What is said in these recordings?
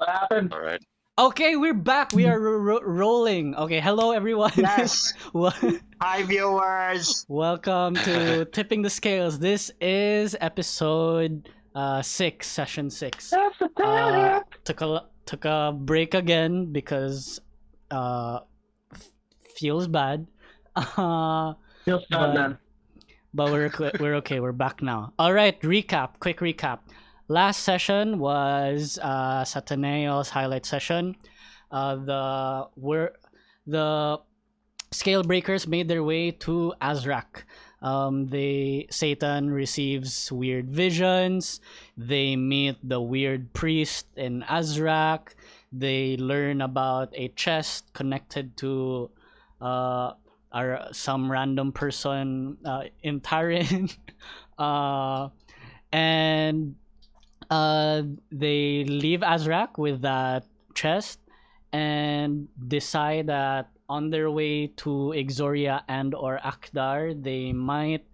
What happened? All right. Okay, we're back. We are rolling. Okay, hello everyone. Yes. Hi, viewers. Welcome to Tipping the Scales. This is episode 6, session 6. Took a break again because feels bad. Feels bad, man. But we're okay. We're back now. All right, quick recap. Last session was Satanael's highlight session. The Scalebreakers made their way to Azrak. Satan receives weird visions. They meet the weird priest in Azrak. They learn about a chest connected to some random person in Tarin. And they leave Azrak with that chest and decide that on their way to Ixoria and or Akdar, they might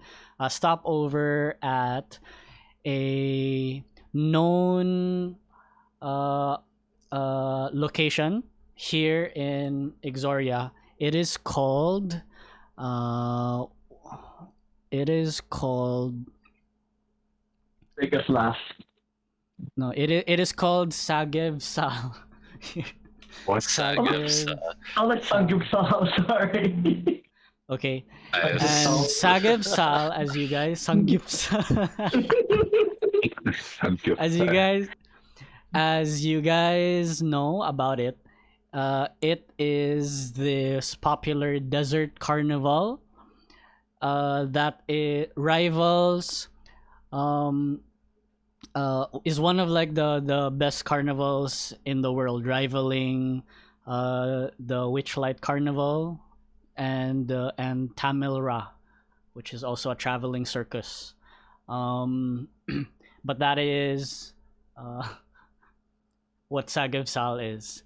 stop over at a known location here in Ixoria. It is called Make us laugh. No, it is called Sagev'sal. What's Sagev? I'll let Sagev'sal, sorry. Okay. Nice. And Sagev'sal, as you guys, Sangyupsal. as you guys know about it, it is this popular desert carnival that it rivals is one of like the best carnivals in the world, rivaling the Witchlight Carnival and Tamil Ra, which is also a traveling circus. But that is what Sagev'sal is.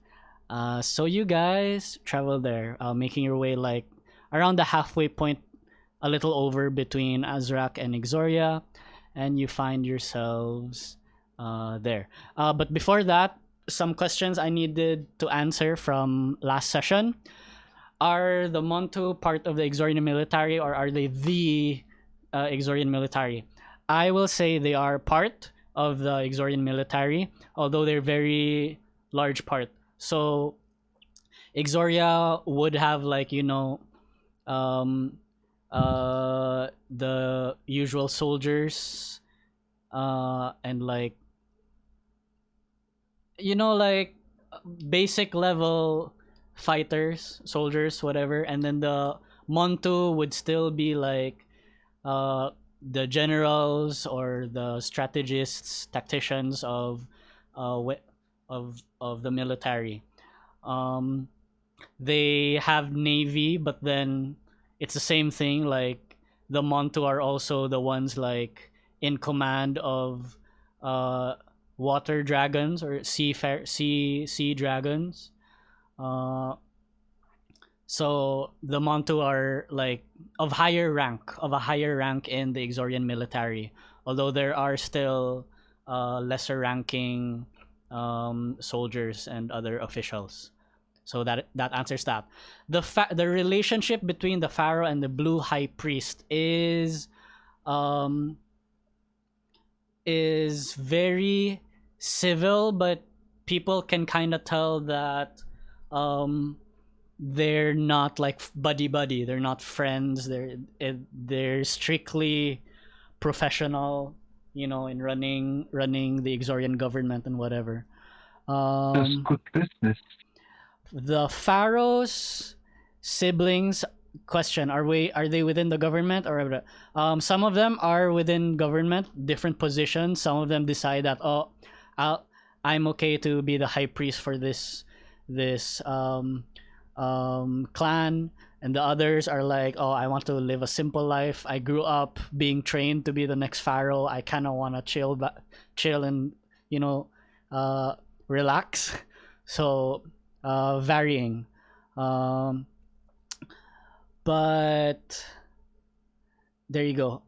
So you guys travel there, making your way like around the halfway point, a little over between Azrak and Ixoria, and you find yourselves there. But before that, some questions I needed to answer from last session. Are the Montu part of the Ixorian military, or are they the Ixorian military? I will say they are part of the Ixorian military, although they're very large part. So Ixoria would have like, the usual soldiers and like like basic level fighters, soldiers, whatever, and then the Montu would still be like the generals or the strategists, tacticians of the military. They have navy, but then it's the same thing. Like the Montu are also the ones like in command of water dragons or sea dragons. So the Montu are like of a higher rank in the Ixorian military, although there are still lesser ranking soldiers and other officials. So that answers that. The relationship between the Pharaoh and the Blue High Priest is very civil, but people can kind of tell that they're not like buddy. They're not friends. They're strictly professional, in running the Ixorian government and whatever. That's good business. The Pharaoh's siblings, question, are they within the government, or some of them are within government, different positions. Some of them decide that I'm okay to be the high priest for this clan, and the others are like, I want to live a simple life. I grew up being trained to be the next pharaoh. I kind of want to chill and relax. So varying, but there you go.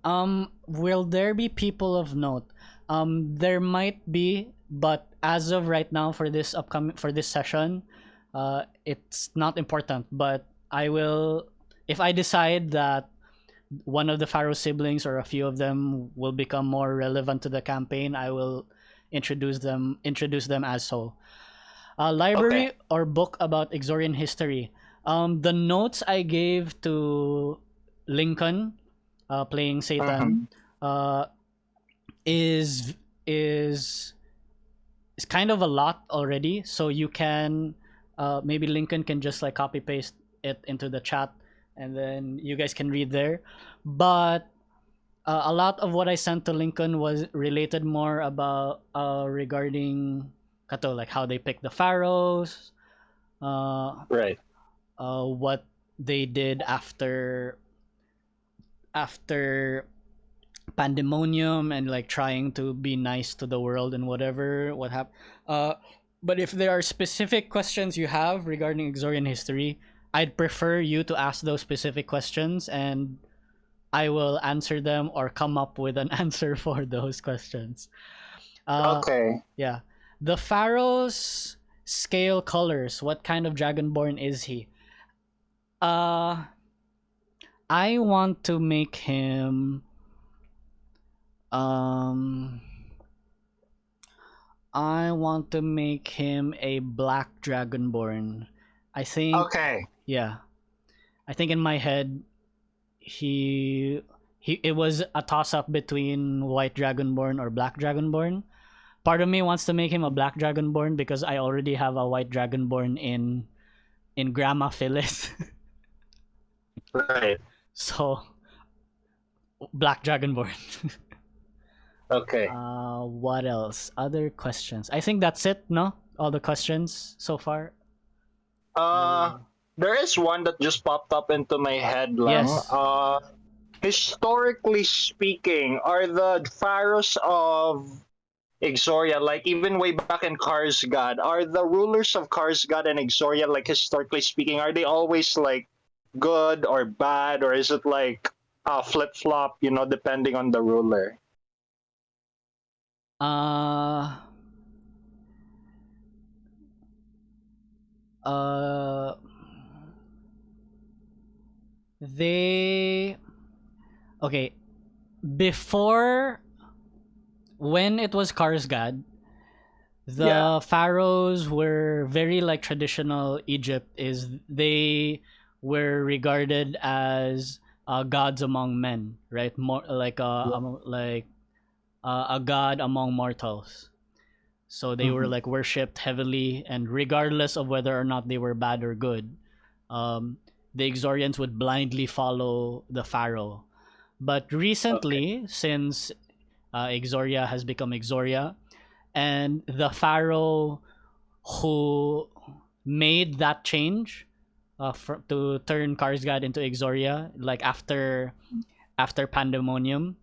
Will there be people of note? There might be but as of right now for this session, it's not important. But I will, if I decide that one of the Pharaoh siblings or a few of them will become more relevant to the campaign, I will introduce them as so. Library or book about Exorian history. The notes I gave to Lincoln, playing Satan, is kind of a lot already. So you can maybe Lincoln can just like copy paste it into the chat, and then you guys can read there. But a lot of what I sent to Lincoln was related more about regarding kato, like how they pick the pharaohs, Right. what they did after pandemonium, and like trying to be nice to the world and what happened. But if there are specific questions you have regarding Exorian history, I'd prefer you to ask those specific questions, and I will answer them or come up with an answer for those questions. Okay. Yeah. The Pharaoh's scale colors. What kind of Dragonborn is he? I want to make him I want to make him a black Dragonborn. I think Okay. yeah. I think in my head it was a toss up between white Dragonborn or black Dragonborn. Part of me wants to make him a black Dragonborn because I already have a white Dragonborn in Grandma Phyllis. Right. So black Dragonborn. Okay. What else? Other questions? I think that's it, no? All the questions so far? There is one that just popped up into my head lang. Yes. Historically speaking, are the pharaohs of Exoria, like even way back in Karsgad, are the rulers of Karsgad and Exoria, like historically speaking, are they always like good or bad, or is it like flip flop, depending on the ruler? They okay. Before, when it was Karsgad, the pharaohs were very like traditional Egypt. Is they were regarded as gods among men, right? More like a god among mortals. So they were like worshipped heavily, and regardless of whether or not they were bad or good, the Exorians would blindly follow the pharaoh. But recently, since Exoria has become Exoria, and the pharaoh who made that change to turn Karsgad into Exoria, like after Pandemonium,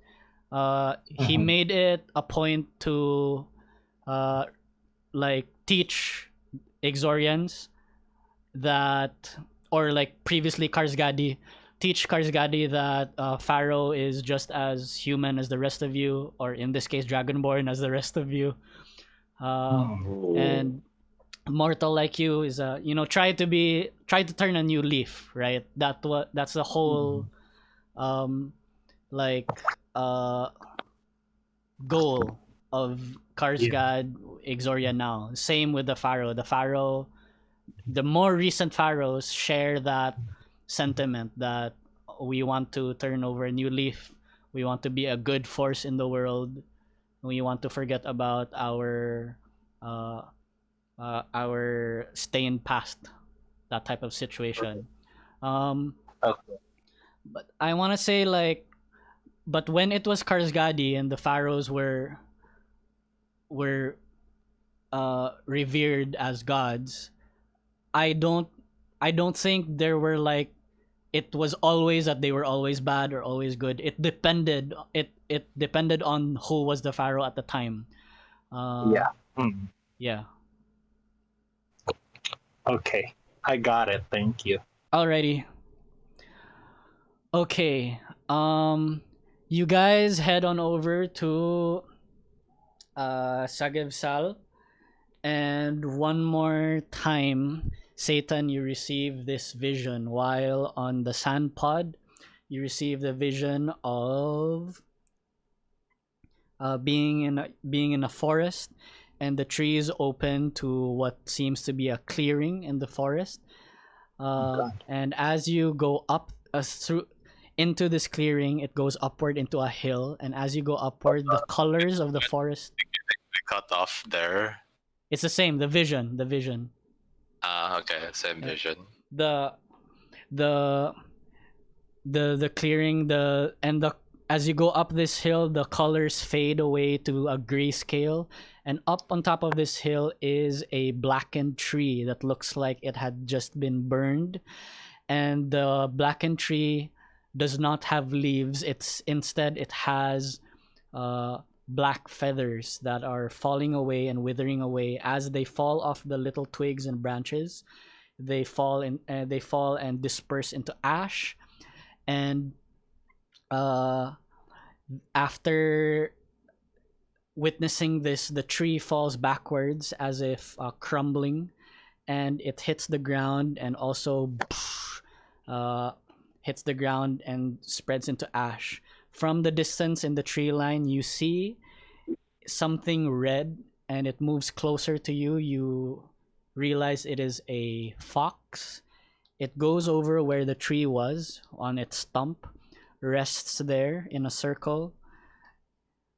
he made it a point to like teach Exorians that, or like previously Karsgadi, teach Karsgadi that Pharaoh is just as human as the rest of you, or in this case Dragonborn as the rest of you, and mortal like you is try to turn a new leaf, right? That's the whole like goal of Karsgad, Exoria now. Same with the Pharaoh. The more recent pharaohs share that sentiment that we want to turn over a new leaf. We want to be a good force in the world. We want to forget about our stained past, that type of situation. But I want to say but when it was Karsgadi and the pharaohs were revered as gods, I don't think there were like it was always that they were always bad or always good. It depended on who was the pharaoh at the time. Yeah. Okay, I got it. Thank you. Alrighty. Okay. You guys head on over to Sagev'sal, and one more time, Satan, you receive this vision while on the sand pod. You receive the vision of being in a forest, and the trees open to what seems to be a clearing in the forest. And as you go up through into this clearing, it goes upward into a hill, and as you go upward, the colors of the forest. We cut off there. It's the same. The vision. Okay, same vision. The clearing, as you go up this hill, the colors fade away to a grayscale, and up on top of this hill is a blackened tree that looks like it had just been burned, and the blackened tree does not have leaves. Instead it has black feathers that are falling away and withering away. As they fall off the little twigs and branches, they fall and disperse into ash. And after witnessing this, the tree falls backwards as if crumbling, and it hits the ground and also hits the ground and spreads into ash. From the distance in the tree line, you see something red, and it moves closer to you. You realize it is a fox. It goes over where the tree was on its stump, rests there in a circle,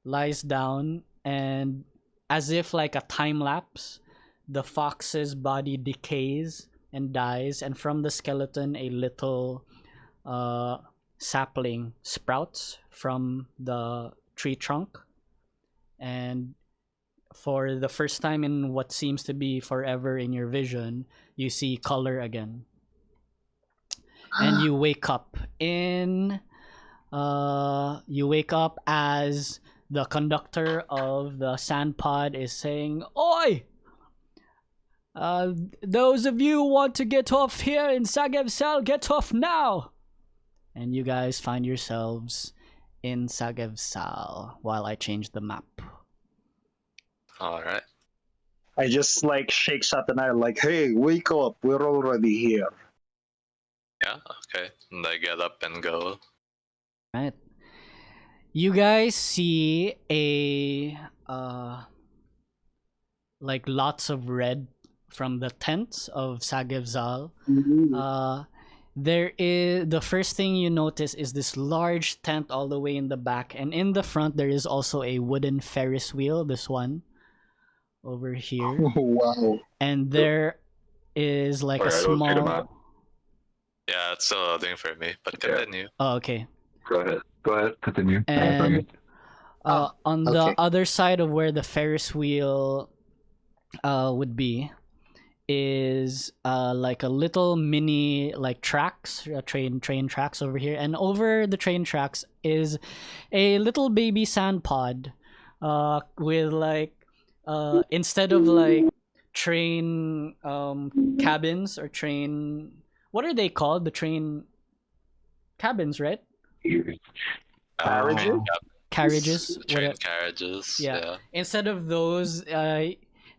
lies down, and as if like a time lapse, the fox's body decays and dies, and from the skeleton a little sapling sprouts from the tree trunk. And for the first time in what seems to be forever in your vision, you see color again. And you wake up as the conductor of the sand pod is saying, "Oi! Those of you who want to get off here in Sagev'sal, get off now!" And you guys find yourselves in Sagev'sal while I change the map. Alright. I just like shake Satanael like, hey, wake up, we're already here. Yeah, okay. And I get up and go. Right. You guys see like lots of red from the tents of Sagev'sal. There is the first thing you notice is this large tent all the way in the back, and in the front there is also a wooden Ferris wheel, this one over here. Wow. And there is like a Alright, I'll take 'em small out. Yeah, it's still loading for me, but continue. Oh, okay. Go ahead, continue. And on the okay. other side of where the Ferris wheel would be is like a little mini like tracks, train tracks over here, and over the train tracks is a little baby sand pod with like instead of like train cabins or train, what are they called, the train cabins, right? Carriages? Carriages, Train whatever. carriages. Yeah. Yeah. Instead of those,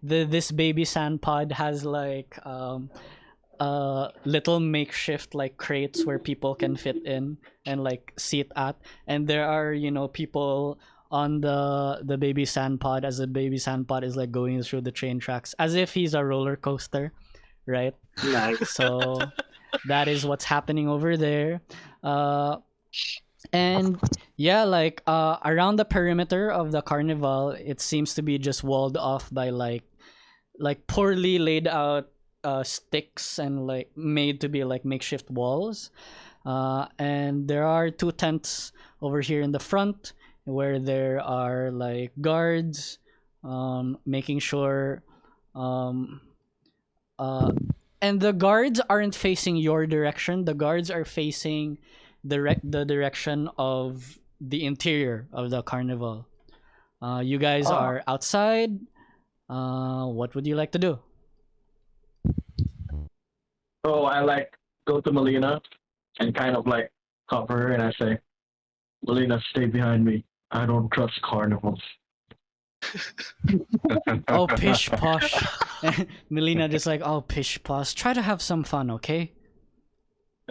this baby sand pod has like little makeshift like crates where people can fit in and like sit at, and there are, you know, people on the baby sand pod as the baby sand pod is like going through the train tracks as if he's a roller coaster, right? Nice. So that is what's happening over there. And yeah, like around the perimeter of the carnival, it seems to be just walled off by like poorly laid out sticks and like made to be like makeshift walls. And there are two tents over here in the front where there are like guards making sure and the guards aren't facing your direction. The guards are facing the direction of the interior of the carnival. You guys are outside. What would you like to do? So I like go to Melina and kind of like cover her, and I say, "Melina, stay behind me. I don't trust carnivals." Oh, pish posh. And Melina just like, oh, pish posh. Try to have some fun, okay?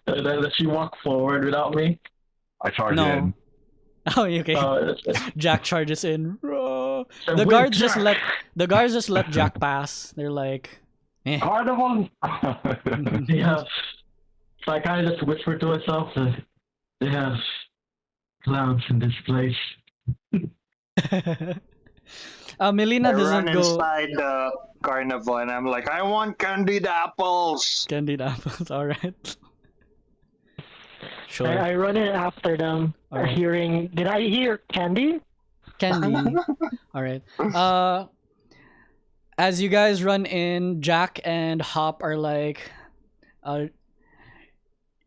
Then does she walk forward without me? I charge No. in. Oh, okay. It's- Jack charges in. Roar. So The wait, guards just Jack! let Jack pass. They're like, eh. Carnival! They have. So I kind of just whisper to myself that they have clowns in this place. Melina I run doesn't go inside the carnival and I'm like, I want candied apples. candied apples. All right. Sure. I run in after them, Alright. hearing. Did I hear candy? Candy. All right. As you guys run in, Jack and Hop are like,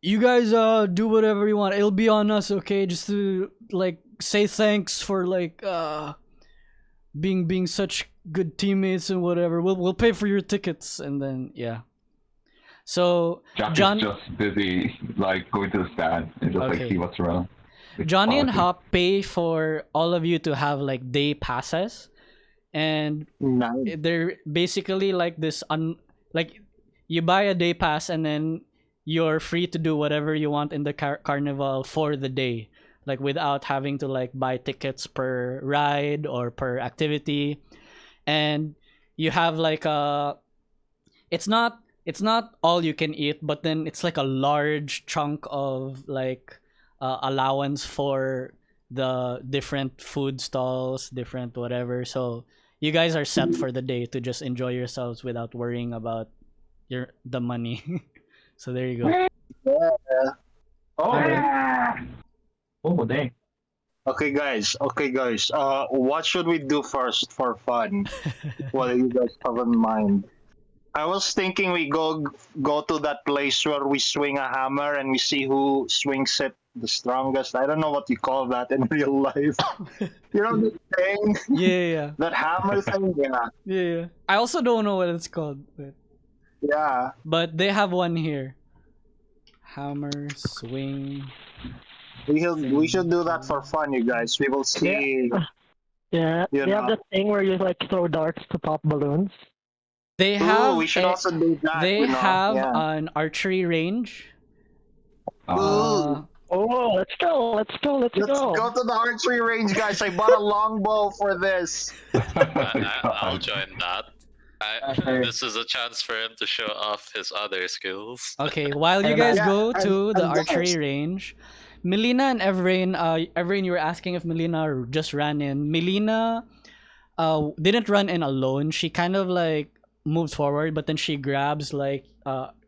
you guys do whatever you want. It'll be on us, okay? Just to like say thanks for like being such good teammates and whatever. We'll pay for your tickets and then yeah. So Jack John- is just busy, like, going to the stand and just, Okay. like, see what's around. Like, Johnny and honestly. Hop pay for all of you to have like day passes, and Nice. they're basically like this like you buy a day pass and then you're free to do whatever you want in the carnival for the day, like without having to like buy tickets per ride or per activity. And you have like a it's not all you can eat, but then it's like a large chunk of like allowance for the different food stalls, different whatever. So you guys are set for the day to just enjoy yourselves without worrying about the money. So there you go. Oh, oh dang. Okay, guys. What should we do first for fun? What do you guys have in mind? I was thinking we go to that place where we swing a hammer and we see who swings it the strongest. I don't know what you call that in real life. You know the thing? Yeah. That hammer thing? Yeah. Yeah. I also don't know what it's called, Yeah. but they have one here. Hammer, swing. We should do that for fun, you guys. We will see. Yeah. You They have know. the thing where you like throw darts to pop balloons. They Ooh, have we should also do that. they you know? have Yeah. an archery range. Ooh. Oh, let's go! Let's go! Let's Let's go! go to the archery range, guys. I bought a longbow for this. I'll join that. Okay. This is a chance for him to show off his other skills. Okay, while you And, guys yeah, go to and the guys- archery range, Melina and Evraen, Evraen, you were asking if Melina just ran in. Melina didn't run in alone. She kind of like moves forward, but then she grabs like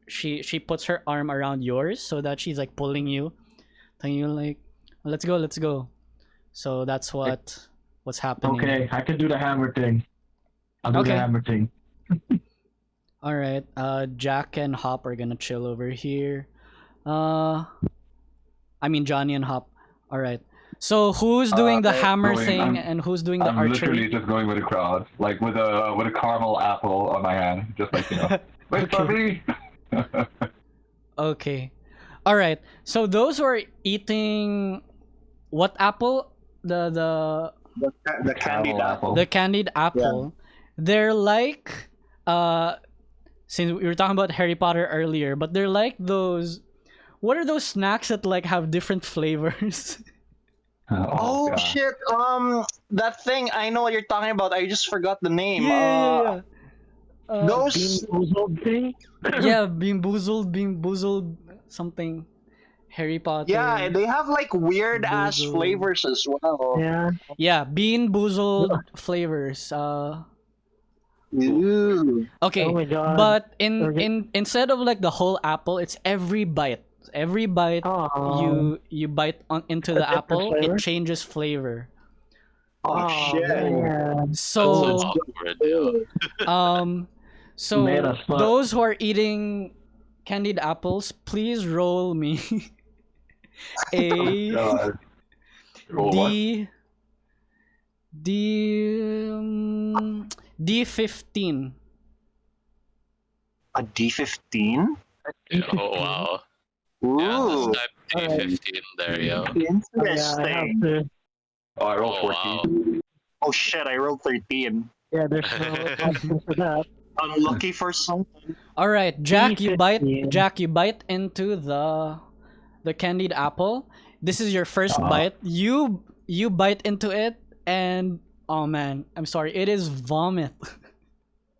she puts her arm around yours so that she's like pulling you, telling you like, let's go. So that's what's happening. Okay, I can do the hammer thing. I'll do Okay. the hammer thing. All right. Jack and Hop are gonna chill over here. I mean Johnny and Hop. All right. So who's doing the hammer going- thing I'm- and who's doing the I'm literally archery? just going with the crowd, like with a caramel apple on my hand, just like, you know, wait for me. Okay. All right. So those who are eating what apple? The The candied Caramel apple. the candied apple. They're like since we were talking about Harry Potter earlier, but they're like those what are those snacks that like have different flavors? Oh God. shit! That thing. I know what you're talking about. I just forgot the name. Yeah. Those. Bean thing. Yeah, being boozled something. Harry Potter. Yeah, they have like weird ass Boozled. flavors as well. Yeah. Yeah, bean boozled flavors. Ooh. Okay, Oh my god. but Okay. instead of like the whole apple, it's every bite. Every bite Oh. you bite into A the different apple, flavor? it changes flavor. Oh, shit. man. That's So so awkward. Yeah. so Made us fuck. those who are eating candied apples, please roll me a God. Roll what? D15. A D15? Oh wow. Ooh. Yeah, let's type D15 there, yo. Oh, yeah, I have Interesting. to. Oh, I rolled Oh 14. wow. Oh shit! I rolled 13. Yeah, there's no option for that. Unlucky for some. All right, Jack, you bite. D15. Jack, you bite into the candied apple. This is your first bite. You bite into it, and oh man, I'm sorry. It is vomit.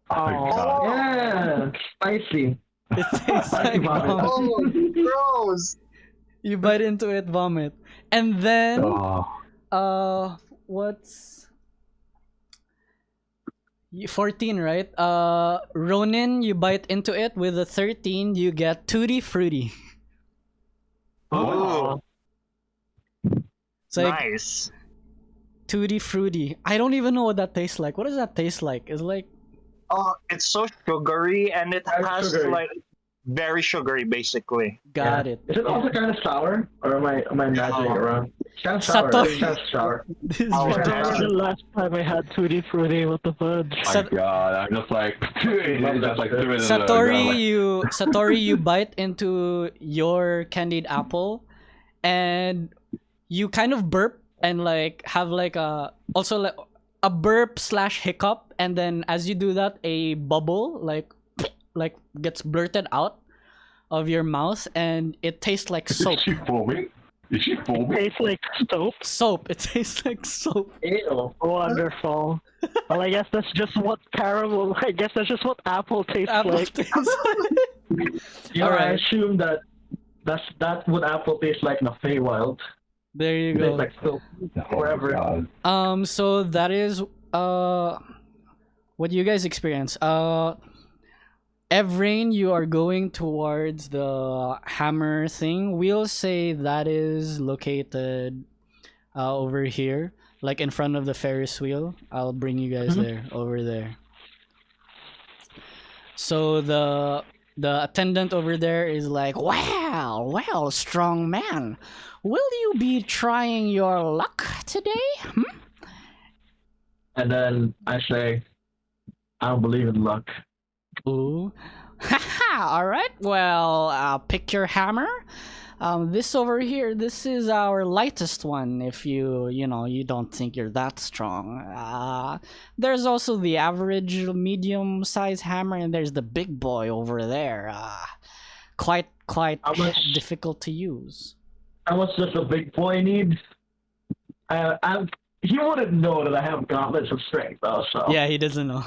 Oh, God. Yeah, spicy. It tastes like Vomit. vomit. Oh, gross! You bite into it, vomit, and then Oh. what's 14, right? Ronin, you bite into it with a 13. You get tutti frutti. Oh, It's like nice. tutti frutti. I don't even know what that tastes like. What does that taste like? It's like It's so sugary, and it Very has sugary. like very sugary, basically. got Yeah. it. Is it also kind of sour, or am I imagining it wrong? It's kind of sour. Sattori. It's kind of sour. This is Oh, ridiculous. The last time I had Tutti Frutti, what the fudge? My Sat- God, I'm just like, just like threw it in the Sattori, ground, Sattori, you bite into your candied apple, and you kind of burp and like have like a burp slash hiccup, and then as you do that, a bubble like gets blurted out of your mouth, and it tastes like Is soap. she foaming? Is she foaming? Tastes like soap. Soap. It tastes like soap. Ew. Wonderful. Well, I guess that's just what caramel. I guess that's just what apple tastes Apple like. tastes You know, I Alright. assume that's what apple tastes like in the Feywild. There you It tastes go. like soap. Oh, Wherever. God. So that is what you guys experience. Evraen, you are going towards the hammer thing. We'll say that is located over here, like in front of the Ferris wheel. I'll bring you guys there, over there. So the attendant over there is like, well, strong man. Will you be trying your luck today? And then I say, I don't believe in luck. Ooh. Haha, alright. Well, pick your hammer. This over here, this is our lightest one if you don't think you're that strong. There's also the average medium size hammer, and there's the big boy over there. Quite How much- difficult to use. How much does the big boy need? He wouldn't know that I have gauntlets of strength, though. So Yeah, he doesn't know.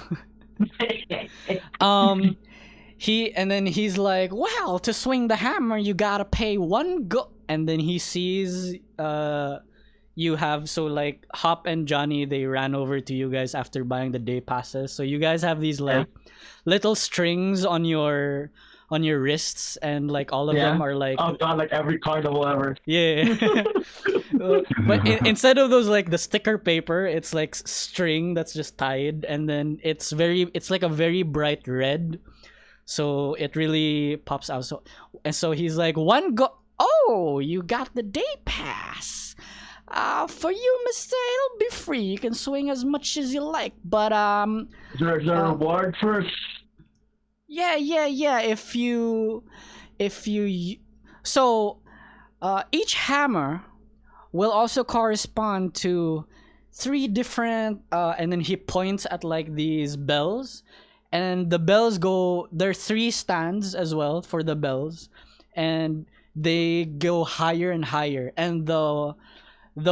He's like, well, to swing the hammer you gotta pay one go, and then he sees you have, so like Hop and Johnny, they ran over to you guys after buying the day passes, so you guys have these like little strings on your wrists, and like all of them are like oh god, like every carnival ever. yeah. But instead of those like the sticker paper, it's like string that's just tied, and then it's like a very bright red, so it really pops out. So he's like, one go. Oh, you got the day pass. For you, mister, it'll be free. You can swing as much as you like, but Is there a reward first? yeah. So each hammer will also correspond to 3 different and then he points at like these bells, and the bells there are 3 stands as well for the bells, and they go higher and higher, and the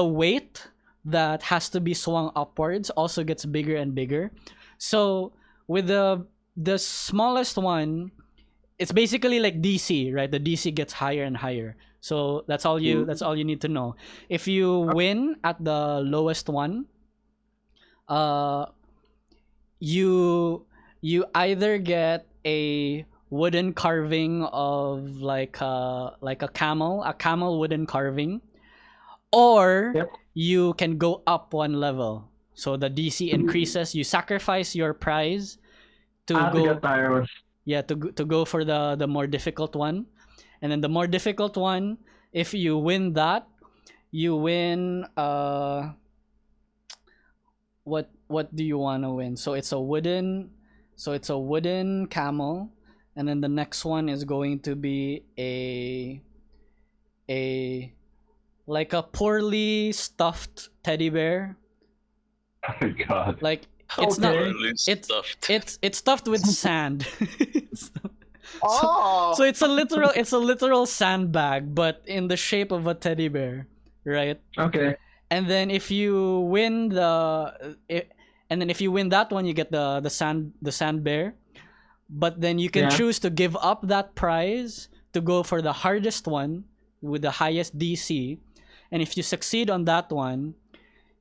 weight that has to be swung upwards also gets bigger and bigger. So with the smallest one, it's basically like DC, right? The DC gets higher and higher. So that's all you need to know. If you win at the lowest one, you either get a wooden carving of like a camel wooden carving, or you can go up 1 level. So the DC increases. You sacrifice your prize to go for the more difficult one, and then the more difficult one, if you win that, you win what do you want to win? So it's a wooden camel, and then the next one is going to be a like a poorly stuffed teddy bear. Oh God. Like it's not. Really It's stuffed. it's stuffed with sand. Oh, So it's a literal sandbag, but in the shape of a teddy bear, right? Okay. And then if you win if you win that one, you get the sand bear. But then you can Yeah. choose to give up that prize to go for the hardest one with the highest DC. And if you succeed on that one,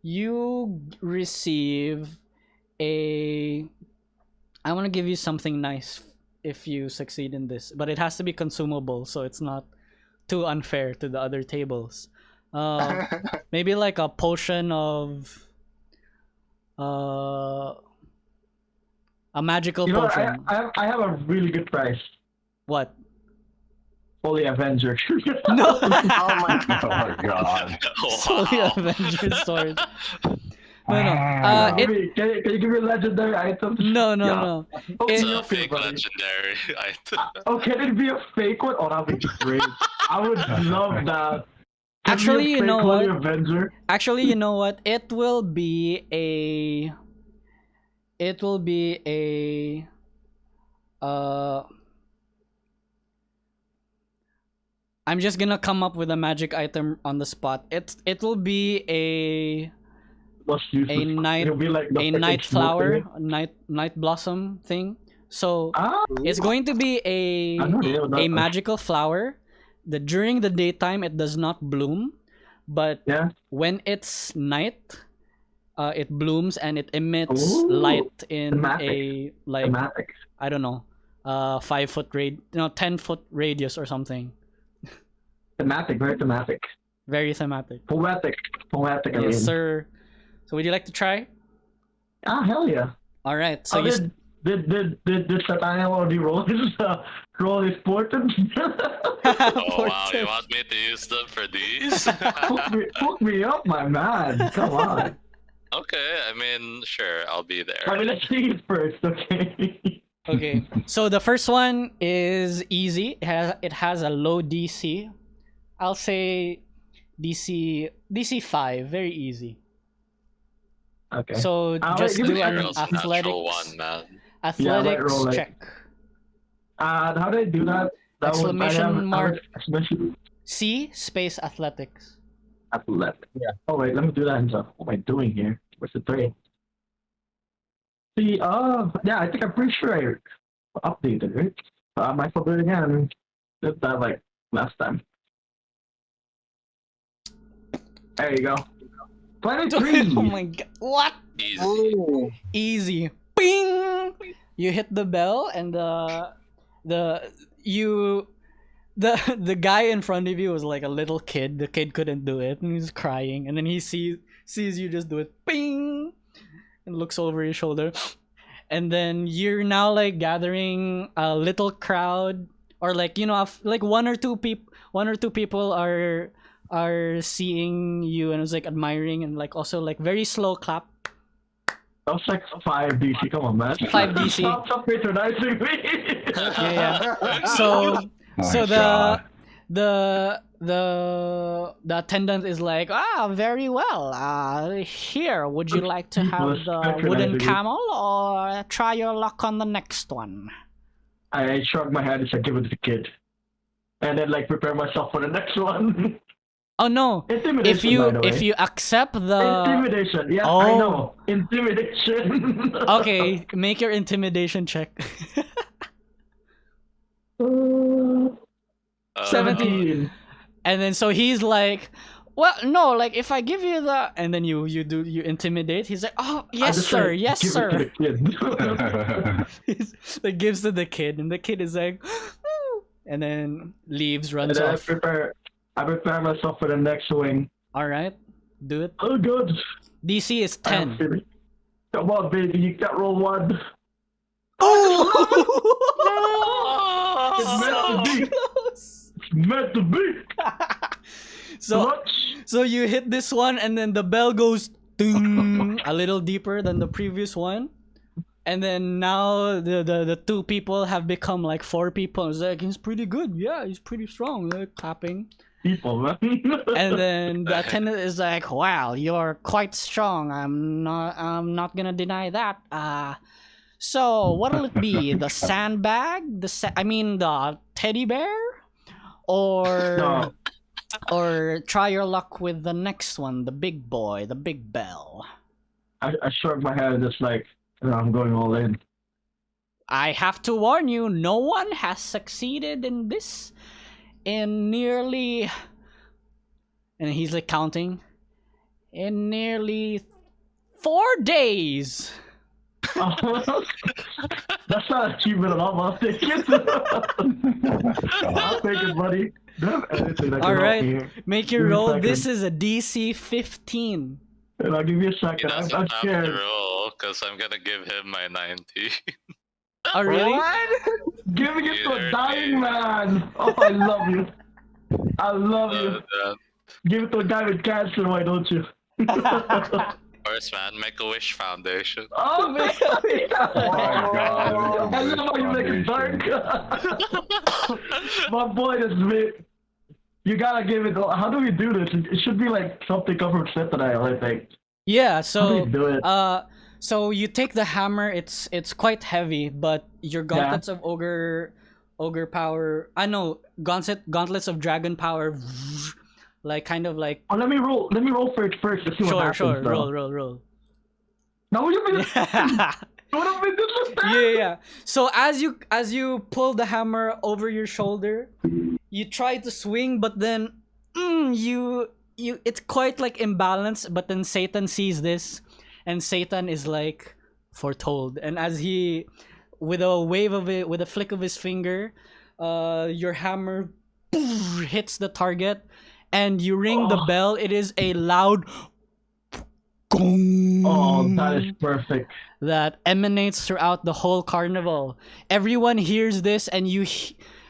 you receive a. I want to give you something nice if you succeed in this, but it has to be consumable, so it's not too unfair to the other tables. Maybe like a potion of a magical You know what? potion. I have a really good price. What? Holy Avenger. No. oh my Oh my God. Solely Avenger sword. No, no. Can you give me legendary items? No. Oh, It's It- a fake legendary item. oh, can it be a fake one? Oh, that would be great. I would love that. Can it be Actually, a you fake know Holy what? Avenger? Actually, you know what? It will be a. I'm just gonna come up with a magic item on the spot. It will be a Most useless. night- It'll be like the a frickin' night smoke flower, in it. night blossom thing. So Ah, it's going to be I know they don't a know. magical flower that during the daytime it does not bloom, but Yeah. when it's night, it blooms and it emits Ooh, light in thematic. a like Thematic. I don't know, 5 foot 10 foot radius or something. Thematic. Very thematic. Very thematic. Poetic. Poetic. I mean. Yes, sir. So would you like to try? Ah, hell yeah. All right. So Oh, you did Satanael already roll his portent? Oh wow, you want me to use them for these? Hook me up, my man. Come on. Okay, I mean, sure, I'll be I there. mean, let's see it first, okay? Okay. So the first one is easy. It has a low DC. I'll say DC 5, very easy. Okay. So I'll just give do it an a Girl's a natural athletics one, man. athletics roll it. check. How do I do that? Exclamation mark. Exclamation C space athletics. athletic. Yeah. Oh wait, let me do that himself. What am I doing here? Where's the 3? See, yeah, I think I'm pretty sure I updated it. I might do it again. Did that like last time. There you go. 23. Oh my god! What? Easy. Ooh. Easy. Ping! You hit the bell and the guy in front of you was like a little kid. The kid couldn't do it and he's crying, and then he sees you just do it. Ping! And looks over his shoulder. And then you're now like gathering a little crowd, or like, you know, like one or two people are seeing you and it's like admiring, and like also like very slow clap. That was like 5 DC. Come on, man. 5 DC. Stop patronizing me. Yeah. So Oh, the God. the attendant is like, very well. Here, would you like to have the wooden camel or try your luck on the next one? I shrug my head and said, give it to the kid. And then like prepare myself for the next one. Oh no! Intimidation, by the way. If you accept the Intimidation, yeah, Oh. I know. Intimidation. okay, make your intimidation check. 17. And then so he's like, well, no, like if I give you the, and then you intimidate. He's like, oh I yes just sir, like, yes give sir. It to the kid. He's like gives to the kid, and the kid is like, "Woo," and then leaves, and runs then off. I prepare myself for the next swing. All right, do it. Oh good. DC is I am 10. feeling- Come on, baby, you can't roll 1. Oh! It's meant to be. Close. It's meant to be. So Clutch. so you hit this one, and then the bell goes ding, a little deeper than the previous one. And then now the 2 people have become like 4 people. It's like, he's pretty good. Yeah, he's pretty strong. They're clapping. people, man. And then the attendant is like, "Wow, you're quite strong. I'm not gonna deny that. So what'll it be? The sandbag? The teddy bear, or No. or try your luck with the next one, the big boy, the big bell." I shook my head, just like, I'm going all in. I have to warn you, no one has succeeded in this in nearly, and he's like counting, in nearly 4 days. That's not achievement at all, I'll take it. I'll take it, buddy. Alright, make your Give me a roll. second. This is a DC 15. And I'll give you a He second. doesn't I'm have scared. to roll, because I'm gonna give him my 90. Oh, really? Giving it to a Either dying way. man. Oh, I love you. I love you. That Give it to a guy with cancer, why don't you? First, man, Make-A-Wish Foundation. Oh, man. Oh my God. I love how you make it dark. My boy, this is you gotta give it. How do we do this? It should be like something come from Satanael, I think. Yeah, How do so you do it? so you take the hammer. It's quite heavy, but your gauntlets of ogre power. I know gauntlets of dragon power. Like kind of like. Oh, let me roll. Let me roll for it first to see what happens. Sure. though. Roll. No, you mean Yeah. what have been Yeah. So as you pull the hammer over your shoulder, you try to swing, but then you it's quite like imbalanced. But then Satan sees this, and Satan is like foretold. And as he, with a wave of it, with a flick of his finger, your hammer hits the target, and you ring the bell. It is a loud gong. Oh, that is perfect. That emanates throughout the whole carnival. Everyone hears this, and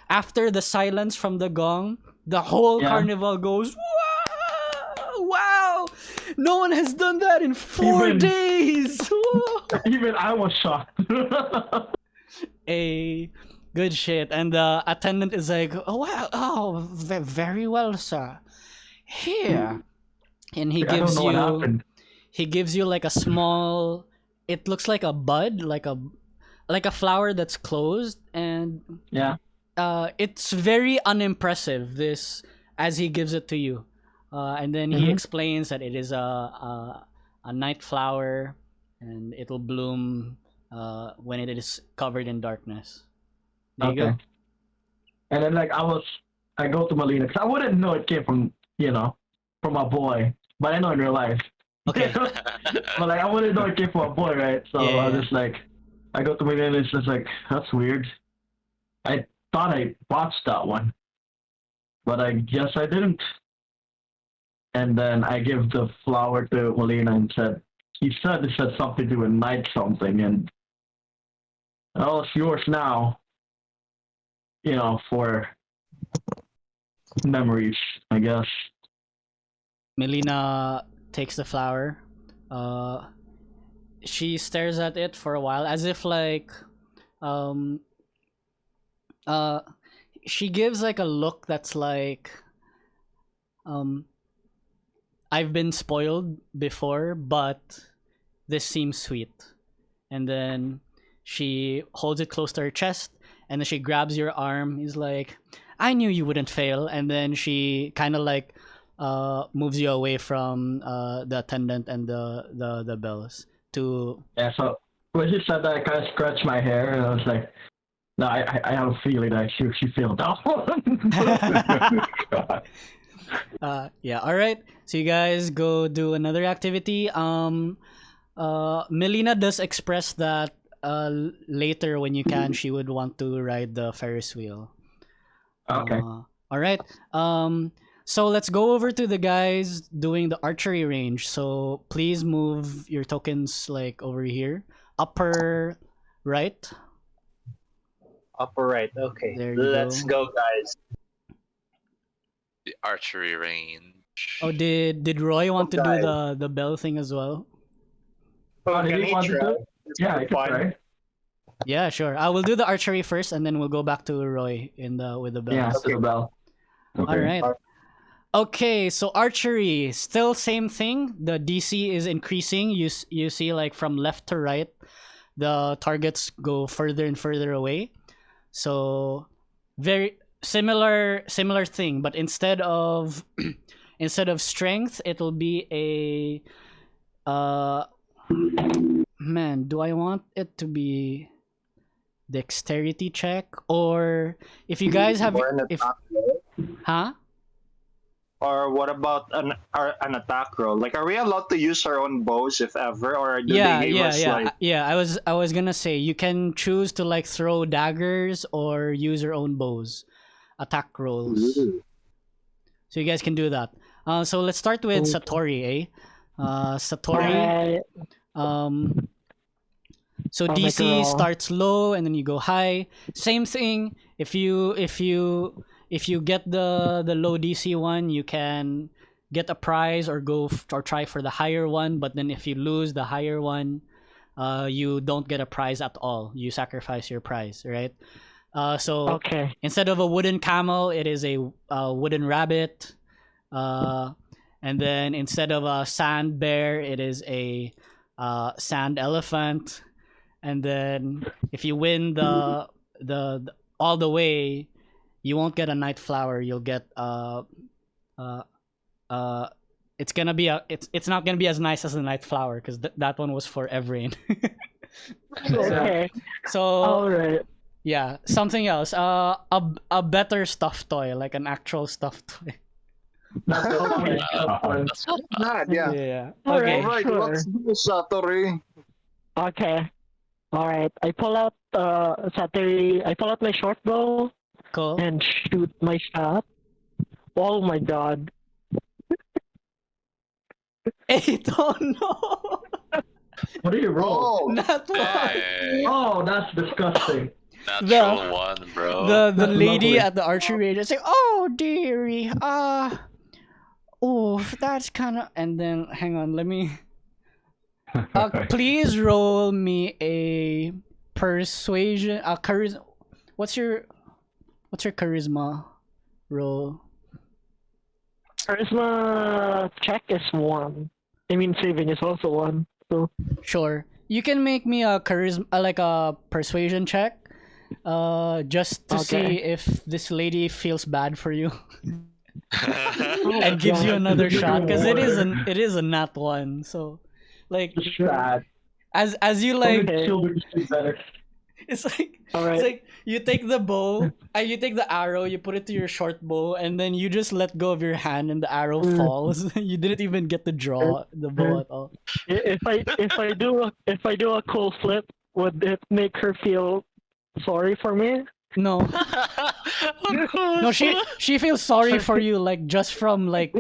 after the silence from the gong, the whole carnival goes, wow! No one has done that in 4 days! Even I was shocked. Good shit. And the attendant is like, oh, wow, oh, very well, sir. Here. And he I don't gives know what you... happened. He gives you like a small... It looks like a bud, like a flower that's closed, and Yeah. it's very unimpressive. This as he gives it to you, and then he explains that it is a night flower, and it'll bloom when it is covered in darkness. There you go. And then like I go to Melina because I wouldn't know it came from from a boy, but I know in real life. Okay. But like I wouldn't know it came from a boy, right? So I was just like, I go to Melina and it's just like, that's weird. I thought I botched that one, but I guess I didn't. And then I give the flower to Melina and he said it said something to do with night something, and oh, it's yours now. For memories, I guess. Melina takes the flower. She stares at it for a while, as if like, she gives like a look that's like, I've been spoiled before, but this seems sweet. And then she holds it close to her chest, and then she grabs your arm. He's like, I knew you wouldn't fail. And then she kind of like moves you away from the attendant and the bells to... Yeah, so when she said that, I kind of scratched my hair, and I was like, no, I have a feeling that she failed that one. Yeah, all right. So you guys go do another activity. Melina does express that later when you can, she would want to ride the Ferris wheel. Okay. All right. So let's go over to the guys doing the archery range. So please move your tokens like over here, upper right. Upper right. Okay. There you Let's go, guys. The archery range. Oh, did Roy want to do Guys. the bell thing as well? Oh, did Can he he want to try? do it? It's Yeah, I kinda could fun. try. Yeah, sure. I will do the archery first, and then we'll go back to Roy with the bells. Yeah, to the bell. All right. Okay, so archery, still same thing. The DC is increasing. You see, like from left to right, the targets go further and further away. So very similar thing, but instead of strength, it'll be a man, do I want it to be dexterity check, or if you guys have Or an if attack roll? huh? Or what about an attack roll? Like, are we allowed to use our own bows if ever, or do they give us like? Yeah. I was gonna say you can choose to like throw daggers or use your own bows, attack rolls. So you guys can do that. So let's start with Sattori, eh? Sattori. So I'll make a DC roll. starts low and then you go high. Same thing. If you get the low DC one, you can get a prize or or try for the higher one. But then if you lose the higher one, you don't get a prize at all. You sacrifice your prize, right? So Okay. instead of a wooden camel, it is a wooden rabbit. And then instead of a sand bear, it is a sand elephant. And then if you win the all the way, you won't get a night flower. You'll get it's gonna be it's not gonna be as nice as the night flower because that one was for Evraen. Okay. So All right. yeah, something else. A better stuffed toy, like an actual stuffed toy. Okay. That's not bad. Yeah. Yeah. All Okay. right. Alright, Sure. let's do Sattori. Okay. All right. I pull out Sattori. I pull out my short bow Cool. and shoot my shot. Oh my god. 8. Oh no. What do you roll? Oh, Not one. Hey, Oh, that's disgusting. natural one, bro. The That's lady lovely. at the archery range is like, oh dearie, oh that's kind of. And then hang on, let me. Please roll me a persuasion. Charisma. What's your charisma roll? Charisma check is 1. I mean, saving is also 1. So Sure. You can make me a charisma, like a persuasion check, just to see Okay. if this lady feels bad for you Oh and gives you God. another shot, because it is a nat one. So, like, It's bad. as you like, Okay. Children should better. it's like All right. it's like you take the bow, you take the arrow, you put it to your short bow, and then you just let go of your hand, and the arrow falls. You didn't even get to draw the bow at all. If I do a cool flip, would it make her feel sorry for me? No, Of course. no, she feels sorry for you, like just from like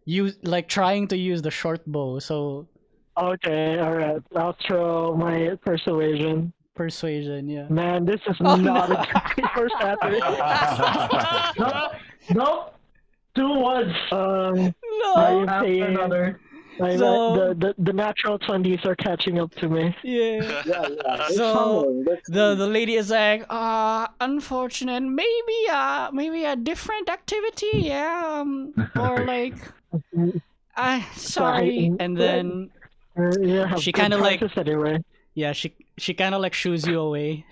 you like trying to use the short bow. So Okay, all right. I'll throw my persuasion. persuasion, yeah. Man, this is Oh, not no. a good for Saturday. Nope. 2 ones. Um, No. I- After another. So- the natural 20s are catching up to me. Yeah. That's So fine, that's the lady is like, unfortunate. Maybe a different activity, yeah. Or like, sorry. And then Yeah, She good kinda like- prices anyway. yeah, she kind of like shoos you away.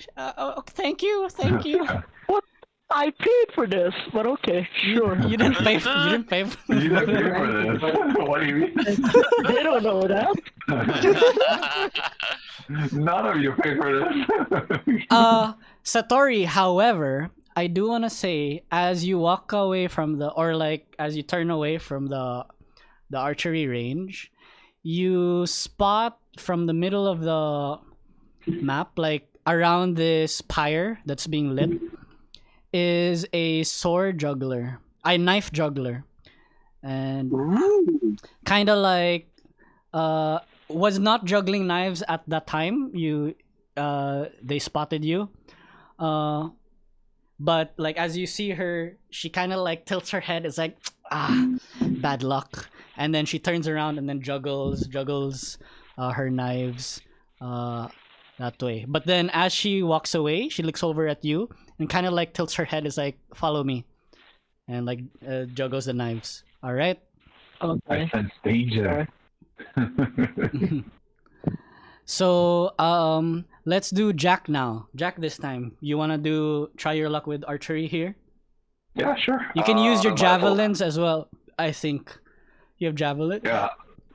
Thank you. I paid for this, but okay, sure. You didn't pay. You didn't pay. You didn't pay for this. What do you mean? They don't know that. None of you pay for this. Sattori, however, I do want to say, as you walk away from as you turn away from the archery range, you spot from the middle of the map, like around this pyre that's being lit, is a sword juggler, a knife juggler, and kind of like was not juggling knives at that time. They spotted you, but like as you see her, she kind of like tilts her head. It's like bad luck, and then she turns around and then juggles her knives that way. But then as she walks away, she looks over at you and kind of like tilts her head. Is like, follow me, and like juggles the knives. All right. I Okay. sense danger. So let's do Jack now. Jack this time. You wanna try your luck with archery here? Yeah, sure. You can use your Well, javelins as well. I think you have javelin.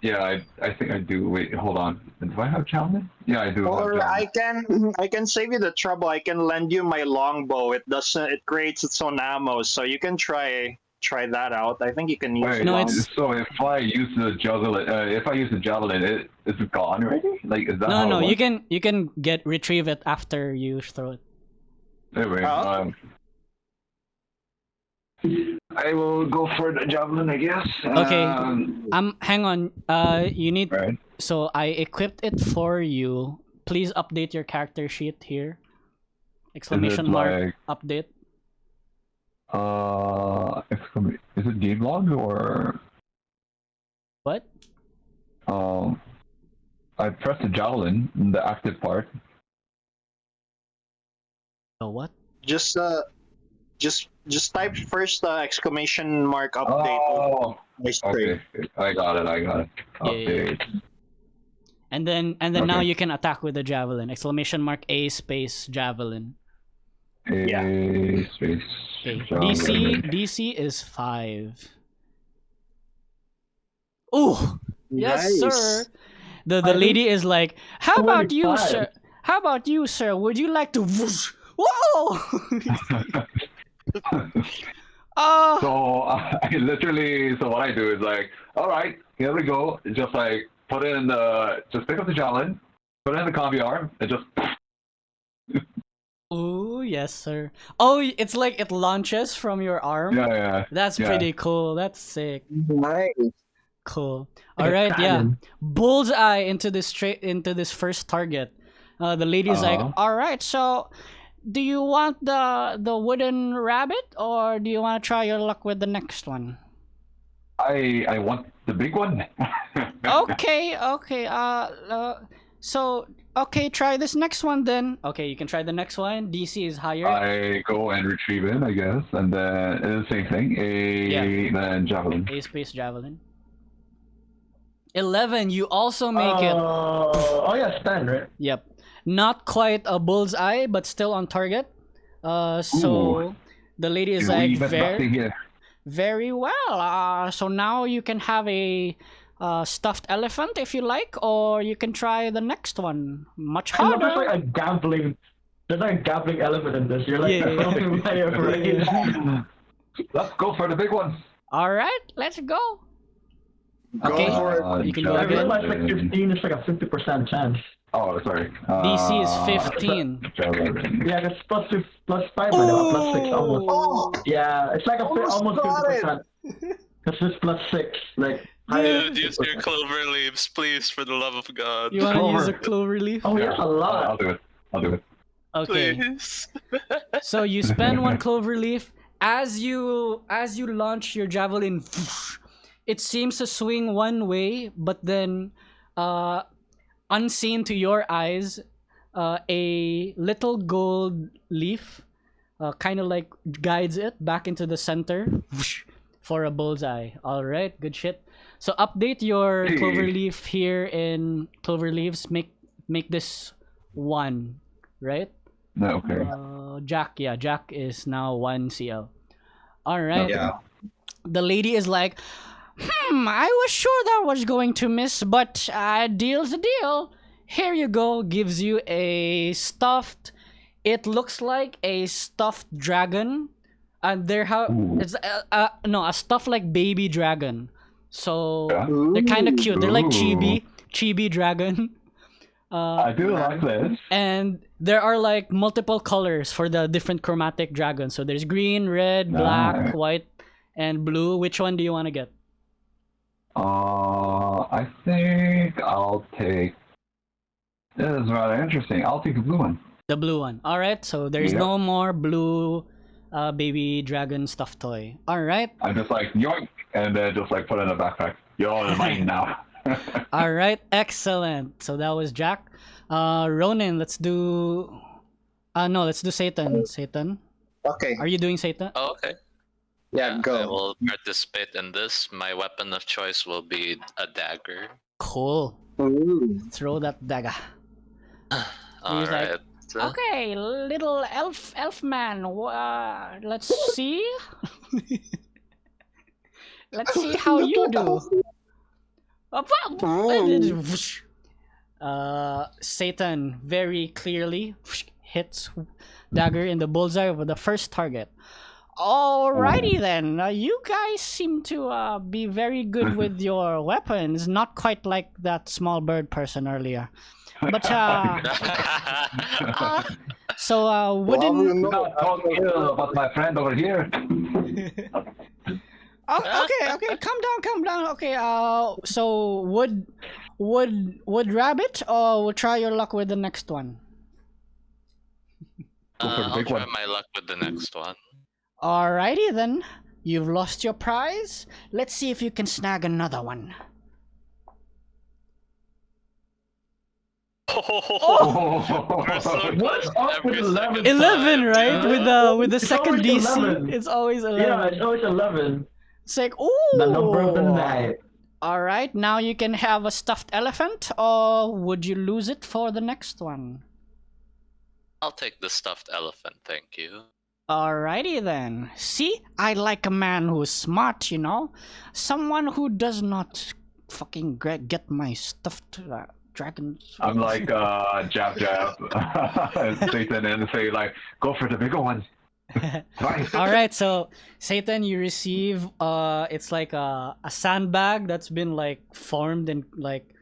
Yeah, I think I do. Wait, hold on. Do I have javelin? Yeah, I do have Or javelin. I can save you the trouble. I can lend you my longbow. It creates its own ammo, so you can try that out. I think you can use Wait, No, long- it's- so if I use the javelin, is it gone already? Like, is that how No, it you works? can retrieve it after you throw it. Anyway, Oh. I will go for the javelin, I guess. Okay. Hang on. You need. Right. So I equipped it for you. Please update your character sheet here. Exclamation mark like, update. Is it game log or? What? I pressed the javelin, the active part. Oh, what? Just type first exclamation mark update. Oh, My screen. okay. I got it. Yeah. Update. And then now Okay. you can attack with the javelin. Exclamation mark A space javelin. A space. Okay. javelin. DC is 5. Ooh. Yes, Nice. sir. The I lady is like, how about you, 25. sir? How about you, sir? Would you like to whoosh? Whoa! Oh, So I literally, so what I do is like, all right, here we go. Just like just pick up the javelin, put it in the combi arm, and just. ooh, yes, sir. Oh, it's like it launches from your arm. Yeah. That's yeah. pretty cool. That's sick. Nice. Cool. Like All a right, yeah. cannon. Bullseye into this first target. The lady's like, Uh-huh. all right, so do you want the wooden rabbit or do you want to try your luck with the next one? I want the big one. Okay. So okay, try this next one then. Okay, you can try the next one. DC is higher. I go and retrieve it, I guess, and then the same thing. Then javelin. A space javelin. 11. You also make it. Oh yeah, stand right. Yep. Not quite a bullseye, but still on target. So Ooh. the lady is You like even nothing here. very well. So now you can have a stuffed elephant if you like, or you can try the next one. Much I love there's harder. like a gambling. There's like a gambling element in this. You're like Yeah. filming by your brain. Let's go for the big one. All right, let's go. Go Okay. for it. You can do I it again. realized like 15 is like a 50% chance. Oh, sorry. DC is 15. Javelin. Yeah, it's plus 5 right now, plus 6 almost. Oh, Yeah, it's like Almost almost got it. 50%. Because it's plus 6, like Dude, use your clover leaves, please, for the love of God. You want to use a Clover. clover leaf? Oh, yeah, a I'll lot. do it. I'll do it. Okay. Please. So you spend one clover leaf. As you launch your javelin, it seems to swing one way, but then, unseen to your eyes, a little gold leaf, kind of like guides it back into the center for a bullseye. All right, good shit. So update your Hey. clover leaf here in clover leaves. Make this 1, right? No, okay. Jack is now 1 CL. All right. yeah. The lady is like, I was sure that was going to miss, but deal's a deal. Here you go. Gives you a stuffed. It looks like a stuffed dragon, and Ooh. it's a stuffed like baby dragon. So Yeah. they're kind of cute. They're like Ooh. chibi dragon. I do like this. And there are like multiple colors for the different chromatic dragons. So there's green, red, black, Nice. white, and blue. Which one do you want to get? I think I'll take. This is rather interesting. I'll take the blue one. The blue one. All right. So there's Yeah. no more blue baby dragon stuffed toy. All right. I'm just like yoink, and then just like put it in a backpack. You're mine now. All right. Excellent. So that was Jack. Ronin, let's do. No, let's do Satan. Satan. Okay. Are you doing Satan? Oh, okay. Yeah, I go. will participate in this. My weapon of choice will be a dagger. Cool. Ooh. Throw that dagger. All He's like, right. okay, little elf man. Let's see. Let's see how you do. Ooh. Satan very clearly hits dagger in the bullseye of the first target. Alrighty then, you guys seem to be very good with your weapons. Not quite like that small bird person earlier. But so wooden. Not talking about my friend over here. Okay, calm down. Okay, so would rabbit, or we'll try your luck with the next one. Go for the I'll big try one. my luck with the next one. Alrighty then, you've lost your prize. Let's see if you can snag another one. What's up with 11? 11, right? With the It's second always DC, 11. it's always 11. Yeah, it's always 11. It's like, The number of the ooh. night. Alright, now you can have a stuffed elephant, or would you lose it for the next one? I'll take the stuffed elephant, thank you. Alrighty then. See, I like a man who's smart, you know? Someone who does not fucking get my stuffed dragon. I'm like jab Satan and say like go for the bigger one. Right. Alright, so Satan, you receive it's like a sandbag that's been like formed and like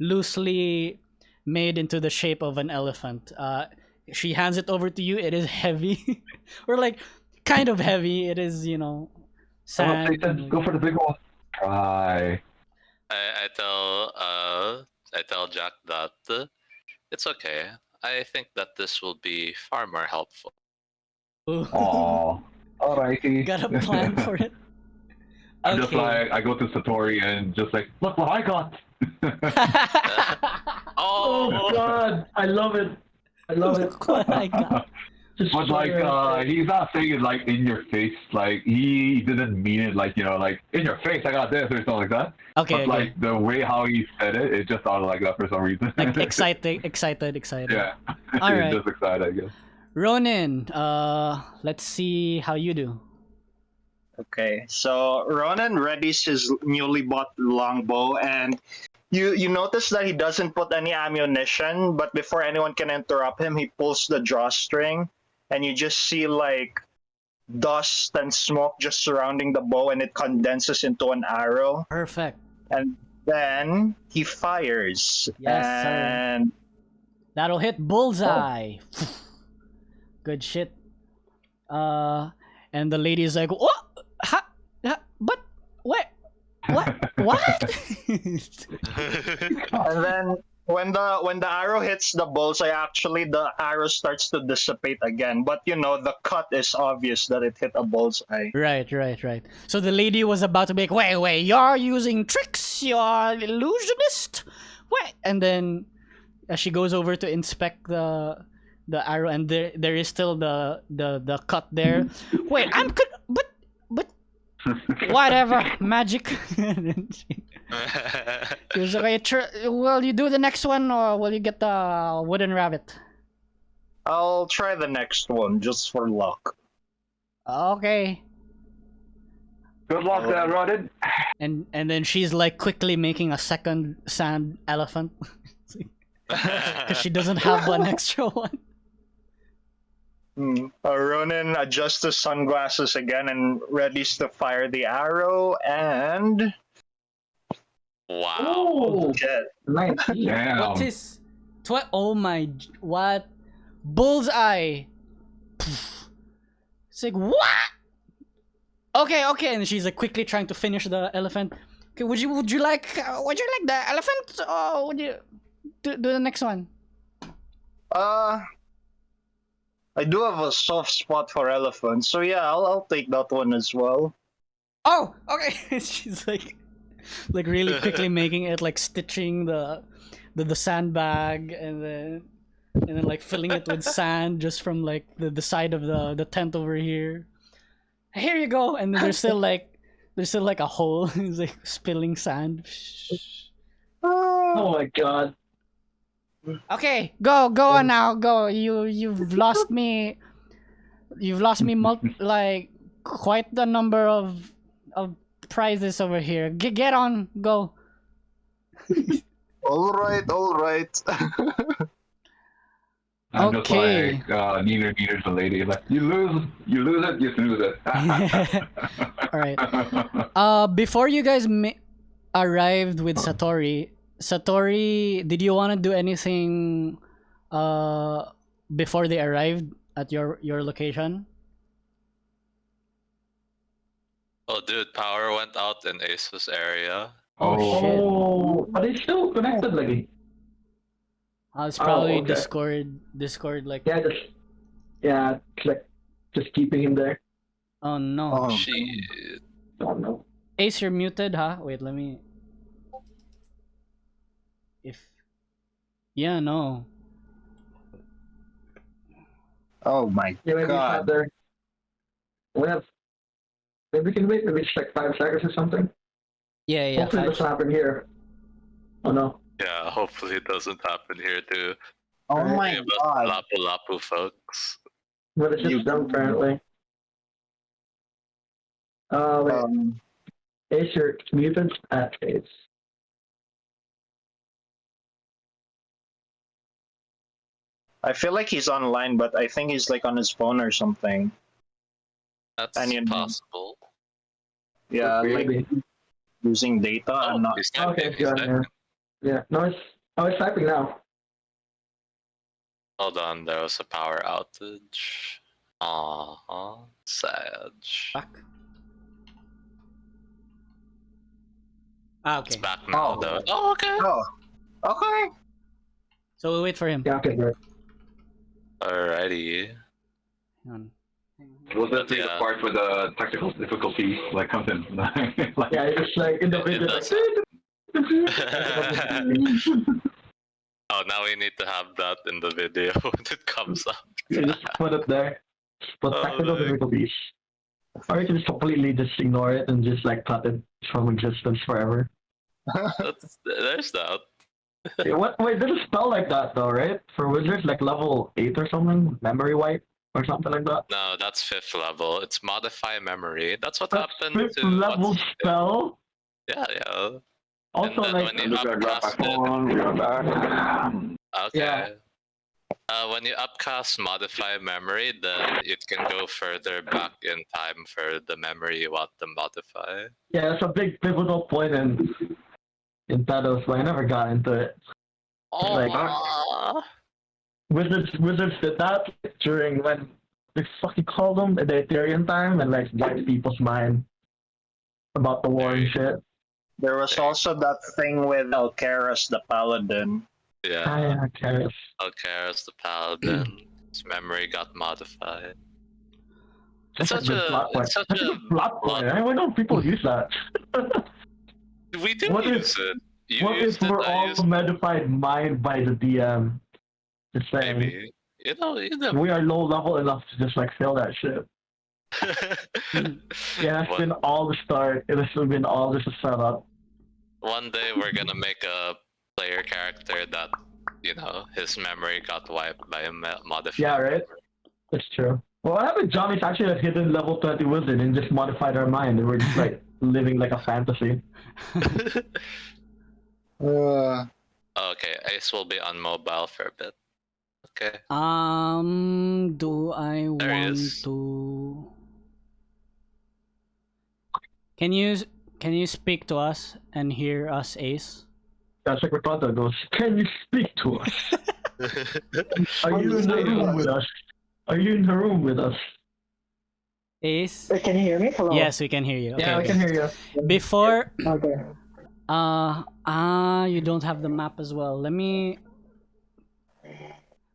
loosely made into the shape of an elephant. She hands it over to you. It is heavy. Or like kind of heavy. It is, you know, sand. Satan, go for the bigger one. Try. I tell Jack that it's okay. I think that this will be far more helpful. Ooh. Aww. Alrighty. Got a plan for it. I'm just Okay. like I go to Sattori and just like look what I got. Oh God, I love it. I love it. Look what I got. Just But like share it. he's not saying it like in your face, like he didn't mean it like, you know, like in your face I got this or something like that. Okay, But okay. like the way how he said it, it just sounded like that for some reason. Like excited. Yeah. Alright. Just excited, I guess. Ronin, let's see how you do. Okay, so Ronan readies his newly bought longbow, and you notice that he doesn't put any ammunition, but before anyone can interrupt him, he pulls the drawstring, and you just see like dust and smoke just surrounding the bow, and it condenses into an arrow, Perfect. and then he fires. Yes, sir. and That'll hit bullseye. Good shit. And the lady is like, what? But what? What? And then when the arrow hits the bullseye, actually the arrow starts to dissipate again. But you know, the cut is obvious that it hit a bullseye. Right. So the lady was about to make, wait, you're using tricks, you're illusionist? Wait. And then as she goes over to inspect the arrow, and there is still the cut there. Wait, but whatever, magic. And then she was like, will you do the next one, or will you get the wooden rabbit? I'll try the next one just for luck. Okay. Good luck there, Ronin. And then she's like quickly making a second sand elephant because she doesn't have an extra one. Ronin adjusts his sunglasses again and readies to fire the arrow, and Wow. Oh, shit. 19. Damn. What is oh my, what? Bullseye. It's like, what? Okay, and she's like quickly trying to finish the elephant. Okay, would you like the elephant, or would you do the next one? I do have a soft spot for elephants, so yeah, I'll take that one as well. Oh, okay. She's like really quickly making it, like stitching the sandbag, and then like filling it with sand just from like the side of the tent over here. here you go, and then there's still like a hole. It's like spilling sand. Oh my god. Okay, go on now. Go. You've lost me. You've lost me like quite the number of prizes over here. Get on. Go. All right. I'm Okay. just like, neither the lady. Like, you lose it, you snooze it. All right. Before you guys arrived with Sattori, did you want to do anything before they arrived at your location? Oh, dude, power went out in Ace's area. Oh shit. Oh, are they still connected, like? It's probably okay. Discord like. Yeah, it's like just keeping him there. Oh no. Shit. Oh no. Ace, you're muted, huh? Wait, let me. Yeah, no. Oh my Yeah, maybe he's not god. there. Maybe we can wait. Maybe just like 5 seconds or something. Yeah. Hopefully it doesn't happen here. Oh no. Yeah, hopefully it doesn't happen here too. Oh my Give us god. Lapu-Lapu, folks. But it's just them apparently. Wait. Ace, you're muted at Ace. I feel like he's online, but I think he's like on his phone or something. That's And you- possible. Yeah, like Maybe. using data. Oh, I'm not. he's typing, Okay, he's good. typing. Yeah. No, it's typing now. Hold on, there was a power outage. Sad. Fuck. It's Okay. back now, Oh. though. Oh, okay. Oh, okay. So we'll wait for him. Yeah, okay, good. Alrighty. Hang on. Was that the Yeah. part where the technical difficulty like comes in? Like, Yeah, it's just like in the It video. does. Oh, now we need to have that in the video when it comes up. You just put it there. But Oh, technical my. difficulties. Or you can just completely just ignore it and just like cut it from existence forever. There's that. Yeah, wait, there's a spell like that though, right? For wizards, like level 8 or something? Memory wipe or something like that? No, that's 5th level. It's modify memory. That's what That's happened 5th to level what's- spell? Yeah. Also, then like, when you look at upcast it, we're back. okay. Yeah. When you upcast modify memory, then it can go further back in time for the memory you want to modify. yeah, that's a big pivotal point in Tados, but I never got into it. Like- Aw. Wizards did that during when they fucking called them the Ethereum time and like wiped people's mind about the war and shit. There was also that thing with Alcaraz the Paladin. Yeah. I guess. Alcaraz the Paladin. His memory got modified. That's Such good a- plot point. it's such That's a good plot point. plot- I don't know if people use that. We do What use it. You What if used it, we're I all used modified mind by the DM? Just saying. maybe. You know. We are low level enough to just like fail that shit. Yeah, that's been all the start. It has been all just a setup. One day we're gonna make a player character that, his memory got wiped by a modifier. Yeah, right? That's true. Well, what happened? Johnny's actually a hidden level 20 wizard and just modified our mind, and we're just like living like a fantasy. Okay, Ace will be on mobile for a bit. Okay. Do I There he want is. to? Can you speak to us and hear us, Ace? Yeah, Secretary goes, "Can you speak to us? Are you in the room with us? Are you in the room with us?" Ace? Wait, can you hear me? Hello. Yes, we can hear you. Yeah, Okay, I can hear you. Before, Okay. you don't have the map as well. Let me.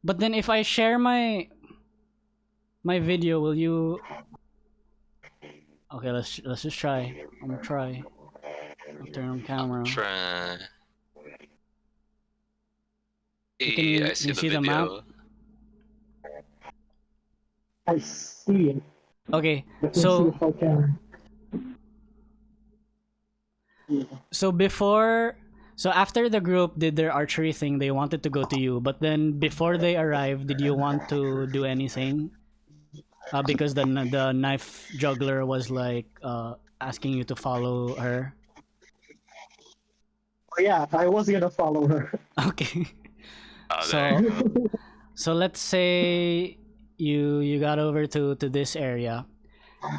But then if I share my video, will you? Okay, let's just try. I'm gonna try. I'll turn on camera. Try. Can you- I see you the see the video. map? I see. Okay, Let me see so if I can. so after the group did their archery thing, they wanted to go to you, but then before they arrived, did you want to do anything? Because the knife juggler was like asking you to follow her. Oh, yeah, I was gonna follow her. Okay. Oh, there So you go. so let's say you got over to this area,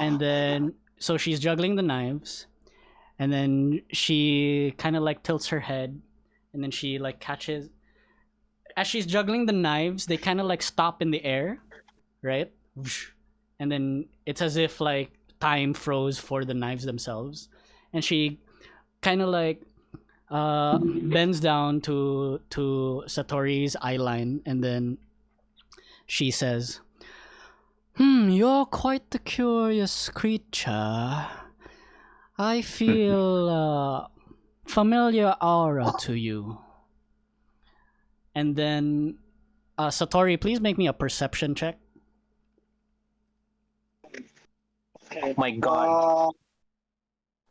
and then so she's juggling the knives, and then she kind of like tilts her head, and then she like catches as she's juggling the knives, they kind of like stop in the air, right? And then it's as if like time froze for the knives themselves, and she kind of like bends down to Satori's eye line, and then she says, you're quite the curious creature. I feel familiar aura to you." And then, Sattori, please make me a perception check. Okay. My God.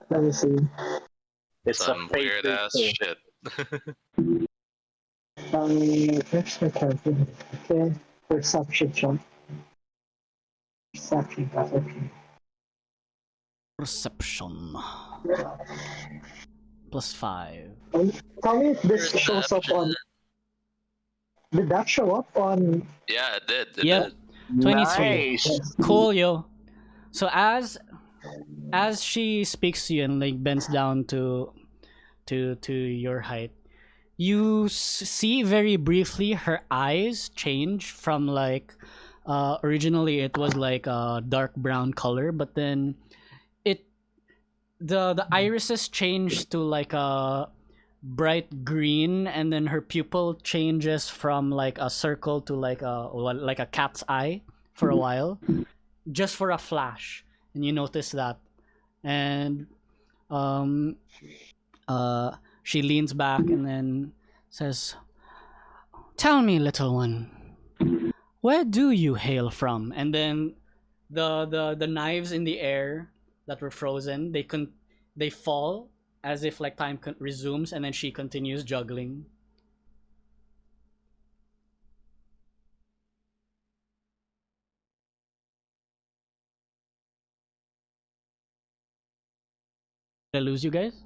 Let me see. It's Some a fake weird ass creature. shit. Next perception. Okay. Perception check. Perception. Okay. Perception. +5. Tell me if this shows up on. Did that show up on? Yeah, it did. It Yep. did. 23. Nice. Cool, yo. So as she speaks to you and like bends down to your height, you see very briefly her eyes change from like originally it was like a dark brown color, but then it the irises changed to like a bright green, and then her pupil changes from like a circle to like a cat's eye for a while, just for a flash, and you notice that. And um she leans back and then says, "Tell me, little one, where do you hail from?" And then the knives in the air that were frozen, they fall as if like time resumes, and then she continues juggling. Did I lose you guys?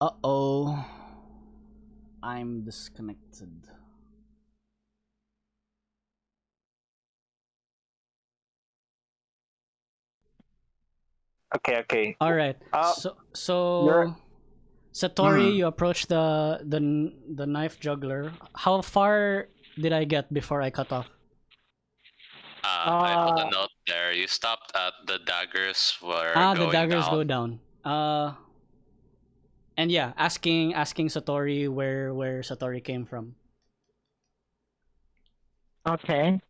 Uh-oh. I'm disconnected. Okay. All right. Uh, you're. So Sattori, you approach the knife juggler. How far did I get before I cut off? I put a note there. You stopped at the daggers were The going daggers down. go down. And yeah, asking Sattori where Sattori came from. Okay.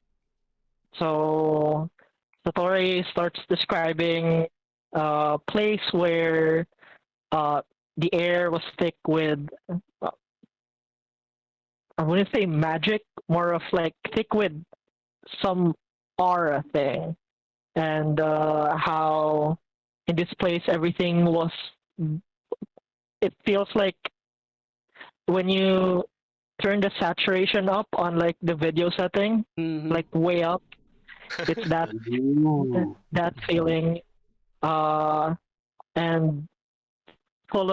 So Satori starts describing a place where uh, the air was thick with, I wouldn't say magic, more of like thick with some aura thing. And how in this place everything was, it feels like when you turn the saturation up on like the video setting, Mhm. like way up, it's that that feeling, and full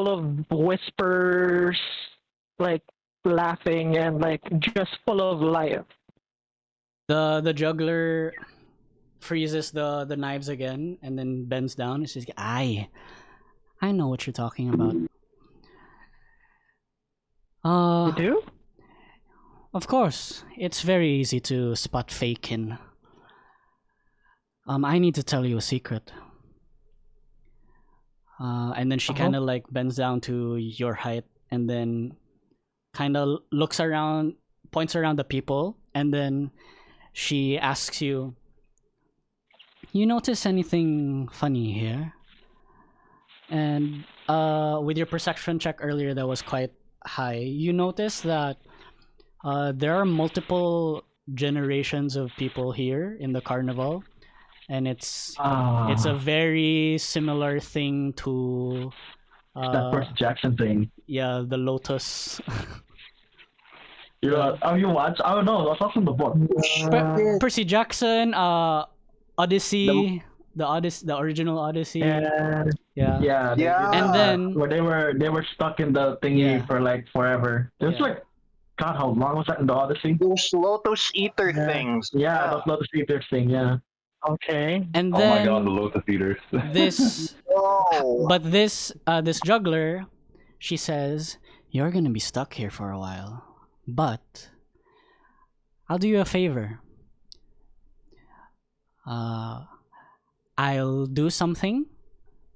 of whispers, like laughing and like just full of life. The juggler freezes the knives again and then bends down and says, I know what you're talking about. Uh, You do? Of course, it's very easy to spot Fakin. I need to tell you a secret. And then she Uh-huh. kind of like bends down to your height, and then kind of looks around, points around the people, and then she asks you, "You notice anything funny here?" And with your perception check earlier, that was quite high. You notice that there are multiple generations of people here in the carnival, and it's a very similar thing to that Percy Jackson thing. yeah, the Lotus. You you watch? I don't know. That's also in the book. Percy Jackson, Odyssey, the original Odyssey. Yeah. Yeah. Yeah. Yeah. And then where they were stuck in the thingy Yeah. for like forever. It was Yeah. like, God, how long was that in the Odyssey? Those Lotus Eater Yeah. things. Yeah, those Lotus Eaters thing. Yeah. Okay. and Oh my god, the then Lotus Eaters. this Oh. but this juggler, she says, "You're gonna be stuck here for a while, but I'll do you a favor. I'll do something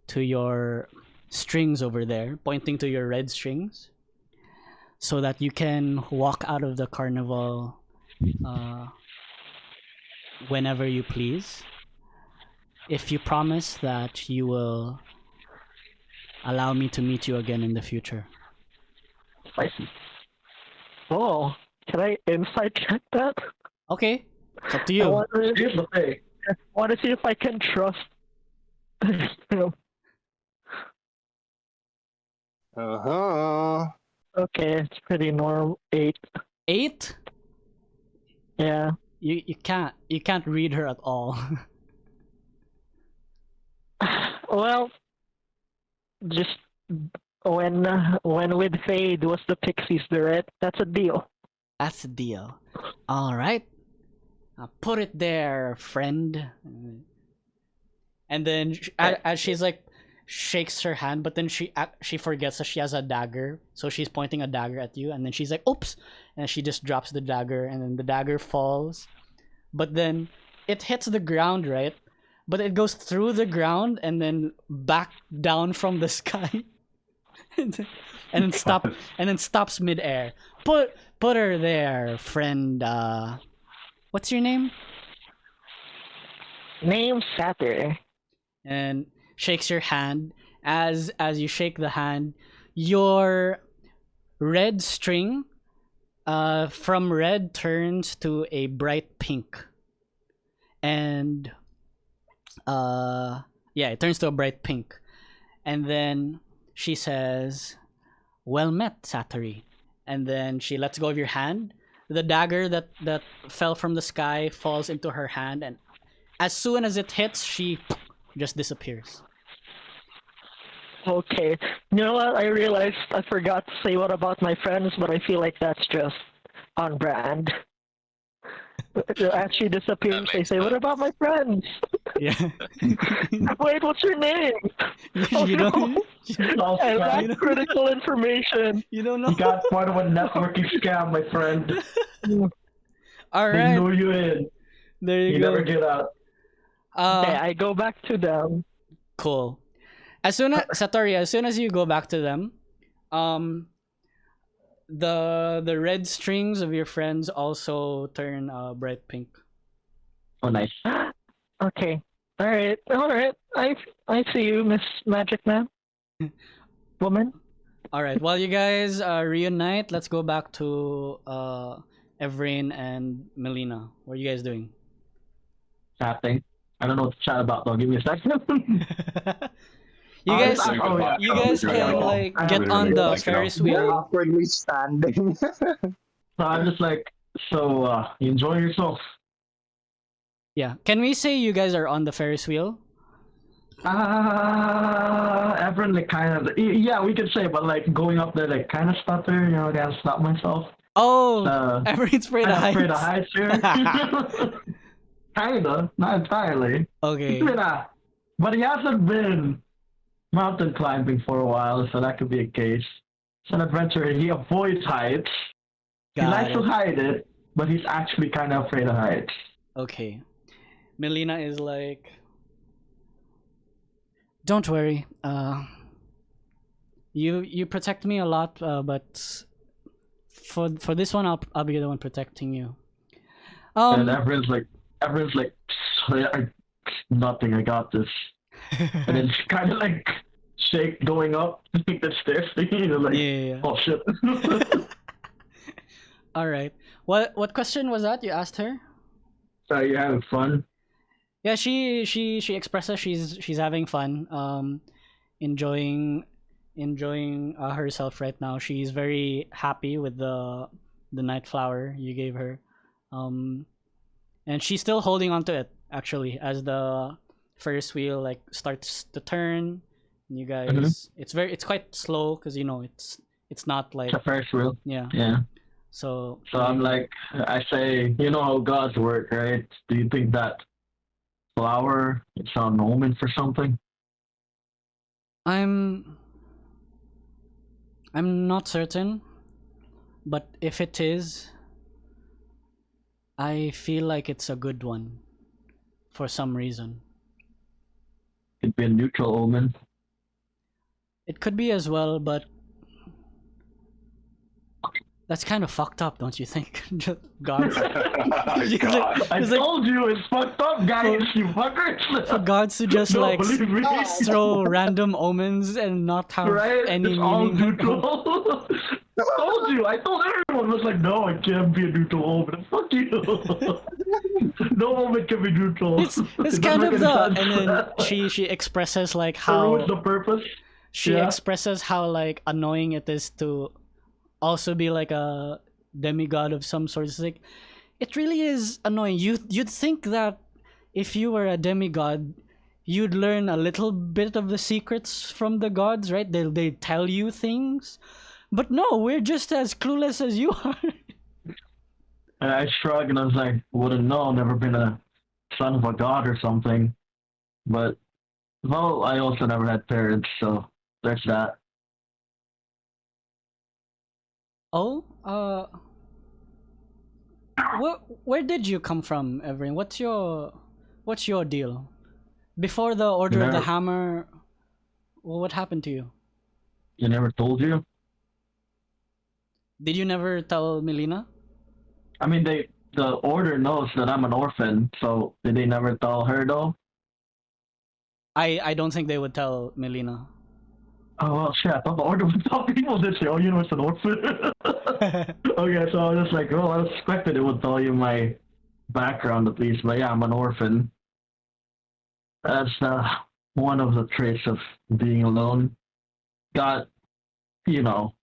to your strings over there," pointing to your red strings, "so that you can walk out of the carnival whenever you please, if you promise that you will allow me to meet you again in the future." Spicy. Oh, can I insight check that? Okay, it's up to I you. want to, Here's the thing. see if I can trust. Okay, it's pretty normal. 8. 8? Yeah. You can't read her at all. Well, just when with Fade was the Pixies duet, that's a deal. That's the deal. All right, I'll put it there, friend. And then as she's like shakes her hand, but then she forgets that she has a dagger, so she's pointing a dagger at you, and then she's like, "Oops!" and she just drops the dagger, and then the dagger falls, but then it hits the ground, right? But it goes through the ground and then back down from the sky, and then stops midair. Put her there, friend. What's your name? Name Sattori. And shakes your hand. As you shake the hand, your red string from red turns to a bright pink, and it turns to a bright pink. And then she says, "Well met, Sattori." And then she lets go of your hand. The dagger that fell from the sky falls into her hand, and as soon as it hits, she just disappears. Okay. You know what? I realized I forgot to say what about my friends, but I feel like that's just on brand. As she disappears, That they makes say, "What sense. about my friends?" Yeah. Wait, what's your name? Oh, you no. don't. I you lack don't- critical information. You don't know. You got part of a networking scam, my friend. All They right. lure you in. There You you go. never get out. Okay, I go back to them. Cool. As soon as you go back to them, the red strings of your friends also turn bright pink. Oh, nice. Okay. All right. I see you, Miss Magic Man. Woman. All right. While you guys reunite, let's go back to Evraen and Melina. What are you guys doing? Chatting. I don't know what to chat about though. Give me a second. You Oh, guys, it's- oh, yeah. you guys can like get on the Ferris wheel. Awkwardly standing. So I'm just like, so you enjoying yourself? Yeah. Can we say you guys are on the Ferris wheel? Everyone like kind of, yeah, we could say, but like going up there, like kind of stutter, you know, gotta stop myself. Oh, Uh, Evraen's afraid of I'm heights. afraid of heights here. Kinda, not entirely. Okay. But he hasn't been mountain climbing for a while, so that could be a case. He's an adventurer. He avoids heights. He Got likes to it. hide it, but he's actually kind of afraid of heights. Okay. Melina is like, don't worry. You protect me a lot, but for this one, I'll be the one protecting you. And everyone's like, nothing. I got this. And then she kind of like shake going up the stairs thingy. You know, like, yeah. oh shit. All right. What question was that you asked her? So you having fun? Yeah, she expresses she's having fun, enjoying herself right now. She's very happy with the night flower you gave her, and she's still holding on to it actually as the Ferris wheel like starts to turn. And you guys, it's quite slow because you know it's not like It's a Ferris wheel. yeah. Yeah. So So I'm like, I say, you know how gods work, right? Do you think that flower is an omen for something? I'm not certain, but if it is, I feel like it's a good one for some reason. It'd be a neutral omen. It could be as well, but that's kind of fucked up, don't you think? Just gods. God. I told you it's fucked up, guys, you fuckers. For gods to just No, like believe me. throw random omens and not have Right? any It's all meaning. neutral. I told everyone was like, no, it can't be a neutral omen. Fuck you. No omen can be neutral. It's It kind doesn't of make the any and sense. then she expresses like It how ruins the purpose. she Yeah. expresses how like annoying it is to also be like a demigod of some sort. It's like it really is annoying. You'd think that if you were a demigod, you'd learn a little bit of the secrets from the gods, right? They tell you things, but no, we're just as clueless as you are. And I shrugged and I was like, wouldn't know, never been a son of a god or something. But, well, I also never had parents, so there's that. Oh, where did you come from, Evraen? What's your deal? Before the Order of the Never- Hammer, what happened to you? You never told you? Did you never tell Melina? I mean, the order knows that I'm an orphan, so did they never tell her though? I don't think they would tell Melina. Oh, well, shit, I thought the order would tell people this shit. Oh, you know it's an orphan? Okay, so I was just like, well, I expected it would tell you my background at least, but yeah, I'm an orphan. That's one of the traits of being alone. Got, you know,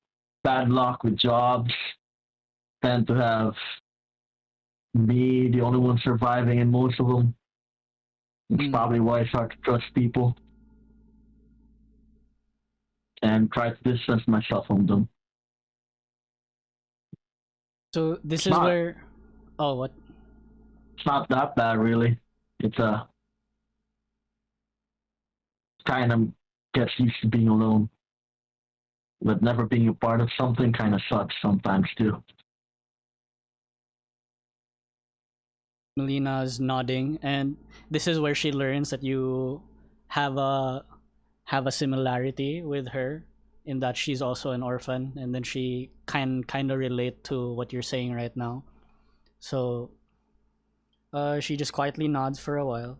bad luck with jobs. Tend to have me, the only one surviving in most of them. It's Hmm. probably why I start to trust people and try to distance myself from them. So this It's is not- where. Oh, what? It's not that bad, really. It's kind of gets used to being alone, but never being a part of something kind of sucks sometimes too. Melina's nodding, and this is where she learns that you have a similarity with her in that she's also an orphan, and then she kind of relate to what you're saying right now. So, she just quietly nods for a while,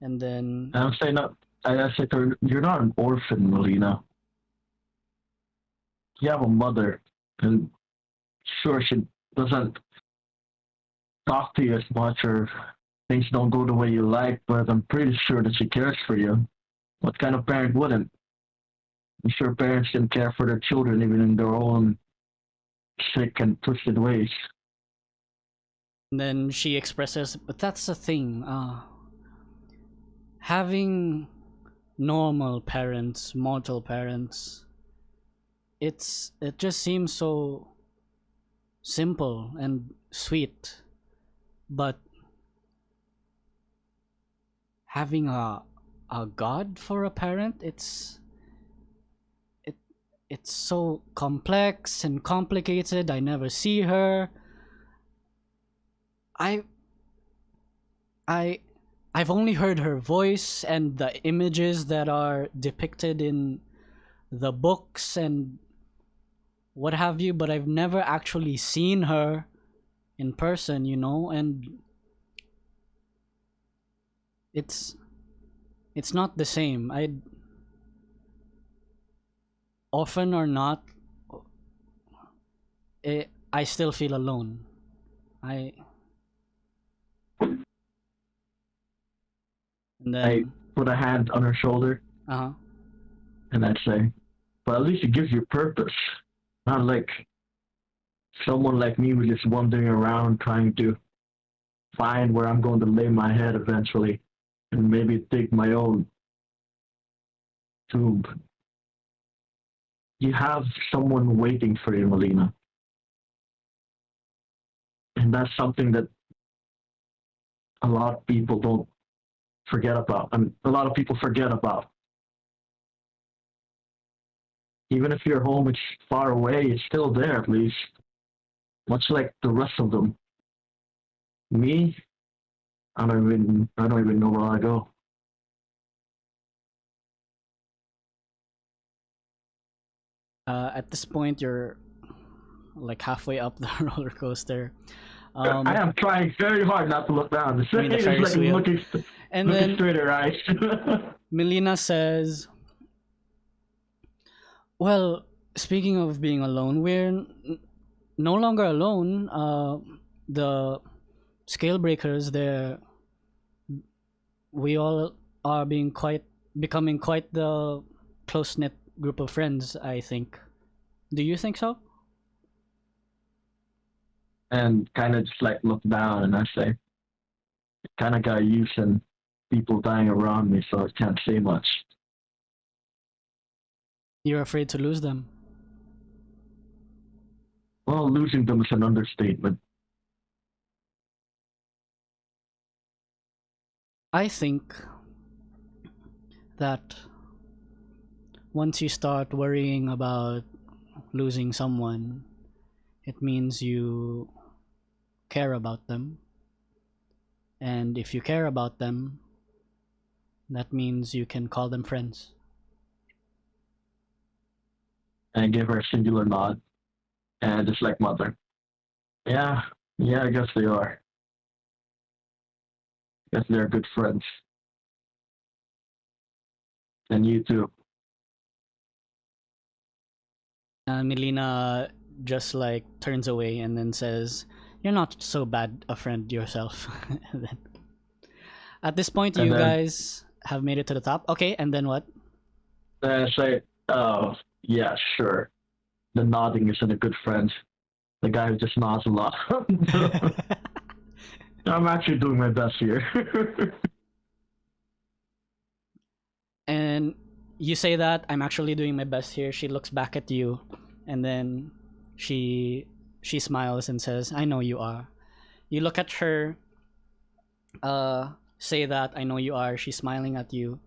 and then And I'm saying that I said to her, "You're not an orphan, Melina. You have a mother, and sure she doesn't talk to you as much or things don't go the way you like, but I'm pretty sure that she cares for you. What kind of parent wouldn't? I'm sure parents can care for their children even in their own sick and twisted ways." And then she expresses, but that's the thing. Having normal parents, mortal parents, it just seems so simple and sweet, but having a god for a parent, it's so complex and complicated. I never see her. I've only heard her voice and the images that are depicted in the books and what have you, but I've never actually seen her in person, you know, and it's not the same. Often or not, I still feel alone. And then I put a hand on her shoulder uh-huh. and I'd say, but at least it gives you purpose. Not like someone like me who's just wandering around trying to find where I'm going to lay my head eventually and maybe dig my own tomb. You have someone waiting for you, Melina. And that's something that a lot of people don't forget about. I mean, a lot of people forget about. Even if your home is far away, it's still there at least. Much like the rest of them. Me, I don't even know where I go. At this point, you're like halfway up the roller coaster. I am trying very hard not to look down. I mean, the It's Ferris like wheel. looking straight at her eyes. Melina says, well, speaking of being alone, we're no longer alone. The Scalebreakers, we all are becoming quite the close-knit group of friends, I think. Do you think so? And kind of just like look down and I say, kind of got used to people dying around me, so I can't say much. You're afraid to lose them. Well, losing them is an understatement. I think that once you start worrying about losing someone, it means you care about them. And if you care about them, that means you can call them friends. And I give her a singular nod. And just like mother. Yeah, I guess they are. Guess they're good friends. And you too. Melina just like turns away and then says, "You're not so bad a friend yourself." And then, at this point, And you then- guys have made it to the top. Okay, and then what? And I say, oh, yeah, sure. The nodding isn't a good friend. The guy who just nods a lot. I'm actually doing my best here. And you say that, "I'm actually doing my best here." She looks back at you, and then she smiles and says, "I know you are." You look at her, say that, "I know you are." She's smiling at you.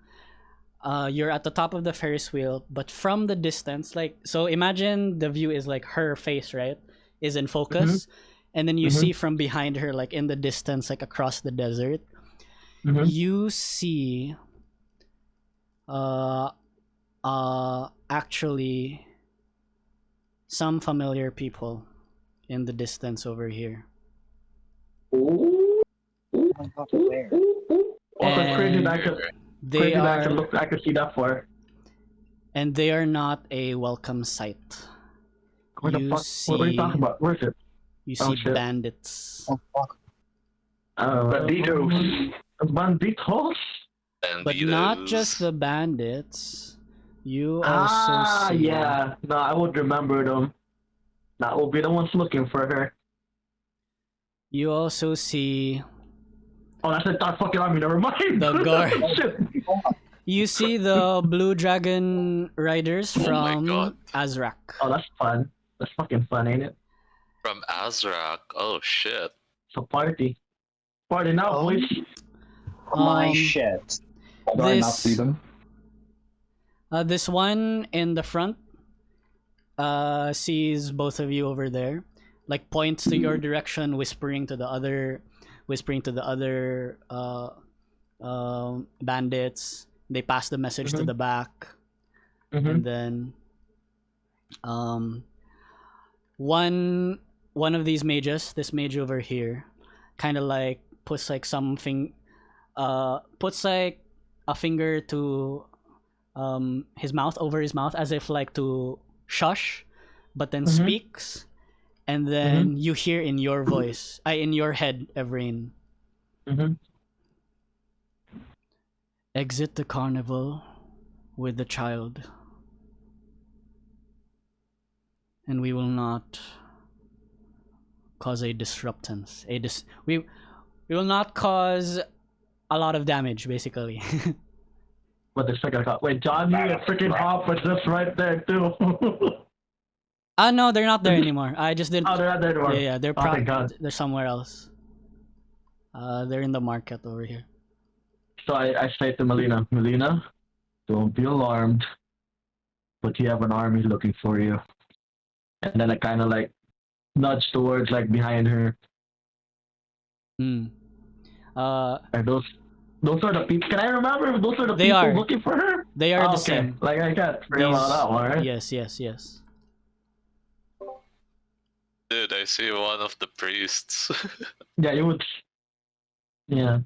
You're at the top of the Ferris wheel, but from the distance, like, so imagine the view is like her face, right, is in focus, and then you see from behind her, like in the distance, like across the desert, you see actually some familiar people in the distance over here. Also, crazy that I could, They I could see that far. and they are not a welcome sight. What the You fuck? What are you see- talking about? Where is it? You Oh, see shit. bandits. Banditos. Banditos? And But not just the bandits. You also see yeah. No, I would remember them. That will be the ones looking for her. You also see Oh, that's a dark fucking army. Never mind. The guard. Shit. you see the Blue Dragon Riders Oh my from God. Azrak. Oh, that's fun. That's fucking fun, ain't it? From Azrak. Oh shit. It's a party. Party now, Oh. boys. My shit. How do I not This- see them? This one in the front sees both of you over there, like points to your direction, whispering to the other bandits. They pass the message to the back, and then one of these mages, this mage over here, kind of like puts like puts like a finger to his mouth, over his mouth, as if like to shush, but then speaks, and then you hear in your voice, in your head, Evraen. Exit the carnival with the child, and we will not cause a disruptance. We will not cause a lot of damage, basically. But the second cop. Wait, John, you a freaking hop was just right there too. No, they're not there anymore. I just didn't. Oh, they're not there anymore. Yeah, they're Oh, thank God. they're somewhere else. They're in the market over here. So I say to Melina, don't be alarmed, but you have an army looking for you. And then I kind of like nudge towards like behind her. Are those are the people? Can I remember if those are the They people are. looking for her? They are the okay. same. Like I can't forget about that one, right? Yes. Dude, I see one of the priests. Yeah, you would. Yeah.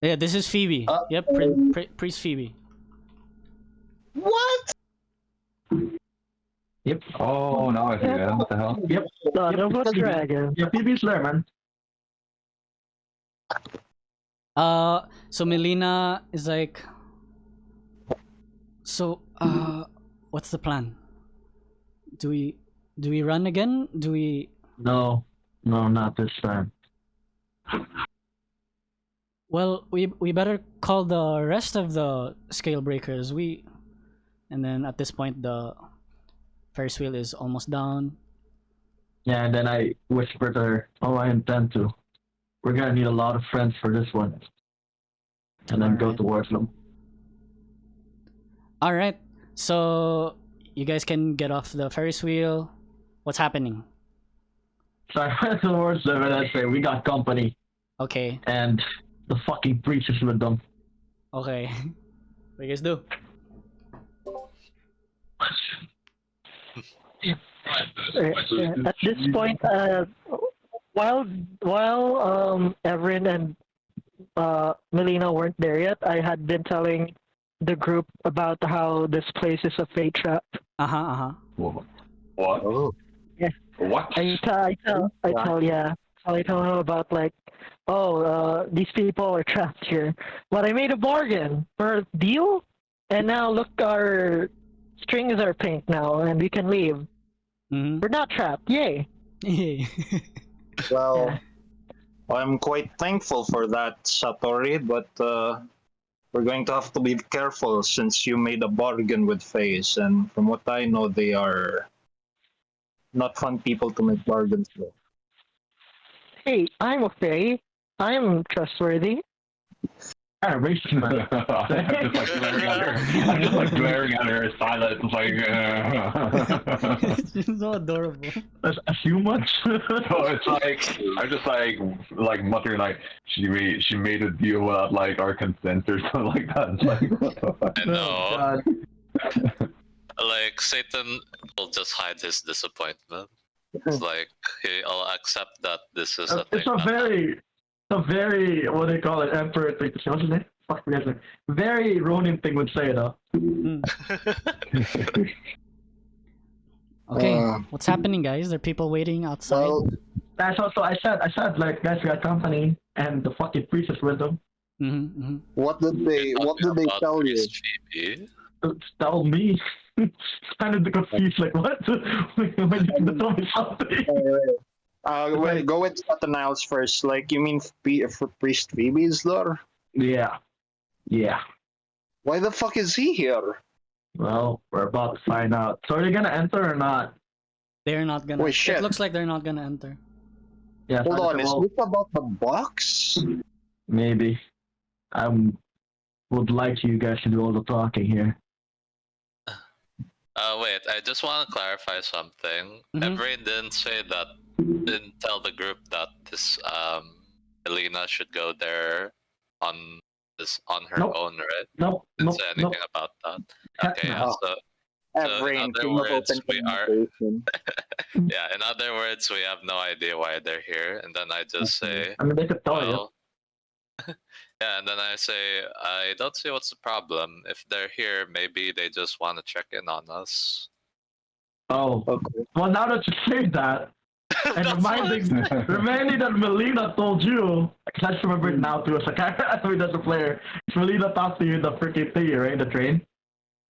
Yeah, this is Phoebe. Yep, Priest Phoebe. What? Yep. Oh, now I see that. What the hell? Yep. Son of a dragon. Yeah, Phoebe's there, man. So Melina is like, so what's the plan? Do we run again? Do we? No, not this time. Well, we better call the rest of the Scalebreakers. And then at this point the Ferris wheel is almost down. Yeah, and then I whisper to her, "Oh, I intend to. We're gonna need a lot of friends for this one." And then go towards them. All right. So you guys can get off the Ferris wheel. What's happening? So I went towards them and I say, "We got company." Okay. And the fucking priest is with them. Okay. What do you guys do? At this point, while Evraen and Melina weren't there yet, I had been telling the group about how this place is a fate trap. What? Oh. Yeah. What? I tell him about like, these people are trapped here. But I made a bargain for a deal, and now look, our strings are pink now, and we can leave. We're not trapped. Yay! Well, I'm quite thankful for that, Sattori, but we're going to have to be careful since you made a bargain with FaZe, and from what I know, they are not fun people to make bargains with. Hey, I'm okay. I'm trustworthy. Kind of racist, man. I'm just like glaring at her, silent, like. It's so adorable. That's too much. So it's like I'm just like muttering like she made a deal without like our consent or something like that. It's like, what the fuck? I know. God. Like Satan will just hide his disappointment. It's like he'll accept that this is a thing. It's a very what do you call it, emperor thing to say. What's his name? Fuck me, very Ronin thing would say though. Okay, what's happening, guys? There are people waiting outside. Well, That's also I said like guys got company and the fucking priest is with them. what did they tell you? Phoebe. Tell me. It's kind of confused, like what? When you tell me something. Wait, go with Satanael's first. Like, you mean for Priest Phoebe's there? Yeah. Why the fuck is he here? Well, we're about to find out. So are they gonna enter or not? They're not gonna. Wait, shit. It looks like they're not gonna enter. Yeah. Hold on, is well, this about the box? maybe. I would like you guys to do all the talking here. Wait, I just want to clarify something. Mhm. Evraen didn't tell the group that this Elena should go there on her Nope. own, right? Nope, Didn't nope, say nope. anything about that. Heck Okay, no. yeah. So in Evraen, other king of words, open we are communication. in other words, we have no idea why they're here, and then I just say, I mean, they could tell you. well, yeah, and then I say, I don't see what's the problem. If they're here, maybe they just want to check in on us. Oh. Okay. Well, now that you say that, and That's what I reminding that Melina told you, because I just remember it now too, as a player. Melina talked to you in the freaking thingy, right? The train.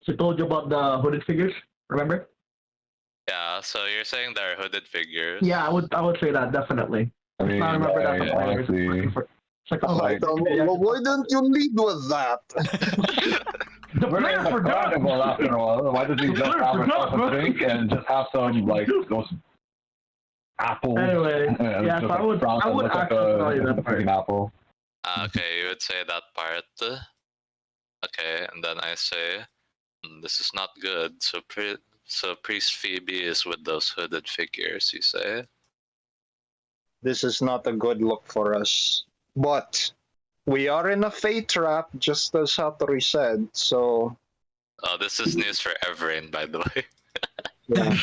She told you about the hooded figures, remember? Yeah, so you're saying they're hooded figures. Yeah, I would say that, definitely. I mean, I remember that. I honestly, It's like, oh, Like- Why don't you lead with that? the we're player in the forgot! carnival after all. Why does he just Player have forgot, a bro. drink and just have some like those apples? Anyway, and yeah, just, so I would look like actually tell you a that part. freaking apple. Okay, you would say that part. Okay, and then I say, this is not good. So Priest Phoebe is with those hooded figures, you say? This is not a good look for us. But we are in a fate trap, just as Sattori said, so Oh, this is news for Evraen, by the way. yeah.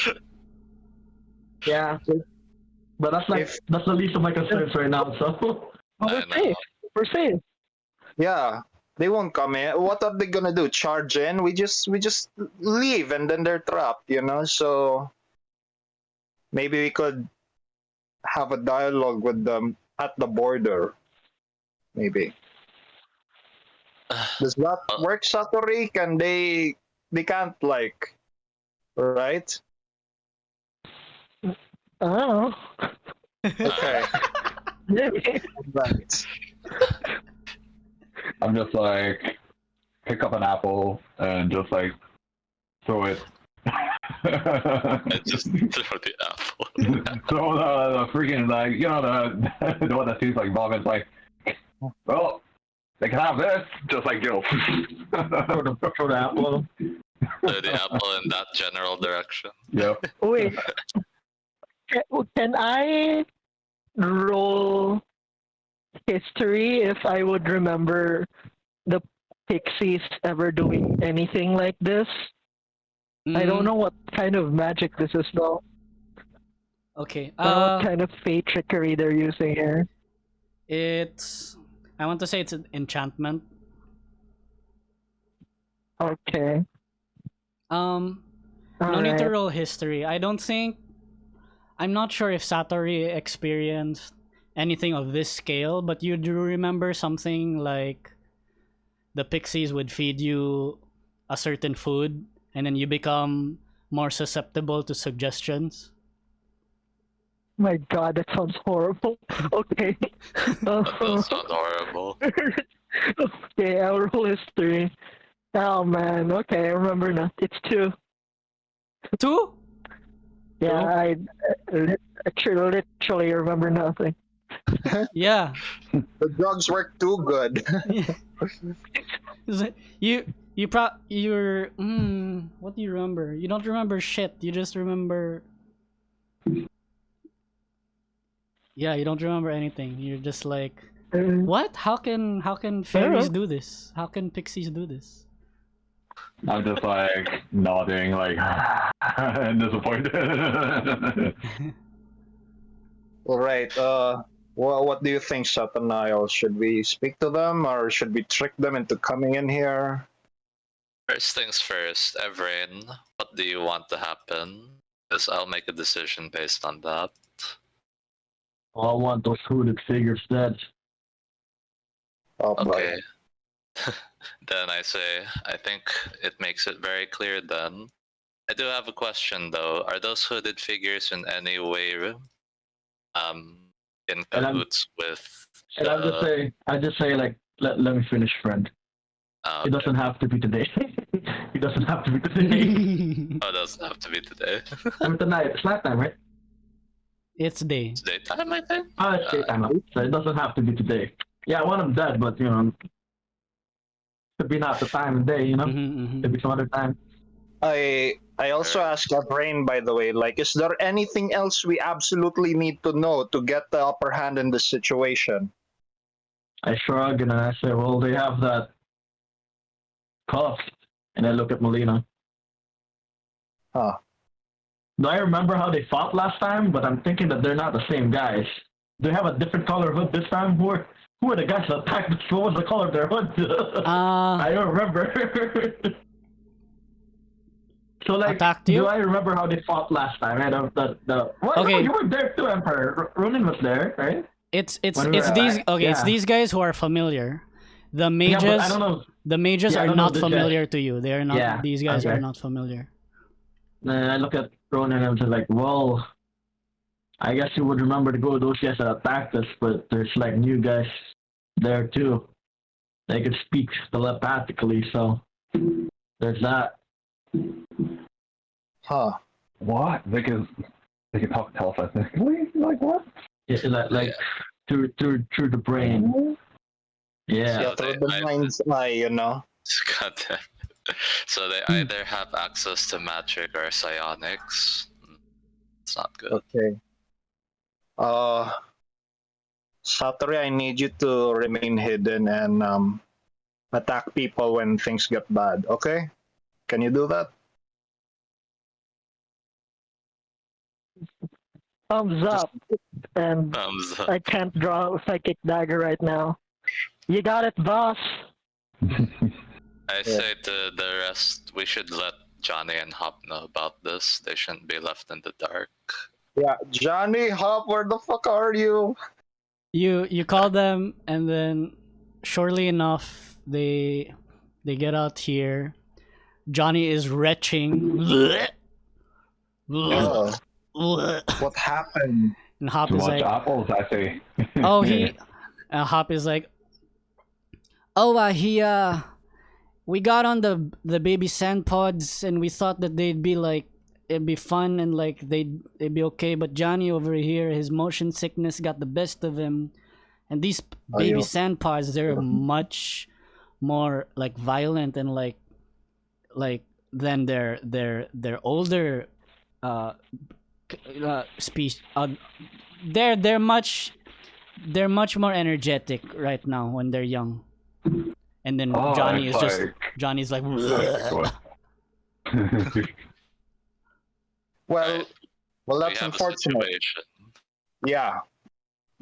Yeah. But that's that's the least of my concerns right now, so. Oh, I we're know. safe. We're safe. Yeah. They won't come in. What are they gonna do? Charge in? We just leave and then they're trapped, you know? So maybe we could have a dialogue with them at the border. Maybe. Does that work, Sattori? Can they can't like right? Oh. Okay. Maybe. Right. I'm just like pick up an apple and just like throw it. I just throw the apple. Throw the freaking like the one that tastes like vomit. It's like, well, they can have this. Just like Throw the apple. Throw the apple in that general direction. Yep. Wait. Can I roll history if I would remember the pixies ever doing anything like this? I don't know what kind of magic this is though. Okay. What kind of fate trickery they're using here. I want to say it's an enchantment. Okay. No need to roll history. I'm not sure if Sattori experienced anything of this scale, but you do remember something like the pixies would feed you a certain food and then you become more susceptible to suggestions. My god, that sounds horrible. Okay. That does sound horrible. Okay, I'll roll history. Oh man, okay, I remember now. It's 2. 2? Yeah, I literally remember nothing. Yeah. The drugs work too good. What do you remember? You don't remember shit. You just remember. Yeah, you don't remember anything. You're just like, what? How can fairies do this? How can pixies do this? I'm just like nodding, like and disappointed. All right. Well, what do you think, Satanael? Should we speak to them, or should we trick them into coming in here? First things first, Evraen, what do you want to happen? Because I'll make a decision based on that. I want those hooded figures dead. Oh, boy. Okay. Then I say, I think it makes it very clear then. I do have a question though. Are those hooded figures in any way in cahoots with And I just say like, let me finish, friend. okay. It doesn't have to be today. It doesn't have to be today. Oh, it doesn't have to be today. I mean, tonight. It's nighttime, right? It's day. It's daytime, I think. Oh, it's daytime. So it doesn't have to be today. Yeah, I want them dead, but could be not the time of day, Mhm, mhm. Could be some other time. I also asked Evraen, by the way, like, is there anything else we absolutely need to know to get the upper hand in this situation? I shrug and I say, well, they have that cuff. And I look at Molina. Huh. Do I remember how they fought last time? But I'm thinking that they're not the same guys. Do they have a different color hood this time? Who are the guys that attacked us? What was the color of their hood? I don't remember. So like, Attacked you? do I remember how they fought last time? I don't. Well, Okay. no, you were there too, Emperor. Ronin was there, right? It's When we were these at- okay. It's yeah. these guys who are familiar. The Yeah, mages, but I don't know. the mages Yeah, I are don't know not this guy. familiar to you. They are not. Yeah, These guys are okay. not familiar. And I look at Ronin and I'm just like, well, I guess you would remember to go with those guys that attacked us, but there's like new guys there too. They could speak telepathically, so there's that. Huh. What? They can talk telepathically? Like what? Yeah, like through the brain. Yeah. Yeah, through the mind's eye, you know. Goddamn. So they either have access to magic or psionics. It's not good. Okay. Sattori, I need you to remain hidden and attack people when things get bad. Okay? Can you do that? Thumbs up. And Thumbs up. I can't draw a psychic dagger right now. You got it, boss. I say to the rest, we should let Johnny and Hop know about this. They shouldn't be left in the dark. Yeah. Johnny, Hop, where the fuck are you? You call them, and then shortly enough they get out here. Johnny is retching. Oh, what happened? And Hop Too is much like, apples, I say. oh, Hop is like, oh, we got on the baby sand pods and we thought that they'd be like, it'd be fun and like they'd be okay, but Johnny over here, his motion sickness got the best of him, and these baby sand pods, they're much more like violent and like than their older species. They're much more energetic right now when they're young. And then Oh, Johnny is it's just like- Johnny's like Well, We that's have a unfortunate. situation. Yeah.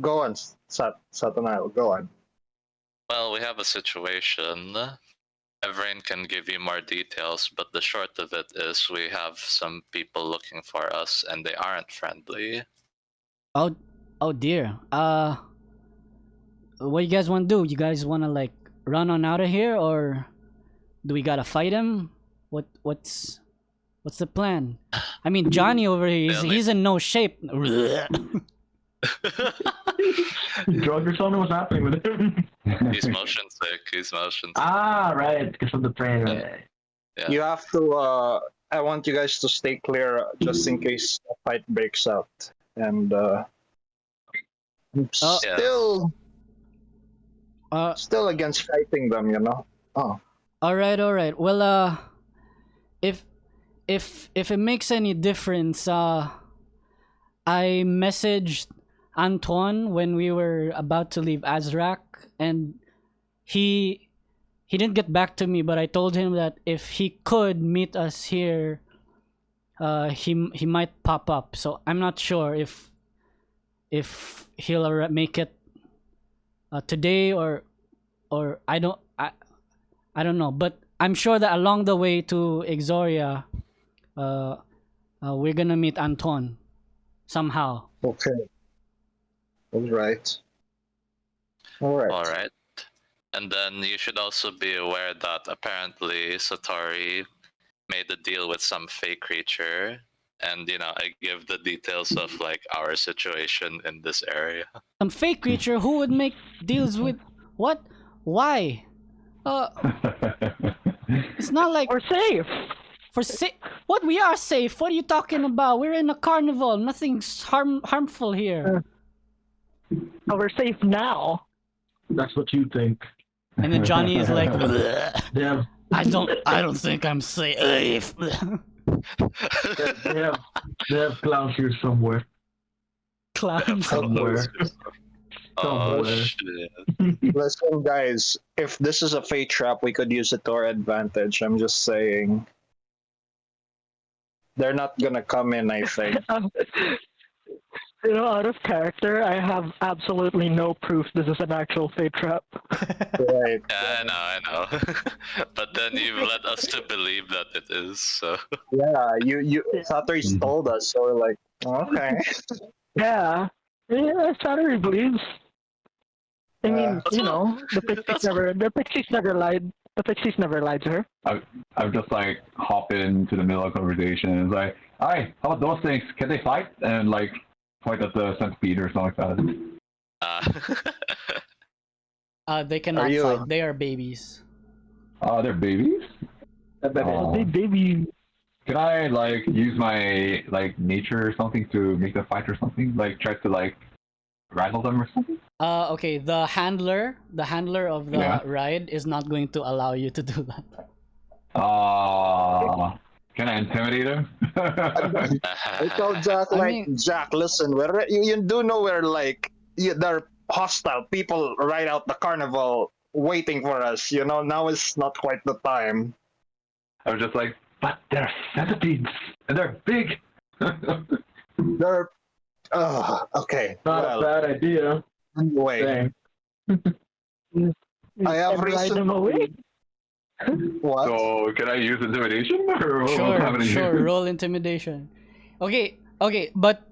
Go on, Satanael. Go on. Well, we have a situation. Evraen can give you more details, but the short of it is we have some people looking for us, and they aren't friendly. oh dear. What you guys want to do? You guys want to like run on out of here, or do we gotta fight him? What's the plan? I mean, Johnny over here, he's in no shape. Drug or something? What's happening with him? He's motion sick. Ah, right, because of the train. Right. Yeah. You have to. I want you guys to stay clear just in case a fight breaks out. And I'm still against fighting them. You know. Oh. All right. Well, if it makes any difference, I messaged Antoine when we were about to leave Azrak, and he didn't get back to me, but I told him that if he could meet us here, he might pop up. So I'm not sure if he'll make it today or I don't know, but I'm sure that along the way to Exoria, we're gonna meet Anton somehow. Okay. All right. Alright. And then you should also be aware that apparently Sattori made a deal with some fake creature. And, I give the details of, like, our situation in this area. Some fake creature who would make deals with what? Why? It's not like We're safe. What? We are safe. What are you talking about? We're in a carnival. Nothing's harmful here. So we're safe now. That's what you think. And then Johnny is like, Damn. I don't think I'm safe. They have clowns here somewhere. Clowns. Somewhere. Oh Somewhere. shit. Listen, guys, if this is a fate trap, we could use it to our advantage. I'm just saying. They're not gonna come in, I think. You know, out of character, I have absolutely no proof this is an actual fate trap. Right. Yeah, I know. But then you've led us to believe that it is, so. Yeah, you Sattori's told us, so we're like, okay. Yeah. Yeah, Sattori believes. I mean, you know, the pixies never lied. The pixies never lied to her. I'm just like hop into the middle of conversation and it's like, "Hi, how about those things? Can they fight?" And like point at the centipede or something like that. They cannot you- fight. They are babies. They're babies. Big baby. Can I like use my like nature or something to make them fight or something? Like try to like rattle them or something? Okay. The handler of the Yeah. ride is not going to allow you to do that. Can I intimidate him? I told Jack, I like, mean- Jack, listen, you do know we're like, there are hostile people right out the carnival waiting for us. You know, now is not quite the time. I was just like, but they're centipedes and they're big. They're, okay. Not Well, a bad idea. anyway, Dang. I have And ride reason them away. What? So can I use intimidation or what's Sure, happening sure. here? Roll intimidation. Okay, but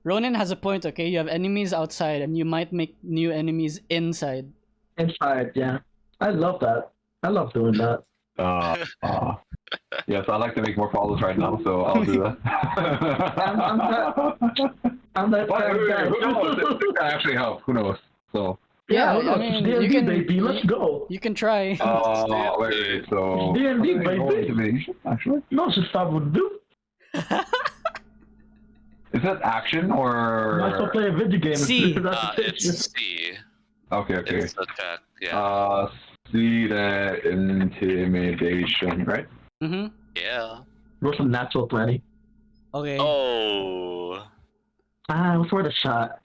Ronin has a point. Okay, you have enemies outside, and you might make new enemies inside. Inside, yeah. I love that. I love doing that. Yes, I like to make more follows right now, so I'll do that. I'm that Wait, kind of guy. who knows? It could actually help. Who knows? So. Yeah, look, I mean, it's you D&D, can baby. Let's go. You can try. Wait. So. D&D, okay, roll baby. intimidation, actually. No, just stop with do. Is that action or? I still play a video game. C. That's the It's picture. C. Okay. It's a check, yeah. See the intimidation, right? Mm-hmm. Yeah. Roll some natural 20. Okay. Oh. It was worth a shot.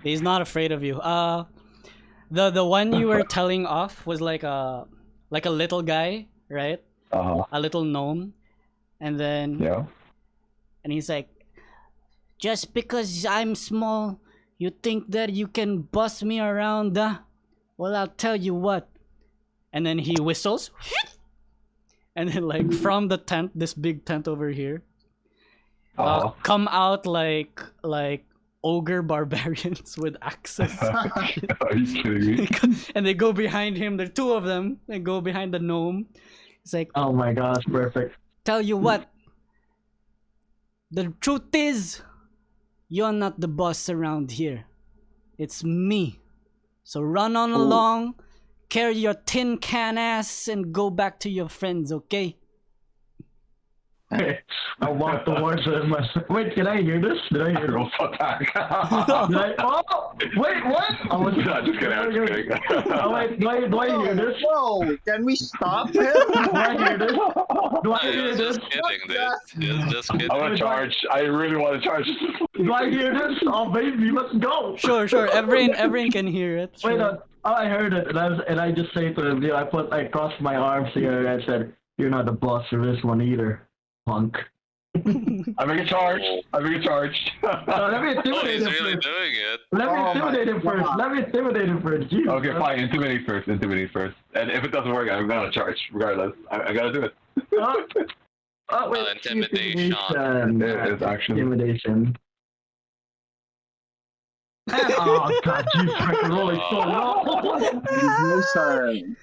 He's not afraid of you. The one you were telling off was like a little guy, right? A little gnome, and then Yeah. and he's like, just because I'm small, you think that you can boss me around? Well, I'll tell you what. And then he whistles, and then like from the tent, this big tent over here, come out like ogre barbarians with axes. Are you kidding me? And they go behind him. There are two of them. They go behind the gnome. It's like, Oh my gosh, perfect. tell you what. The truth is, you're not the boss around here. It's me. So run on along, carry your tin can ass, and go back to your friends, okay? I walk towards it. Wait, can I hear this? Did I hear this? Roll for attack. Did I? Oh, wait, what? I was No, just kidding. I'm just kidding. Oh wait, do I hear this? Whoa, can we stop him? Do I hear this? Do I He hear was this? just kidding, dude. He was just kidding. I want to charge. I really want to charge. Do I hear this? Oh baby, let's go. Sure. Evraen can hear it. Wait, Sure. I heard it, and I just say to him, I crossed my arms here, and I said, "You're not the boss for this one either, punk." I'm gonna get charged. I'm gonna get charged. Let me Oh, intimidate he's him really first. doing it. Let me Oh my intimidate him first. God. Let me intimidate him first. Jesus. Okay, fine. Intimidate first. Intimidate first. And if it doesn't work, I'm gonna charge. Regardless, I gotta do it. Oh wait, Intimidation. It's action. Intimidation. Oh god, you freaking rolling so low. Listen.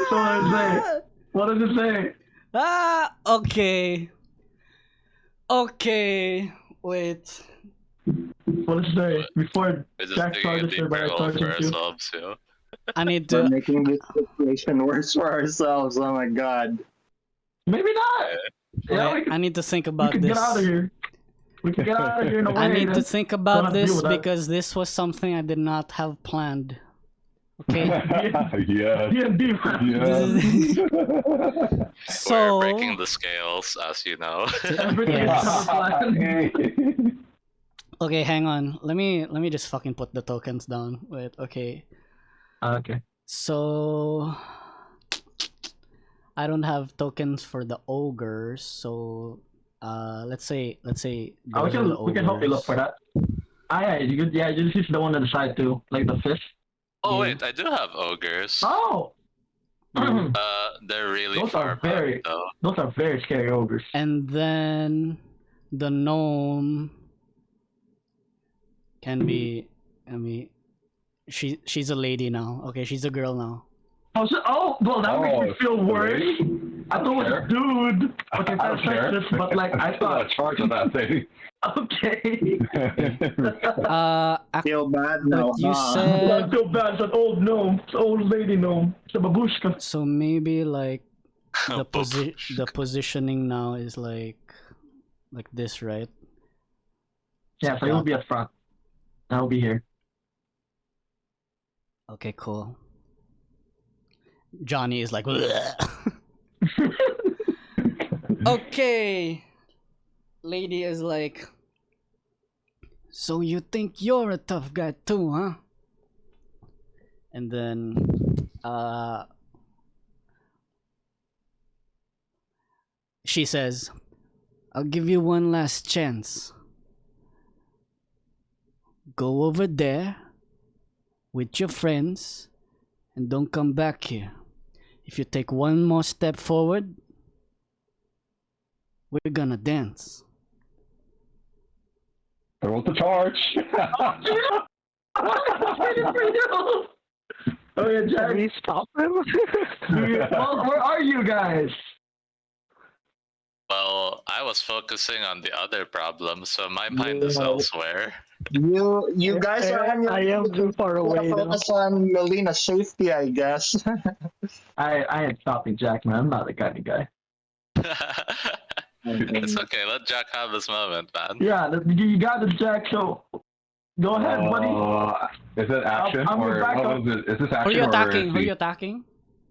So what does it say? Okay. Okay. Wait. What does it say? Before We're just Jack taking a charges deep her by barrel for charging you. ourselves, you know? I need We're to. making this situation worse for ourselves. Oh my god. Maybe not. Yeah, Wait, I need to think we about can this. get out of here. We can get out of here in a way. I need to that's- think Don't about have to deal this with that. because this was something I did not have planned. Okay. Yes. D&D. Yes. So We're breaking the scales, as you know. Everything is Yes. planned. okay, hang on. Let me just fucking put the tokens down. Wait, okay. Okay. So I don't have tokens for the ogres, so let's say Oh, we those are the can help you look ogres. for that. Yeah, you just use the one on the side too, like the fist. Oh Yeah. wait, I do have ogres. Oh, They're really those far are back very, though. those are very scary ogres. And then the gnome can be, I mean, she's a lady now. Okay, she's a girl now. Oh, well, that makes me feel worse. I thought it was a dude. Okay, I don't that's care. sexist, but like I thought. charge of that thing. Okay. Feel bad now. But you I said feel bad. It's an old gnome. It's an old lady gnome. It's a babushka. so. Maybe like the Babushka. the positioning now is like this, right? Yeah, so you'll be up front. I'll be here. Okay, cool. Johnny is like, okay. Lady is like, so you think you're a tough guy too, huh? And then, she says, I'll give you one last chance. Go over there with your friends and don't come back here. If you take one more step forward, we're gonna dance. Roll the charge. Oh yeah, Jack. Can we stop him? Well, where are you guys? Well, I was focusing on the other problem, so my mind is No. elsewhere. You guys are on your I am too far away now. focus on Melina's safety, I guess. I ain't stopping Jack, man. I'm not the kind of guy. It's okay, let Jack have this moment, man. Yeah, you got it, Jack. So go ahead, buddy. Is it action I'm or back what up. was it? Is this action Who are you or attacking? is Who are he- you attacking?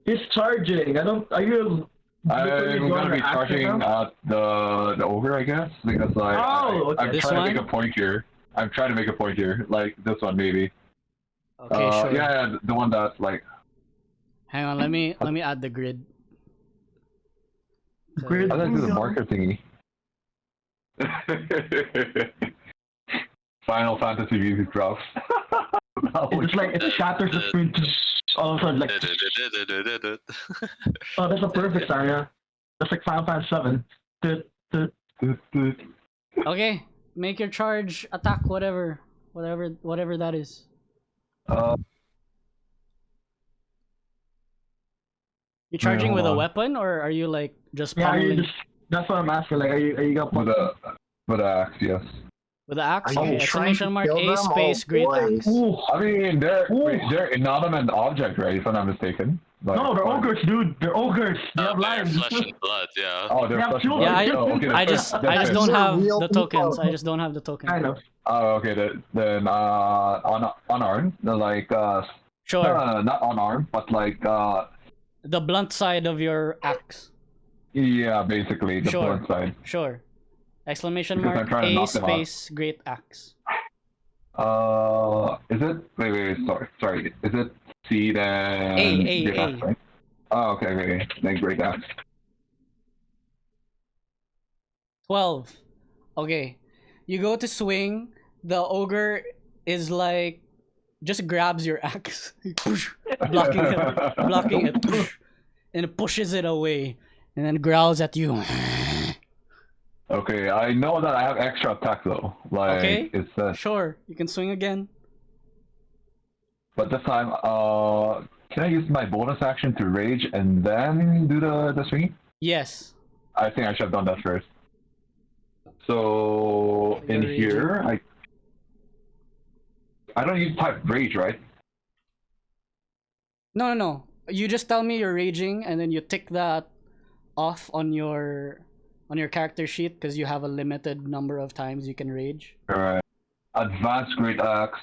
He's charging. I don't. Are you? I'm gonna be charging now? at the ogre, I guess, because like Oh, okay. I'm This trying to make one? a point here. I'm trying to make a point here, like this one maybe. Okay, sure. Yeah, the one that's like. Hang on, let me add the grid. Grid? I like do the marker thingy. Final Fantasy music drops. It's like it shatters the screen. All of a sudden, like, oh, that's a perfect song, yeah. That's like Final Fantasy VII. Okay, make your charge, attack, whatever that is. You charging hold with a on. weapon, or are you like just Yeah, are you pummeling just? That's what I'm asking. Like, are you gonna? With a axe, yes. with the axe? Are you Okay, trying exclamation to mark kill A them? space Oh, great boy. axe. Ooh. I mean, they're inanimate object, right? If I'm not mistaken. Like, No, they're ogres, dude. They're ogres. They have They're lives. flesh and blood, yeah. Oh, they're Yeah, flesh children. and blood. Yeah, Oh, okay, I that's just fair. don't These are have real the tokens. people. I just don't have the tokens. Kind of. Oh, okay. Then unarmed, like Sure. not unarmed, but like The blunt side of your axe. yeah, basically the Sure. blunt side. Sure. Exclamation Because I'm mark trying to A knock them out. space great axe. Is it? Wait. Sorry. Is it C then? A. Great axe, right? Oh, okay. Then great axe. 12. Okay. You go to swing. The ogre is like just grabs your axe, blocking it, and pushes it away, and then growls at you. Okay, I know that I have extra attack though. Like Okay. it's Sure, you can swing again. but this time can I use my bonus action to rage and then do the swinging? Yes. I think I should have done that first. So You're in here I don't use type rage, right? No. You just tell me you're raging, and then you tick that off on your character sheet because you have a limited number of times you can rage. Alright. Advanced great axe.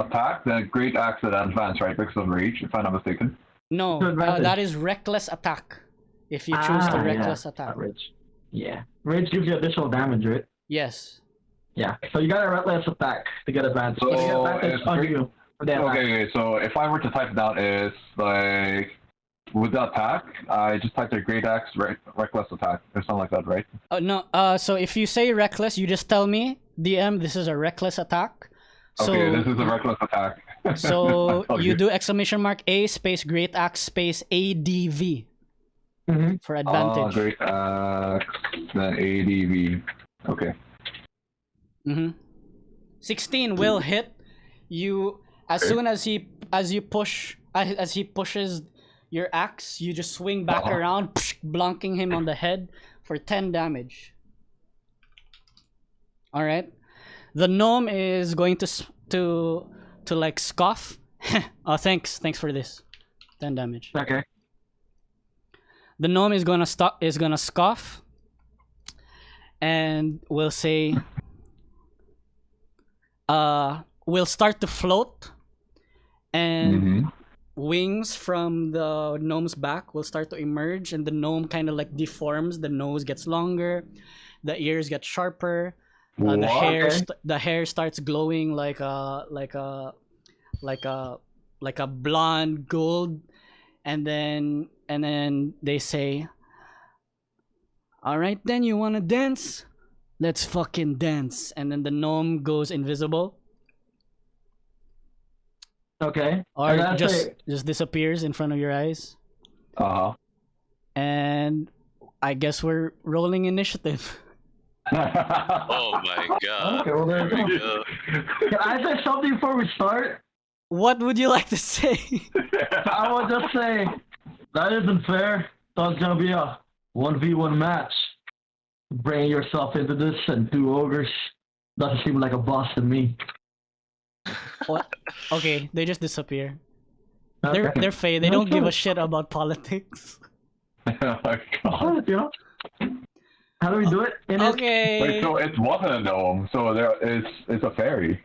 attack, then great axe at advance, right? Because of rage, if I'm not mistaken. No, Advantage. that is reckless attack. If you choose the reckless attack. Rage. Yeah. Rage gives you additional damage, right? Yes. Yeah. So you got a reckless attack to get advantage. So You get advantage it's on great- you. For the attack. Okay, so if I were to type it down, it's like with the attack, I just typed a great axe, reckless attack, or something like that, right? No. So if you say reckless, you just tell me, DM, this is a reckless attack. So, Okay, this is a reckless attack. So I'll you do- do exclamation mark A space great axe space ADV Mm-hmm. for advantage. Great axe, then ADV. Okay. 16 will hit you as soon as he pushes your axe. You just swing back around, blunking him on the head for 10 damage. All right. The gnome is going to like scoff. Oh, thanks for this. 10 damage. Okay. The gnome is gonna scoff, and will say, will start to float, and wings from the gnome's back will start to emerge, and the gnome kind of like deforms. The nose gets longer, the ears get sharper, the hair starts glowing like a blonde gold, and then they say, all right, then you want to dance? Let's fucking dance. And then the gnome goes invisible. Okay. Or And that's just disappears in front of your eyes. And I guess we're rolling initiative. Oh my god. Okay, well, there you go. Yeah. Can I say something before we start? What would you like to say? I would just say that isn't fair. Thought it's gonna be a 1v1 match. Bringing yourself into this and 2 ogres doesn't seem like a boss to me. What? Okay, they just disappear. Okay. They're fey. They don't give a shit about politics. Oh my god. What, you know? How do we do it? In it? Okay. Wait, so it wasn't a gnome, so it's a fairy.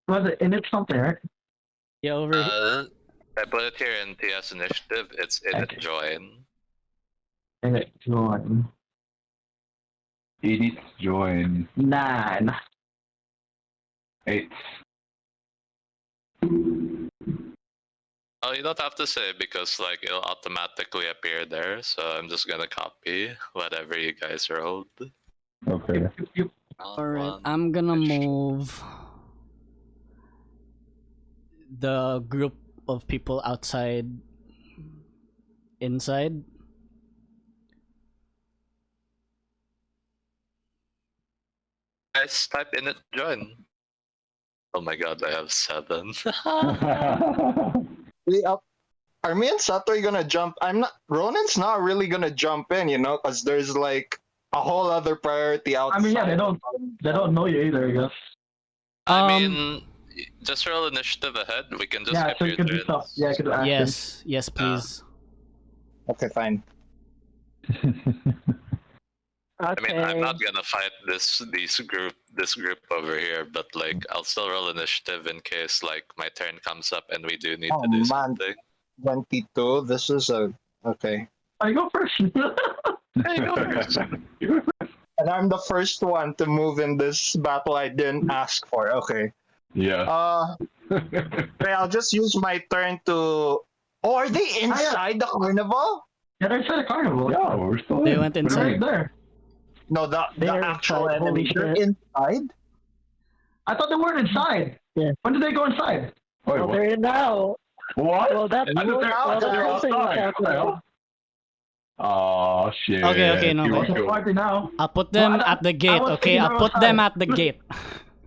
Was it in it something, right? Yeah, over here. I put it here in TS initiative. It's in Okay. join. In it. Join. Edith join 9. 8. Oh, you don't have to say because like it'll automatically appear there. So I'm just gonna copy whatever you guys rolled. Okay. Alright, I'm gonna move the group of people outside inside. Guys, type in it join. Oh my god, I have 7. Are me and Sattori gonna jump? Ronin's not really gonna jump in, because there's like a whole other priority outside. I mean, yeah, they don't know you either, I guess. I mean, just roll initiative ahead. We can just Yeah, skip so you your can do turns. stuff. Yeah, you can do actions. Yes, please. Okay, fine. I mean, I'm not gonna fight this group over here, but like I'll still roll initiative in case like my turn comes up and we do need to do man. something. 22. This is okay. I go first. Hey, go first. And I'm the first one to move in this battle I didn't ask for. Okay. Yeah. Okay, I'll just use my turn to. Oh, are they inside the carnival? Yeah, they're inside the carnival. Yeah, we're still They in. went They're inside. right there. No, the They're actual inside, enemy. holy They're shit. inside. I thought they weren't inside. Yeah. When did they go inside? Wait, Well, what? they're in now. What? Well, that's I thought well, they're that's something outside. that's happening. Oh shit. Okay, no, You but- want to It's a go- party now. I'll put them Well, at the gate, was okay? thinking I'll they put were them outside. at the gate.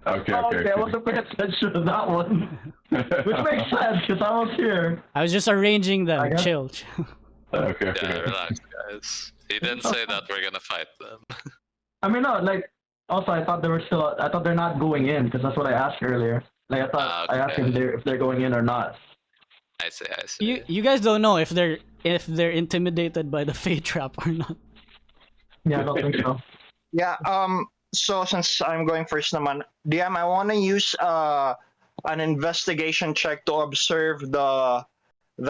Okay, Oh, okay. I wasn't paying attention to that one. Which makes sense, because I was here. I was just arranging I them. guess- Chill. Okay, Yeah, okay. relax, guys. He didn't say that we're gonna fight them. I mean, no, like, also I thought I thought they're not going in, because that's what I asked earlier. Like, I thought, I asked Okay. if they're going in or not. I see. You guys don't know if they're intimidated by the Fey trap or not. Yeah, I don't think so. Yeah. So since I'm going first naman, DM, I want to use an investigation check to observe the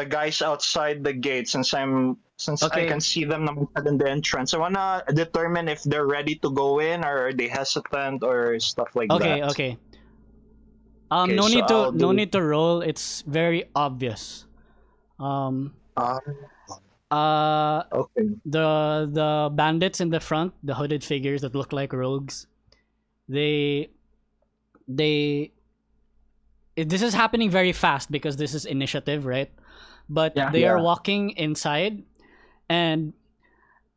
guys outside the gate since I Okay. can see them naman in the entrance. I wanna determine if they're ready to go in or are they hesitant or stuff like Okay, that. okay. Okay, No so need to I'll no do- need to roll. It's very obvious. Um, Uh, okay. the bandits in the front, the hooded figures that look like rogues, they this is happening very fast because this is initiative, right? But Yeah. they are Yeah. walking inside, and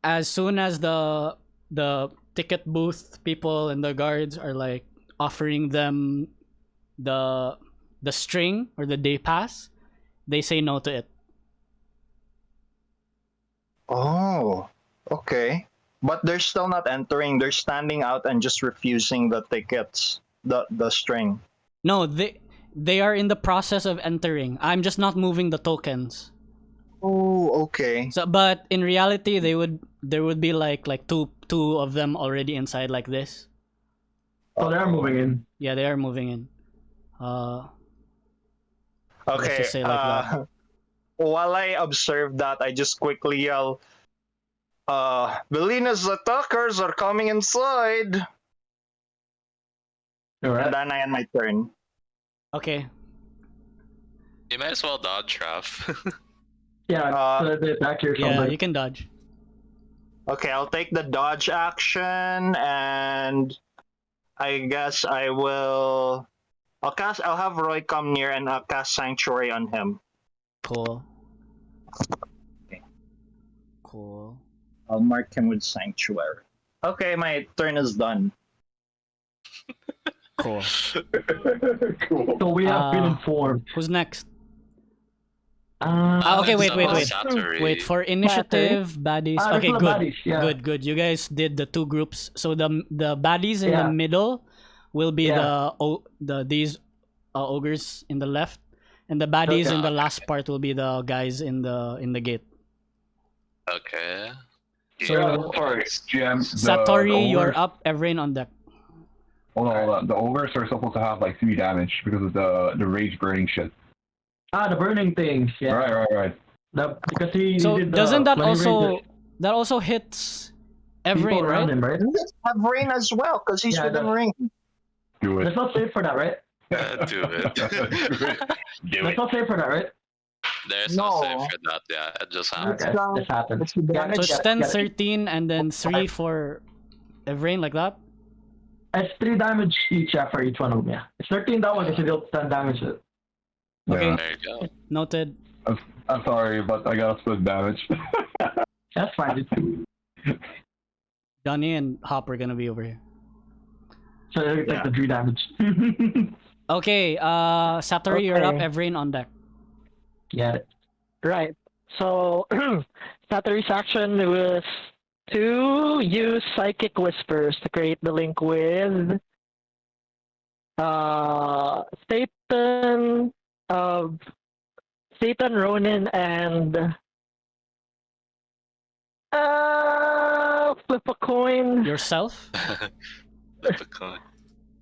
as soon as the ticket booth people and the guards are like offering them the string or the day pass, they say no to it. Oh, okay. But they're still not entering. They're standing out and just refusing the tickets, the string. No, they are in the process of entering. I'm just not moving the tokens. Oh, okay. So, but in reality, there would be like two of them already inside like this. So they're moving in. Yeah, they are moving in. Let's Okay. just say like that. While I observe that, I just quickly yell, Belina's attackers are coming inside. Alright. And then I end my turn. Okay. You may as well dodge, Raffe. Yeah, so they attack your Yeah, shoulder. you can dodge. Okay, I'll take the dodge action and I guess I'll have Roy come near and I'll cast Sanctuary on him. Cool. Okay. Cool. I'll mark him with Sanctuary. Okay, my turn is done. Cool. Cool. So we have been Uh, informed. Who's next? Uh, Okay, wait. Sattori. Wait, for initiative, baddies. Ah, Okay, for the good. baddies, yeah. Good. You guys did the two groups. So the baddies in the Yeah. middle will be Yeah. these ogres in the left, and the baddies Okay. in the last part will be the guys in the gate. Okay. So, Sorry, GM. Sattori, you're ogres, up. Evraen on deck. Hold on. The ogres are supposed to have like 3 damage because of the rage burning shit. the burning things. Yeah. Right. Because he So did the, doesn't that when he also raised that also hits the people Evraen, around right? him, right? Have Rain as well, because he's Yeah, within that's- ring. Do it. Let's not save for that, right? Do it. Do Let's it. not save for that, right? There's no No. save for that. Yeah, it just happened. Okay, this happened. It's the Got damage. So it, it's got it, 10, got it. 13, and then 3 for Evraen, like that? It's 3 damage each for each one of them, yeah. It's 13 that one because he dealt 10 damage. Okay. Yeah. There you go. Noted. I'm sorry, but I gotta split damage. That's fine. Johnny and Hop are gonna be over here. So you take the 3 damage. Okay, Sattori, you're up. Okay. Evraen on deck. Get it. Right. So Saturi's action was to use Psychic Whispers to create the link with Satan, Ronin, and flip a coin. Yourself? Flip a coin.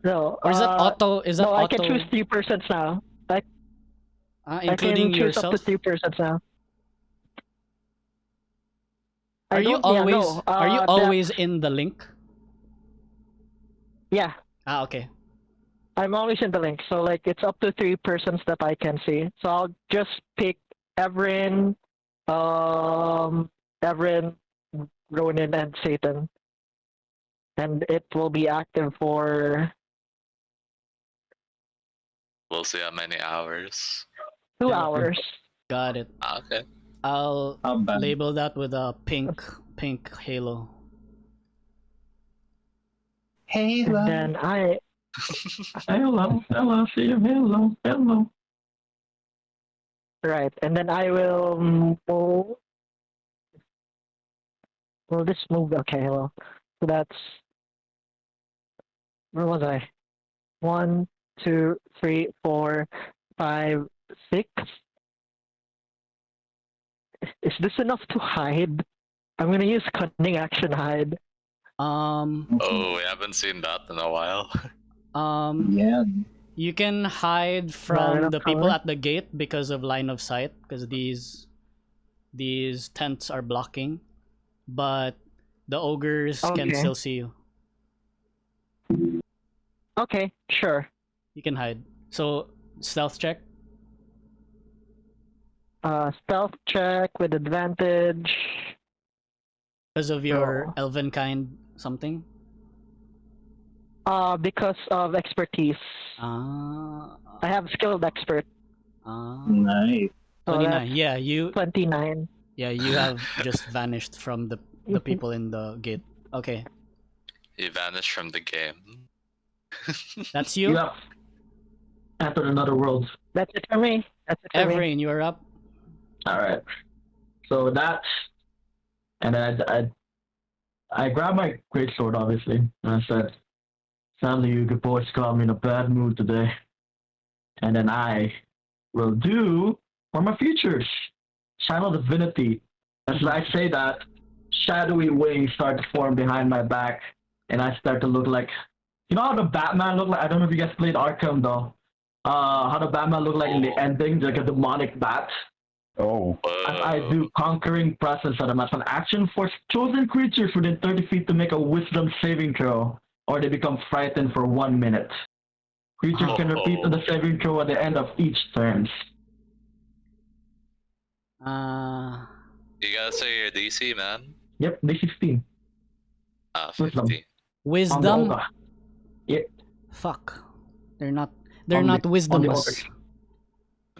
No. Or is that auto? Is that No, auto? I can choose 3 persons now. Including I can choose yourself? up to 3 persons now. Are you always in the link? Yeah, Okay. I'm always in the link, so like it's up to 3 persons that I can see. So I'll just pick Evraen, Ronin, and Satan, and it will be active for We'll see how many hours. 2 Yeah, hours. Got it. Okay. I'll How bad? label that with a pink halo. Hey, And then Hello, see you, hello. right, and then I will move. Will this move? Okay, well, so that's where was I? 1, 2, 3, 4, 5, 6. Is this enough to hide? I'm gonna use cunning action hide. Oh, we haven't seen that in a while. Yeah. You can hide Not from enough the people cover? at the gate because of line of sight, because these tents are blocking, but the ogres can Okay. still see you. Okay, sure. You can hide. So stealth check. Stealth check with advantage. Because of your Oh. elven kind something. Because of expertise. Ah. I have skilled expert. Nice. So 29. that's Yeah, you 29. have just vanished from the people in the gate. Okay. He vanished from the game. That's You you. have entered another world. That's it for me. That's it for me. Evraen, you are up. All right. So that's, and I grabbed my greatsword, obviously, and I said, "Sadly, you good boys got me in a bad mood today." And then I will do for my futures. Channel Divinity. As I say that, shadowy wings start to form behind my back, and I start to look like, you know how the Batman look like? I don't know if you guys played Arkham though. How the Batman look like in the ending, like a demonic bat. Oh. As I do conquering presence at an action force chosen creatures within 30 feet to make a wisdom saving throw, or they become frightened for 1 minute. Creatures can repeat the saving throw at the end of each turn. You gotta say your DC, man. Yep, D16. Wisdom. 50. On the Wisdom. ogre. Yep. Fuck. They're not On not the wisdomless. ogres.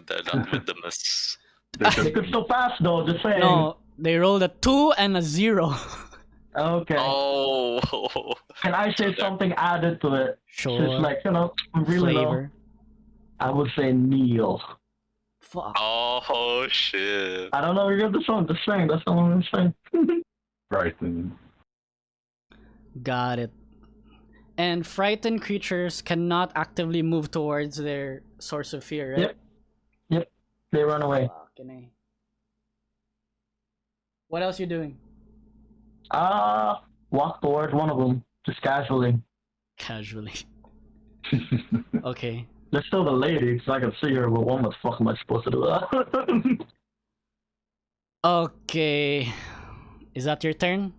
They're not with the miss. They could still pass though, just saying. No, they rolled a 2 and a 0. Okay. Oh. Can I say something added to it? Sure. Just like, really low. Flavor. I would say kneel. Fuck. Oh shit. I don't know, you're the song, just saying, that's all I'm saying. Right. And Got it. And frightened creatures cannot actively move towards their source of fear, right? Yep. They run away. Fucking A. What else you doing? Walk towards one of them, just casually. Casually. Okay. There's still the lady, so I can see her, but what the fuck am I supposed to do? Okay. Is that your turn?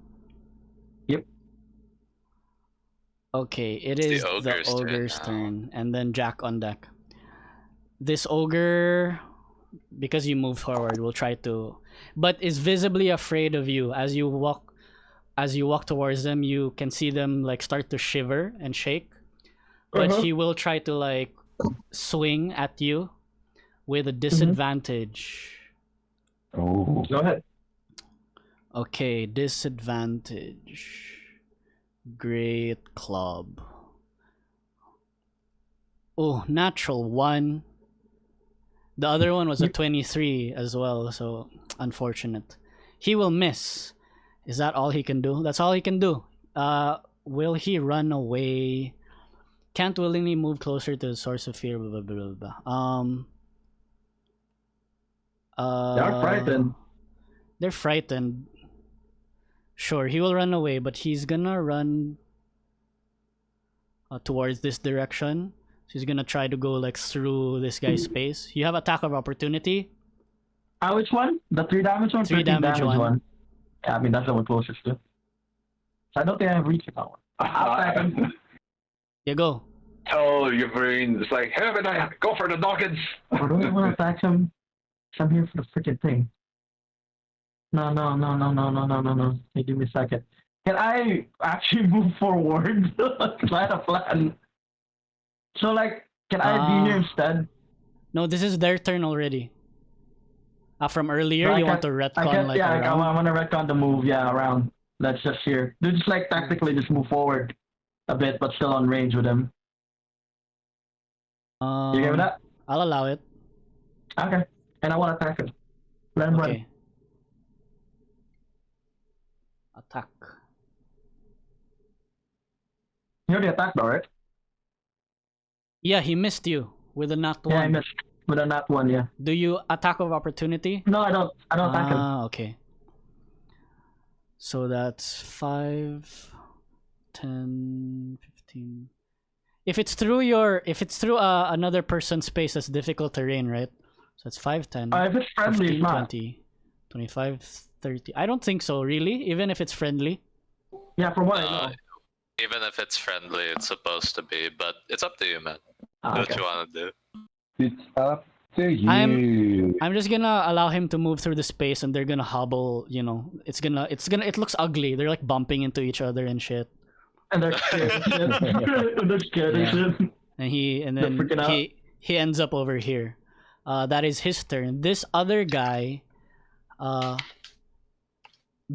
Yep. Okay, it It's is the the ogre's turn ogre's now. turn, and then Jack on deck. This ogre, because you move forward, will try to, but is visibly afraid of you. As you walk towards them, you can see them like start to shiver and shake. But he will try to like swing at you with a disadvantage. oh. Go ahead. Okay, disadvantage. Great club. Oh, natural 1. The other one was a 23 as well, so unfortunate. He will miss. Is that all he can do? That's all he can do. Will he run away? Can't willingly move closer to the source of fear. Blah, blah, blah, blah. They're frightened. They're frightened. Sure, he will run away, but he's gonna run towards this direction. So he's gonna try to go like through this guy's space. You have attack of opportunity. Which one? The 3 damage one? 3 13 damage one. Yeah, I mean, that's the one closest to. So I don't think I have reached that one. I'll attack him. You go. Tell your brain, it's like, hey, go for the noggins. Or do I want to attack him? 'Cause I'm here for the freaking thing. No. Hey, give me a second. Can I actually move forward? Because I had a plan. So, like, can I be here instead? No, this is their turn already. From earlier, So I you can- want to retcon I guess, like yeah, around? I want to retcon the move, around. That's just here. They just, like, tactically just move forward a bit, but still on range with him. You give me that? I'll allow it. Okay. And I want to attack him. Let him run. Okay. Attack. You already attacked, though, right? Yeah, he missed you with a nat 1. Yeah, I missed. With a nat 1, yeah. Do you attack of opportunity? No, I don't. I don't attack him. Okay. So that's 5. 10, 15. If it's through another person's space, that's difficult terrain, right? So it's 5, 10, If it's friendly, 15, it's not. 20, 25, 30. I don't think so, really, even if it's friendly. Yeah, from what I know. Even if it's friendly, it's supposed to be, but it's up to you, man. Do Okay. what you want to do. It's up to you. I'm just gonna allow him to move through the space, and they're gonna hobble. You know, it looks ugly. They're like bumping into each other and shit. And they're scared and shit. And they're scared and shit. And They're freaking out. then he ends up over here. That is his turn. This other guy,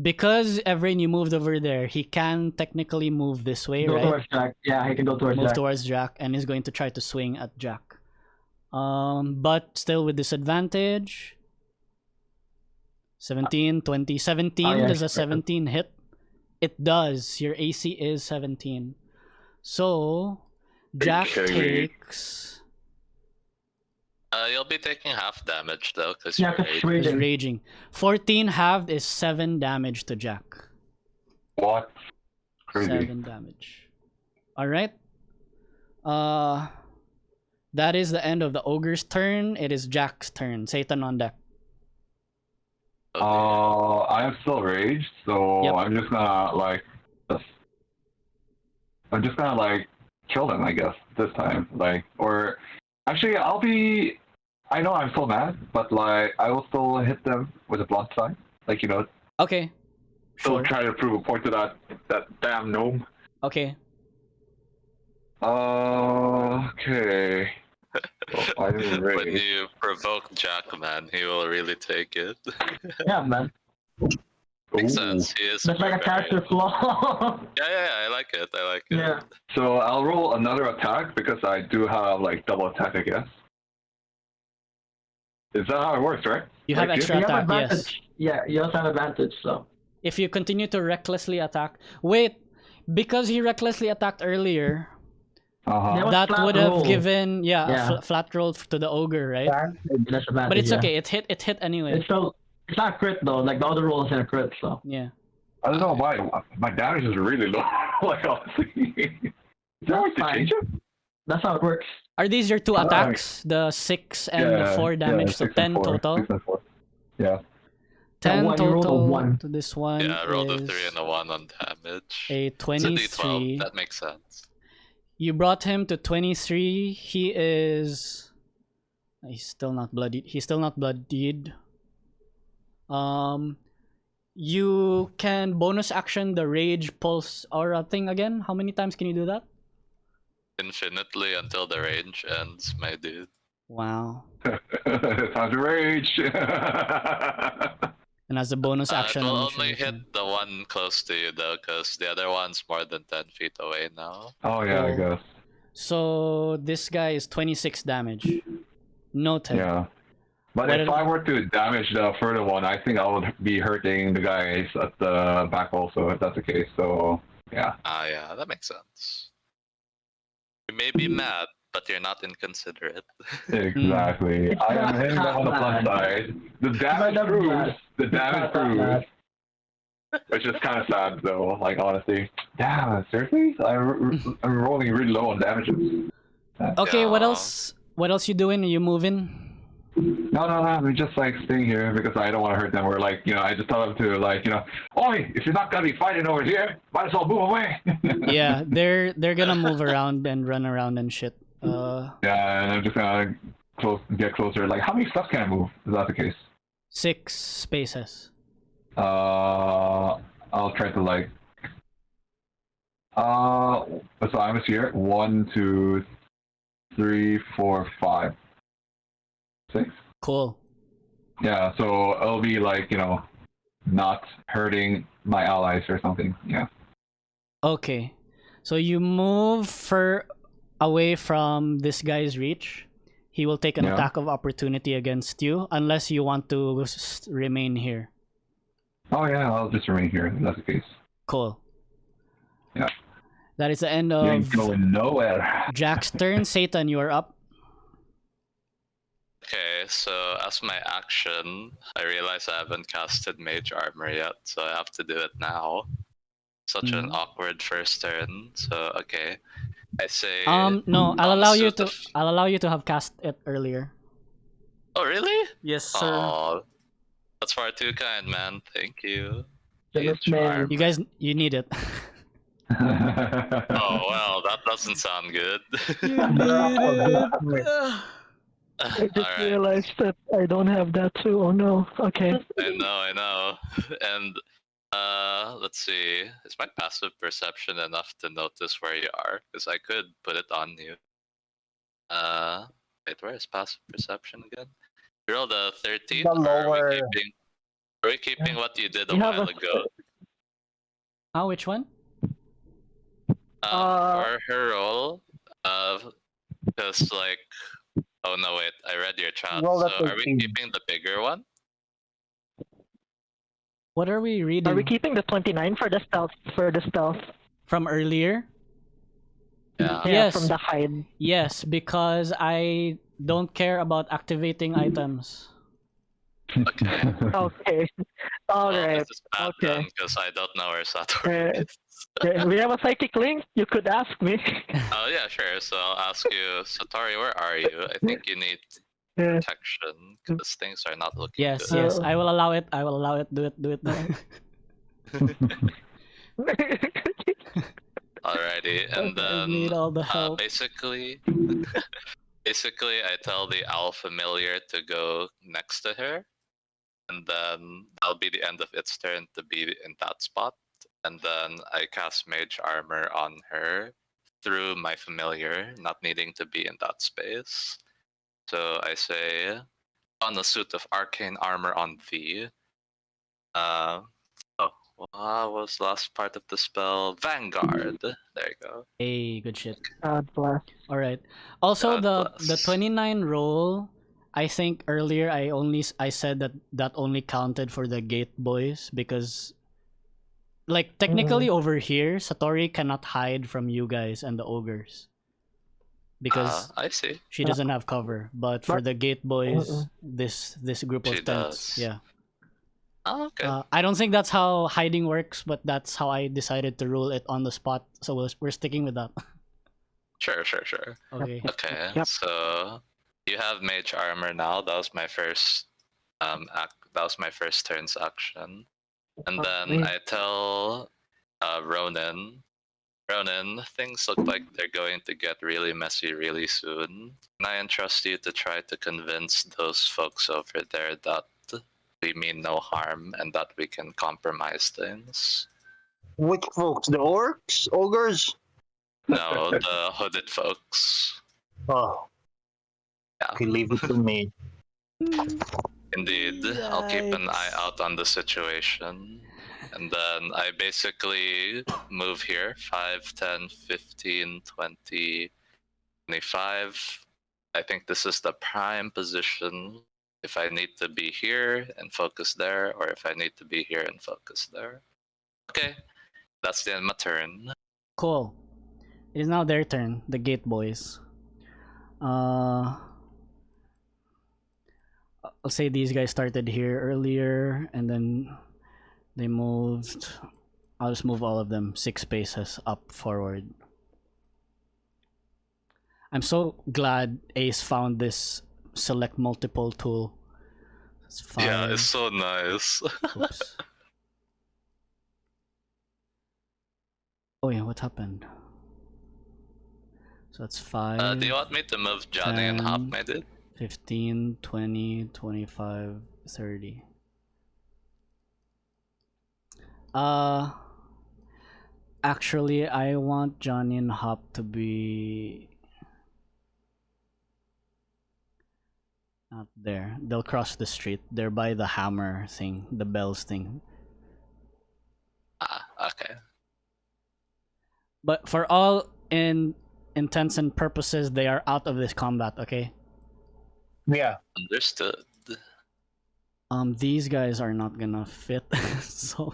because Evraen, you moved over there, he can technically move this way, Go right? towards Jack. Yeah, he can go towards Move Jack. towards Jack, and he's going to try to swing at Jack. But still with disadvantage. 17, 20, 17. Oh, yeah, Does a sure. 17 hit? It does. Your AC is 17. So Jack takes. You'll be taking half damage though, because Yeah, you're 'cause raging. Is raging. raging. 14 halved is 7 damage to Jack. What? Crazy. 7 damage. Alright. That is the end of the ogre's turn. It is Jack's turn. Satan on deck. I'm still raged, so Yep. I'm just gonna kill them, I guess, this time. Or actually, I know I'm so mad, but I will still hit them with a blunt side, Okay. still Sure. try to prove a point to that damn gnome. Okay. Okay. Well, I didn't When rage. you provoke Jack, man, he will really take it. Yeah, man. Makes Ooh. sense. He is That's like a character barbarian. flaw. Yeah, I like it. Yeah. So I'll roll another attack because I do have double attack, I guess. Is that how it works, right? You have extra You have attack, yes. advantage. Yeah, you also have advantage, so. If you continue to recklessly attack. Wait, because he recklessly attacked earlier, Uh-huh. was that flat would have roll. given Yeah. a flat roll to the ogre, right? That's advantage, But it's yeah. okay. It hit anyway. It's not a crit though. Like the other roll is in a crit, so. Yeah. I don't know, my damage is really low. Honestly. Is there a way to Fine. change it? That's how it works. Are these your two attacks? The 6 and the 4 damage, so 6 10 and 4. total? 6 and 4. Yeah. 10 one, you rolled a total one. to this one. Yeah, I rolled a is 3 and a 1 on damage. a It's a 23. D12. That makes sense. You brought him to 23. He's still not bloodied. He's still not bloodied. You can bonus action the rage pulse aura thing again. How many times can you do that? Infinitely until the range ends, my dude. Wow. Time to rage. And as a bonus action, It will I'm sure only you can- hit the one close to you though, because the other one's more than 10 feet away now. Oh yeah, I guess. So this guy is 26 damage. Noted. Yeah. But What if did- I were to damage the further one, I think I would be hurting the guys at the back also, if that's the case. So yeah. Yeah, that makes sense. You may be mad, but you're not inconsiderate. Exactly. I am hitting them on the plus side. The damage not proves. bad. The It's damage not that proves. bad. Which is kind of sad though, honestly. Damn, seriously? I'm rolling really low on damages. Okay, what Yeah. else? What else you doing? Are you moving? No, I'm just staying here because I don't want to hurt them. Or I just tell them to Oi, if you're not gonna be fighting over here, might as well move away. Yeah, they're gonna move around and run around and shit. Yeah, and I'm just gonna get closer. How many steps can I move? Is that the case? 6 spaces. I'll try to so I'm here. 1, 2, 3, 4, 5, 6. Cool. Yeah, so it'll be not hurting my allies or something. Yeah. Okay. So you move away from this guy's reach. He will take an Yeah. attack of opportunity against you unless you want to remain here. Oh yeah, I'll just remain here. If that's the case. Cool. Yeah. That is the end You of ain't going nowhere. Jack's turn. Satan, you are up. Okay, so as my action, I realize I haven't casted Mage Armor yet, so I have to do it now. such an awkward first turn. So okay, I say. No, I'll on allow you suit to. of- I'll allow you to have cast it earlier. Oh really? Yes, sir. Oh, that's far too kind, man. Thank you. Jealous Mage man. armor. You guys, you need it. Oh well, that doesn't sound good. I just Alright, realized that I don't have that too. Oh no. Okay. I know. And let's see. Is my passive perception enough to notice where you are? Because I could put it on you. Wait, where is passive perception again? You rolled a 13, The or lower. are we keeping what you did a You have while a- ago? Which one? For her roll, because like, oh no, wait, I read your chat. Roll a So are we 13. keeping the bigger one? What are we reading? Are we keeping the 29 for the stealth? From earlier? Yeah. Yeah, Yes. from the hide. Yes, because I don't care about activating items. Okay. Okay. All Well, right. this is bad Okay. then, because I don't know where Sattori Uh, is. We have a psychic link. You could ask me. Oh yeah, sure. So I'll ask you, Sattori, where are you? I think you need Yeah. protection because things are not looking Yes, good. yes, I will allow it. I will allow it. Do it. Do it. Alrighty, and I then need all the help. basically, I tell the owl familiar to go next to her, and then that'll be the end of its turn to be in that spot. And then I cast Mage Armor on her through my familiar, not needing to be in that space. So I say, on a suit of arcane armor on V. What was the last part of the spell? Vanguard. There you go. Hey, good shit. God bless. All right. Also, God the bless. 29 roll. I think earlier I said that only counted for the gate boys because, like, technically over here Sattori cannot hide from you guys and the ogres because I see. she doesn't have cover. But for the gate boys, this group of She tents, does. yeah. Oh, okay. I don't think that's how hiding works, but that's how I decided to rule it on the spot. So we're sticking with that. Sure. Okay. Okay, Yep. so you have mage armor now. That was my first that was my first turn's action. And then I tell Ronin, things look like they're going to get really messy really soon. And I entrust you to try to convince those folks over there that we mean no harm and that we can compromise things. Which folks? The orcs? Ogres? No, the hooded folks. Oh, Yeah. okay, leave it to me. Indeed, I'll keep an eye out on the situation. And then I basically move here 5, 10, 15, 20, 25. I think this is the prime position if I need to be here and focus there, or if I need to be here and focus there. Okay, that's the end of my turn. Cool. It is now their turn, the gate boys. I'll say these guys started here earlier and then they moved. I'll just move all of them 6 spaces up forward. I'm so glad Ace found this select multiple tool. It's fine. Yeah, it's so nice. Oops. Oh yeah, what happened? So that's 5. Do you want me to move Johnny and Hop, 10, my dude? 15, 20, 25, 30. Actually, I want Johnny and Hop to be not there. They'll cross the street. They're by the hammer thing, the bells thing. Okay. But for all intents and purposes, they are out of this combat, okay? Yeah. Understood. These guys are not gonna fit, so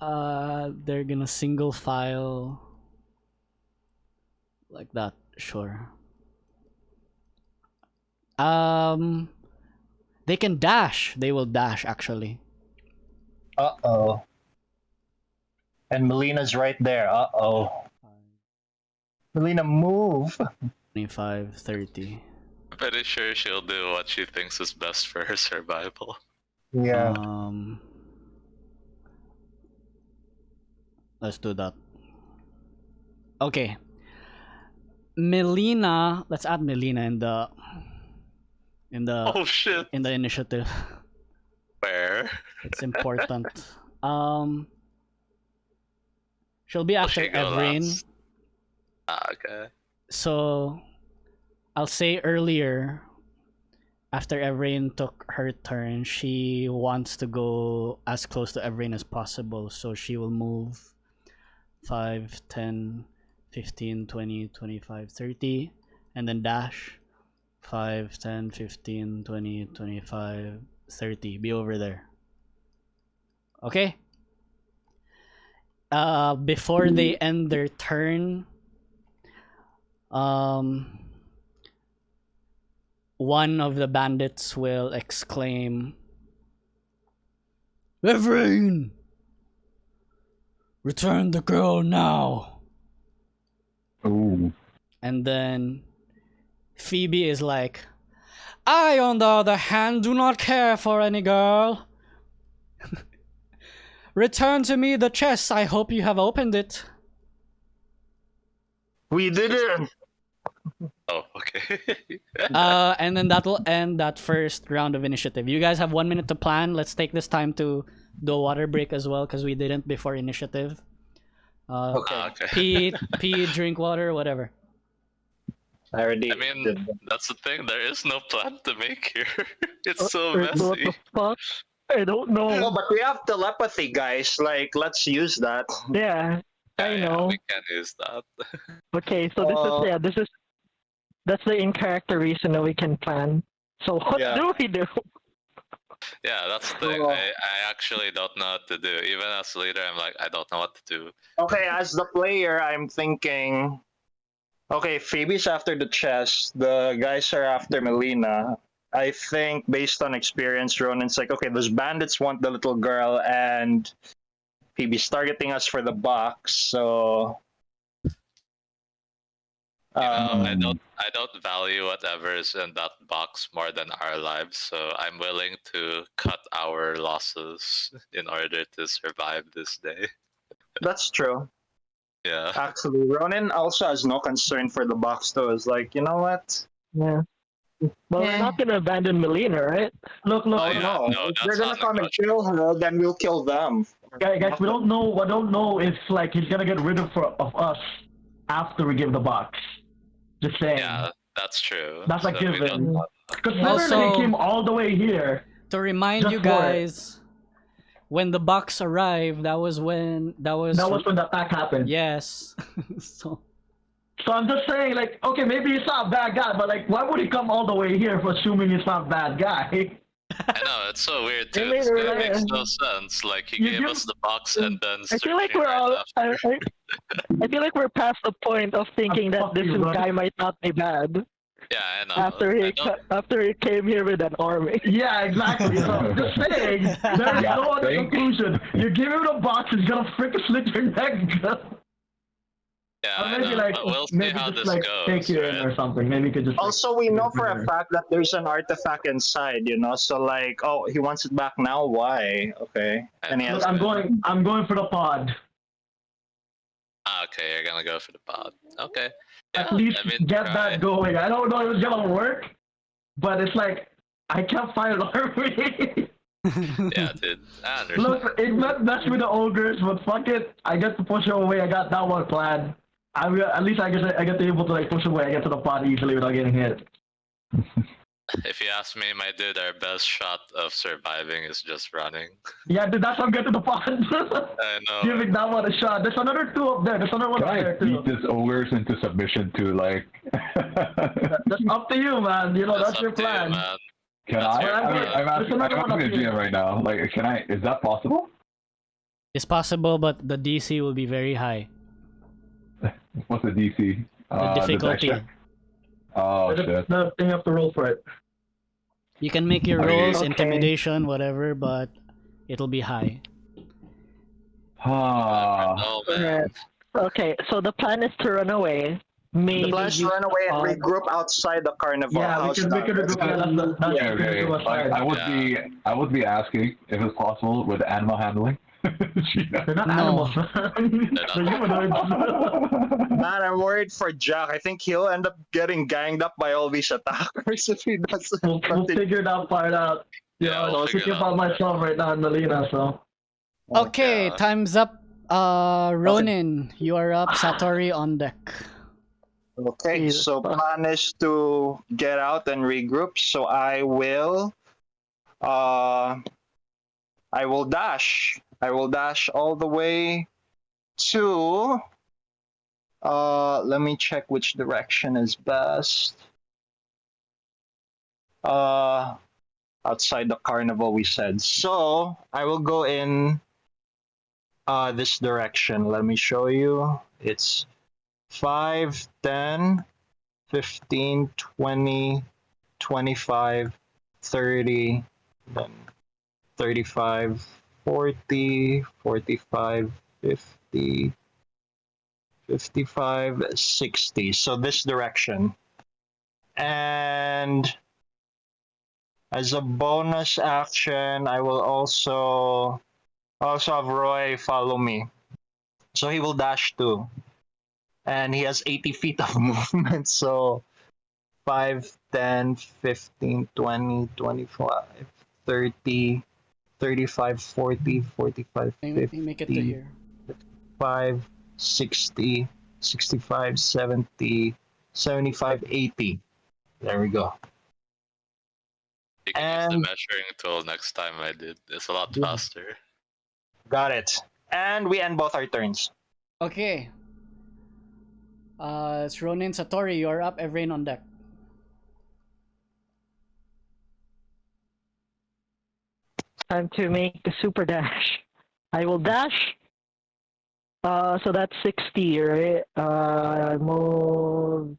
they're gonna single file like that, sure. They can dash. They will dash actually. Uh-oh. And Melina's right there. Uh-oh. Melina, move. 25, 30. Pretty sure she'll do what she thinks is best for her survival. Yeah. Let's do that. Okay. Melina, let's add Melina Oh shit! in the initiative. Where? It's important. She'll be after she go Evraen. last? Okay. So I'll say earlier, after Evraen took her turn, she wants to go as close to Evraen as possible. So she will move 5, 10, 15, 20, 25, 30, and then dash 5, 10, 15, 20, 25, 30. Be over there. Okay? Before they end their turn, one of the bandits will exclaim, "Evraen! Return the girl now!" Ooh. And then Phoebe is like, "I, on the other hand, do not care for any girl. Return to me the chest. I hope you have opened it." We didn't. Oh, okay. And then that will end that first round of initiative. You guys have 1 minute to plan. Let's take this time to do a water break as well, because we didn't before initiative. Okay. Pee, drink water, whatever. I already I mean, did. that's the thing. There is no plan to make here. It's so What messy. the fuck? I don't know. No, but we have telepathy, guys. Like, let's use that. Yeah, I know. We can use that. Okay, so that's the in-character reason that we can plan. So what Yeah. do we do? Yeah, that's the thing. Oh. I actually don't know what to do. Even as leader, I'm like, I don't know what to do. Okay, as the player, I'm thinking. Okay, Phoebe's after the chest. The guys are after Melina. I think, based on experience, Ronin's like, okay, those bandits want the little girl, and Phoebe's targeting us for the box. So, I don't value whatever is in that box more than our lives, so I'm willing to cut our losses in order to survive this day. that's true. Yeah. Actually, Ronin also has no concern for the box, though. It's like, you know what? Yeah. Well, we're not gonna abandon Melina, right? Look, Oh, Oh yeah, no! no, If that's they're gonna not come and kill her, then we'll kill them. guys, we don't know. I don't know if like he's gonna get rid of us after we give the box. Just saying. Yeah, that's true. That's a So we don't given. know. Because Also- literally he came all the way here. To remind Just you for it. guys, when the box arrived, that was when That was when the attack happened. yes. So So I'm just saying, like, okay, maybe he's not a bad guy, but like, why would he come all the way here for assuming he's not a bad guy? I know, it's so weird too. mean, It makes no sense. Like, he You gave give- us the box and then I feel like we're all. I feel like we're past the point of thinking that this fucking right. guy might not be bad Yeah, I know. after he came here with an army. Yeah, exactly. So I'm just saying, there's Yeah, no other thanks. conclusion. You give him the box, he's gonna freaking slit your neck. Yeah, Or I maybe know, like, but we'll see maybe how just this like goes. take you in right? or something. Maybe you could just. Also, we know for a fact that there's an artifact inside, you know. So like, oh, he wants it back now. Why? Okay. And he I has. know. I'm going for the pod. Okay, you're gonna go for the pod. Okay. At Yeah, least I mean, get try. that going. I don't know if it's gonna work, but it's like I can't find an army. Yeah, dude. I understand. Look, it might mess with the ogres, but fuck it. I get to push them away. I got that one planned. At least I get to able to like push away. I get to the pod easily without getting hit. If you ask me, my dude, our best shot of surviving is just running. Yeah, dude, that's how I get to the pod. I know. Giving that one a shot. There's another two up there. There's another one Can up I there beat too. this ogres into submission to like? That's up to you, man. You know, that's up your to you, plan. man. Can That's I? your I mean, plan. I'm asking There's another one the up here. GM right now. Like, can I? Is that possible? It's possible, but the DC will be very high. What's the DC? The difficulty. dex check? Oh There's shit. another thing you have to roll for it. You can make your Okay. rolls, Okay. intimidation, whatever, but it'll be high. No, man. Okay, so the plan is to run away. Maybe The plan is to use run away and the regroup outside the carnival. Yeah, we How's can that? regroup that. That's Yeah, okay. to a side. I would be asking if it's possible with animal handling. They're not No. animals, man. They're humanoids. Man, I'm worried for Jack. I think he'll end up getting ganged up by all these attackers if he doesn't. We'll figure that part out. Yeah, I we'll was figure thinking it out. about myself right now in the Lena, so. Okay, Yeah. time's up. Ronin, you are up. Sattori on deck. Okay, Jesus so fuck. plan is to get out and regroup. So I will dash. I will dash all the way to let me check which direction is best. Outside the carnival we said. So I will go in this direction. Let me show you. It's 5, 10, 15, 20, 25, 30, then 35, 40, 45, 50, 55, 60. So this direction. And as a bonus action, I will also have Roy follow me. So he will dash too. And he has 80 feet of movement. So 5, 10, 15, 20, 25, 30, 35, 40, 45, Make it to 50, here. 5, 60, 65, 70, 75, 80. There we go. You can use the And- measuring tool next time I did. It's a lot faster. Got it. And we end both our turns. Okay. It's Ronin, Sattori, you are up. Evraen on deck. Time to make the super dash. I will dash. So that's 60, right? Move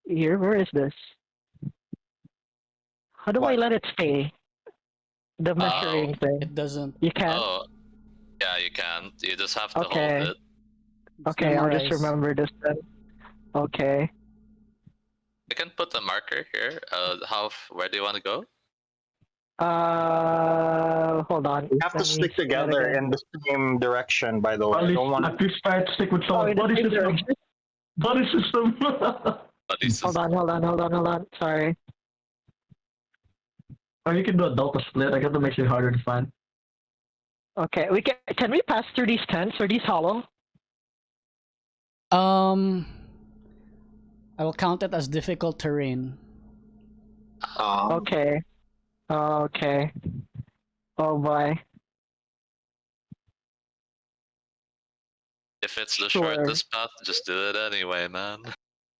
here. Where is this? How do I What? let it stay? The measuring thing. It doesn't. You can't. Oh, yeah, you can't. You just have to Okay. hold it. Okay, I'll just memorize. remember this then. Okay. I can put a marker here. Where do you want to go? Hold on. We have to Let me stick see that together again. in the same direction, by the way. At I least, don't want at least try to stick with Oh, someone. in the Body same system. direction? Body system. But this Hold is on. Sorry. Or you can do a delta split. I guess that makes it harder to find. Okay, can we pass through these tents? Are these hollow? I will count it as difficult terrain. Okay. Okay. Oh boy. if it's the Sure. shortest path, just do it anyway, man.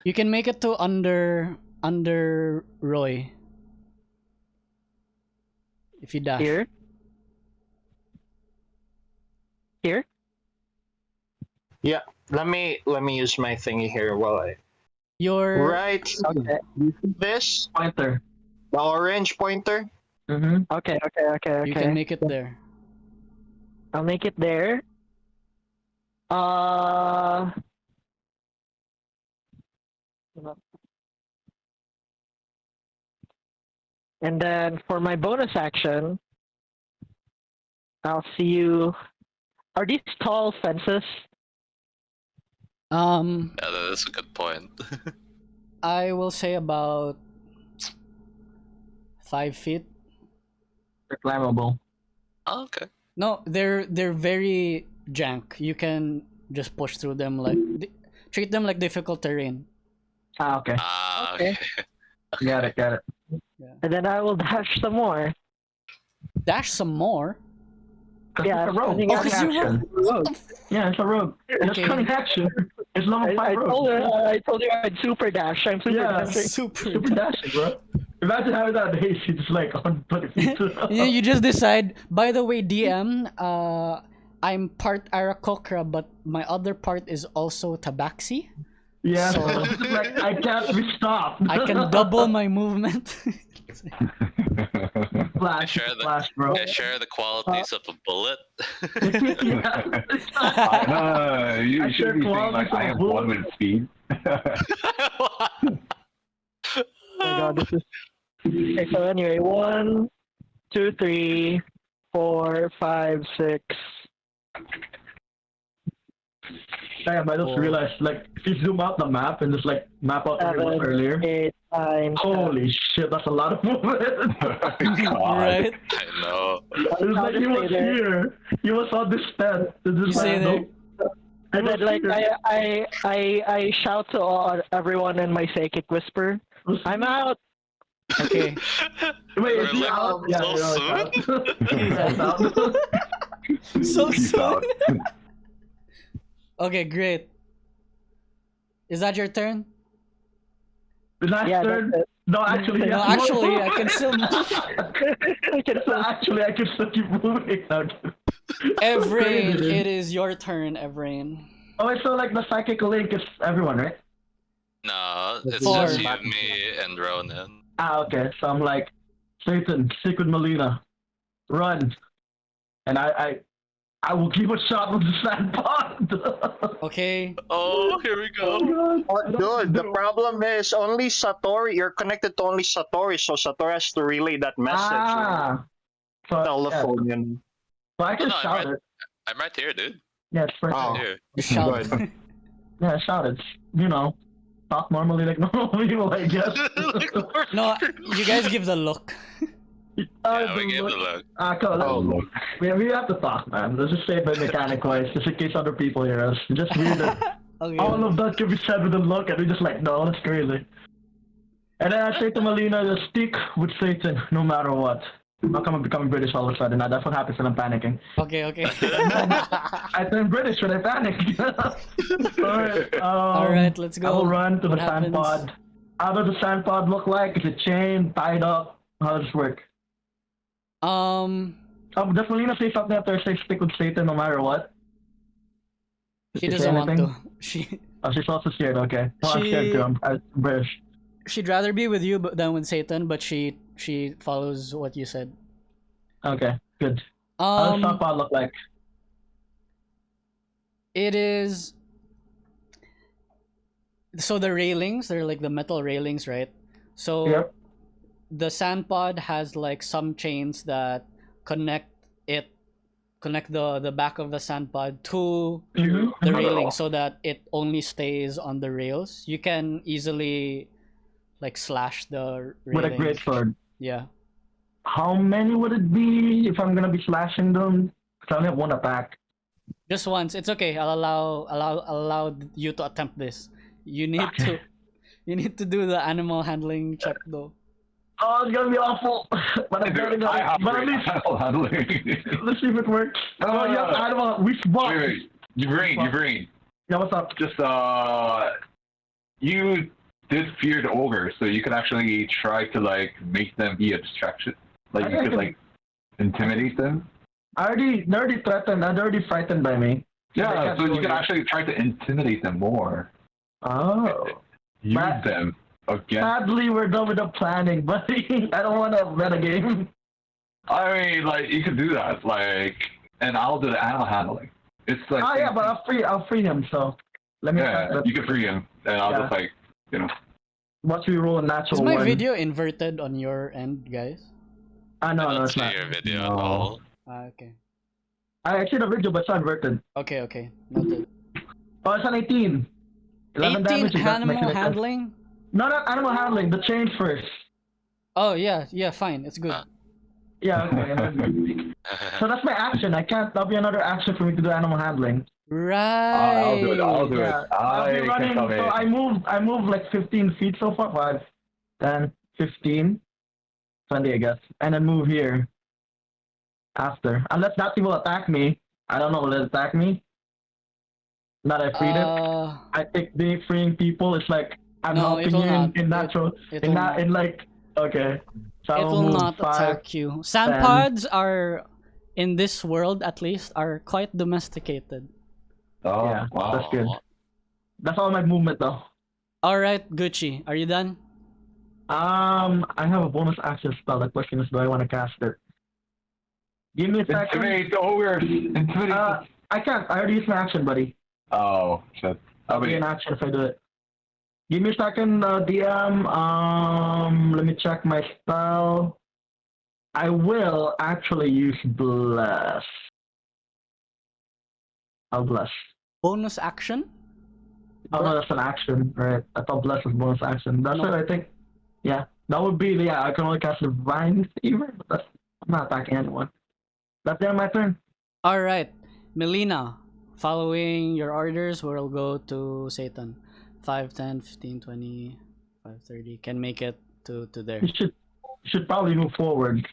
You can make it to under Roy. If you dash. Here? Here? Yeah. Let me use my thingy here while I Your right Okay. this Pointer. the orange pointer. Mm-hmm. Okay. you can make it there. I'll make it there. And then for my bonus action, I'll see you. Are these tall fences? Um, Yeah, that is a good point. I will say about 5 feet. They're climbable. Oh, okay. No, they're very jank. You can just push through them treat them like difficult terrain. Ah, okay. Ah, Okay. okay. Got it. And then I will dash some more. Dash some more. Yeah, It's a rogue. running Oh, out of 'cause you action. Yeah, it's a rogue. It's Okay. cunning action. It's level 5 I rogue. told you I'd super dash. I'm super Yeah. dashing. Super. Super dashing, bro. Imagine having that base. It's just like 120 feet. You just decide. By the way, DM. I'm part Arakokra, but my other part is also Tabaxi. Yeah, So- so it's like I can't be stopped. I can double my movement. Flash, share the- flash, bro. I share the qualities of a bullet. Yeah. No, you I should be saying like qualities of I a have bullet. 1 with speed. Oh my god, this is. Okay, so anyway, 1, 2, 3, 4, 5, 6. Damn, I just Four. realized, like, if you zoom out the map and just, like, map out everyone 7, earlier. 8, 9. Holy shit, that's a lot of movement. God. Right? I know. It was like he was here. He was on this tent. You say there. And then, like, I shout to everyone in my psychic whisper, I'm out! Okay. Wait, is We're he like, out? so Yeah, he's out. So Peace soon. out. Okay, great. Is that your turn? The last Yeah, turn? that's it. No, actually, No, yeah. actually, I can still move. I can No, actually, I can still keep moving. Evraen, Crazy, dude. it is your turn, Evraen. Oh, wait, so like the psychic link is everyone, right? No, it's Four. just you, me, and Ronin. Ah, okay. So I'm like, Satan, Secret Melina, run, and I will keep a shot with the sand pond. Okay. Oh, here we go. Oh, dude, the problem is only Sattori. You're connected to only Sattori, so Sattori has to relay that message. Ah, so, Telephone, yeah. you know. So I can No, I'm shout right. it. I'm right here, dude. Yeah, it's perfect. Oh. Here. Shout. Good. Yeah, shout it. You know, talk normally like normal people, I guess. No, you guys give the look. Yeah, we gave the look. Cool. Oh, look. We have to talk, man. Let's just say it by mechanic wise, just in case other people hear us. Just read it. Okay. All of that can be said with a look, and we just like, no, that's crazy. And then I say to Melina, just stick with Satan, no matter what. How come I'm becoming British all of a sudden? Now, that's what happens when I'm panicking. Okay, okay. I turn British when I panic. Alright, Alright, let's go. I will run to What the sand happens? pod. How does the sand pod look like? Is it chained, tied up? How does this work? Does Melina say something after I say stick with Satan no matter what? She Does she say doesn't want anything? to. Oh, she's also scared, okay. Well, I'm scared too. I'm British. She'd rather be with you than with Satan, but she follows what you said. Okay, good. How does sand pod look like? It is. So the railings, they're like the metal railings, right? So Yep. the sand pod has like some chains that connect the back of the sand pod to Mhm. the railing so that it only stays on the rails. You can easily like slash the railings. With a great sword. Yeah. How many would it be if I'm gonna be slashing them? Because I only have one attack. Just once. It's okay. I'll allow you to attempt this. You need Okay. to do the animal handling check though. Oh, it's gonna be awful. But I'm getting I have it. But at great least animal handling. let's see if it works. Oh, yes, animal. We spot. Wait. Evraen. Yeah, what's up? Just you did fear the ogres, so you could actually try to like make them be a distraction. Like I you could can- like intimidate them. They're already threatened. They're already frightened by me. They Yeah, can't so go you could here. actually try to intimidate them more. Oh. Use But- them against. Sadly, we're done with the planning, buddy. I don't want to meta game. I mean, like you could do that, like, and I'll do the animal handling. It's like. Oh yeah, but I'll free him. So let me. Yeah, you can free him, and I'll just like, you know. Once we roll a natural Is my one. video inverted on your end, guys? No, I no, don't it's see not. your video at No. all. Okay. I see the video, but it's not inverted. Okay. Noted. Oh, it's an 18. 11 18 damage. Is that animal making it- handling? No, not animal handling. The chains first. Oh yeah, fine. It's good. Yeah, okay. So that's my action. That'll be another action for me to do animal handling. Right. I'll do it. I'll do Yeah. it. I'll be I running, can come so in. I move like 15 feet so far. 5, 10, 15, 20, I guess. And then move here. After. Unless that thing will attack me. I don't know, will it attack me? Not I freed it. I think the freeing people, it's like I'm No, it helping will you not. in natural it in will that not. in like okay. So It I'll will move not 5. attack you. Sand 10. pods are, in this world at least, are quite domesticated. Oh, Yeah, wow. that's good. That's all my movement though. All right, Gucci, are you done? I have a bonus action spell. The question is, do I want to cast it? Give me a second. Intimidate the ogres! Intimidate I can't. I already used my action, buddy. Oh, shit. I'll be an action if I do it. Give me a second, DM. Let me check my spell. I will actually use Bless. I'll Bless. Bonus action? Oh no, that's an action, right? I thought Bless was bonus action. That's it, I think. Yeah, that would be, I can only cast Divine Favor, but I'm not attacking anyone. That's the end of my turn. Alright, Melina, following your orders, we'll go to Satan. 5, 10, 15, 20, 5, 30. Can make it to there. You should probably move forward.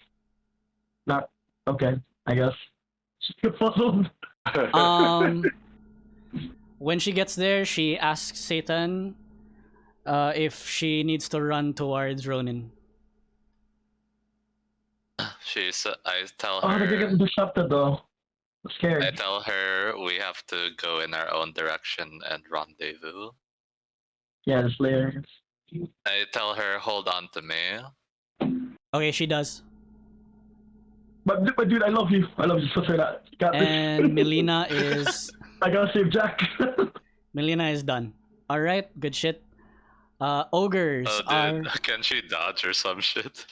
Not, okay, I guess. Should puzzled. When she gets there, she asks Satan if she needs to run towards Ronin. I tell Oh, they're her. getting disrupted though. I'm scared. I tell her we have to go in our own direction and rendezvous. Yeah, the Slayer. I tell her hold on to me. Okay, she does. But dude, I love you. I love you so say that. You got And this. Melina is I gotta save Jack. Melina is done. Alright, good shit. Ogres Oh, are dude, can she dodge or some shit?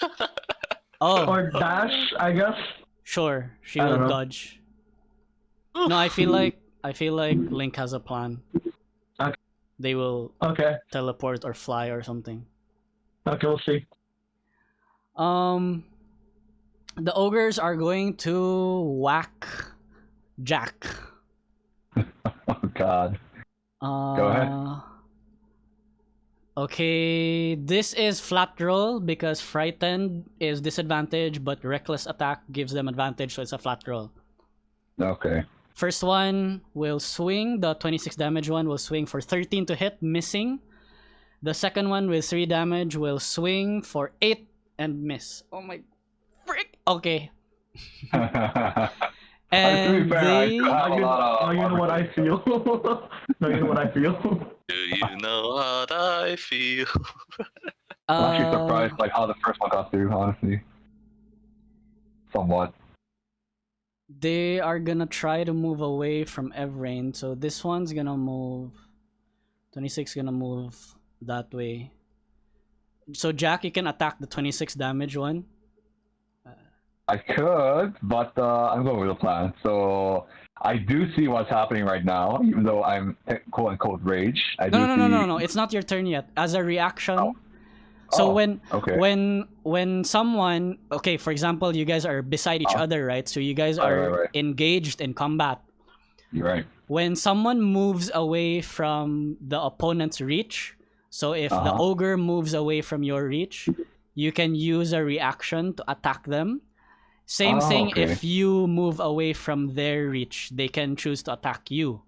Or dash, I guess. Sure, she I will don't know. dodge. No, I feel like Linc has a plan. Okay. They will Okay. teleport or fly or something. Okay, we'll see. The ogres are going to whack Jack. Oh, God. Go ahead. Okay, this is flat roll because frightened is disadvantage, but reckless attack gives them advantage, so it's a flat roll. Okay. First one will swing, the 26 damage one will swing for 13 to hit, missing. The second one with 3 damage will swing for 8 and miss. Oh my frick! Okay. And they... Now you know what I feel. Now you know what I feel. Do you know what I feel? I'm actually surprised like how the first one got through, honestly. Somewhat. They are gonna try to move away from Evraen, so this one's gonna move. 26 gonna move that way. So Jack, you can attack the 26 damage one. I could, but I'm going with the plan. So I do see what's happening right now, even though I'm quote unquote rage. No. It's not your turn yet. As a reaction. Oh. So Okay. when someone, okay, for example, you guys are beside each other, right? So you guys are Right. engaged in combat. You're right. When someone moves away from the opponent's reach, so if the ogre moves away from your reach, you can use a reaction to attack them. Same thing okay. if you move away from their reach, they can choose to attack you.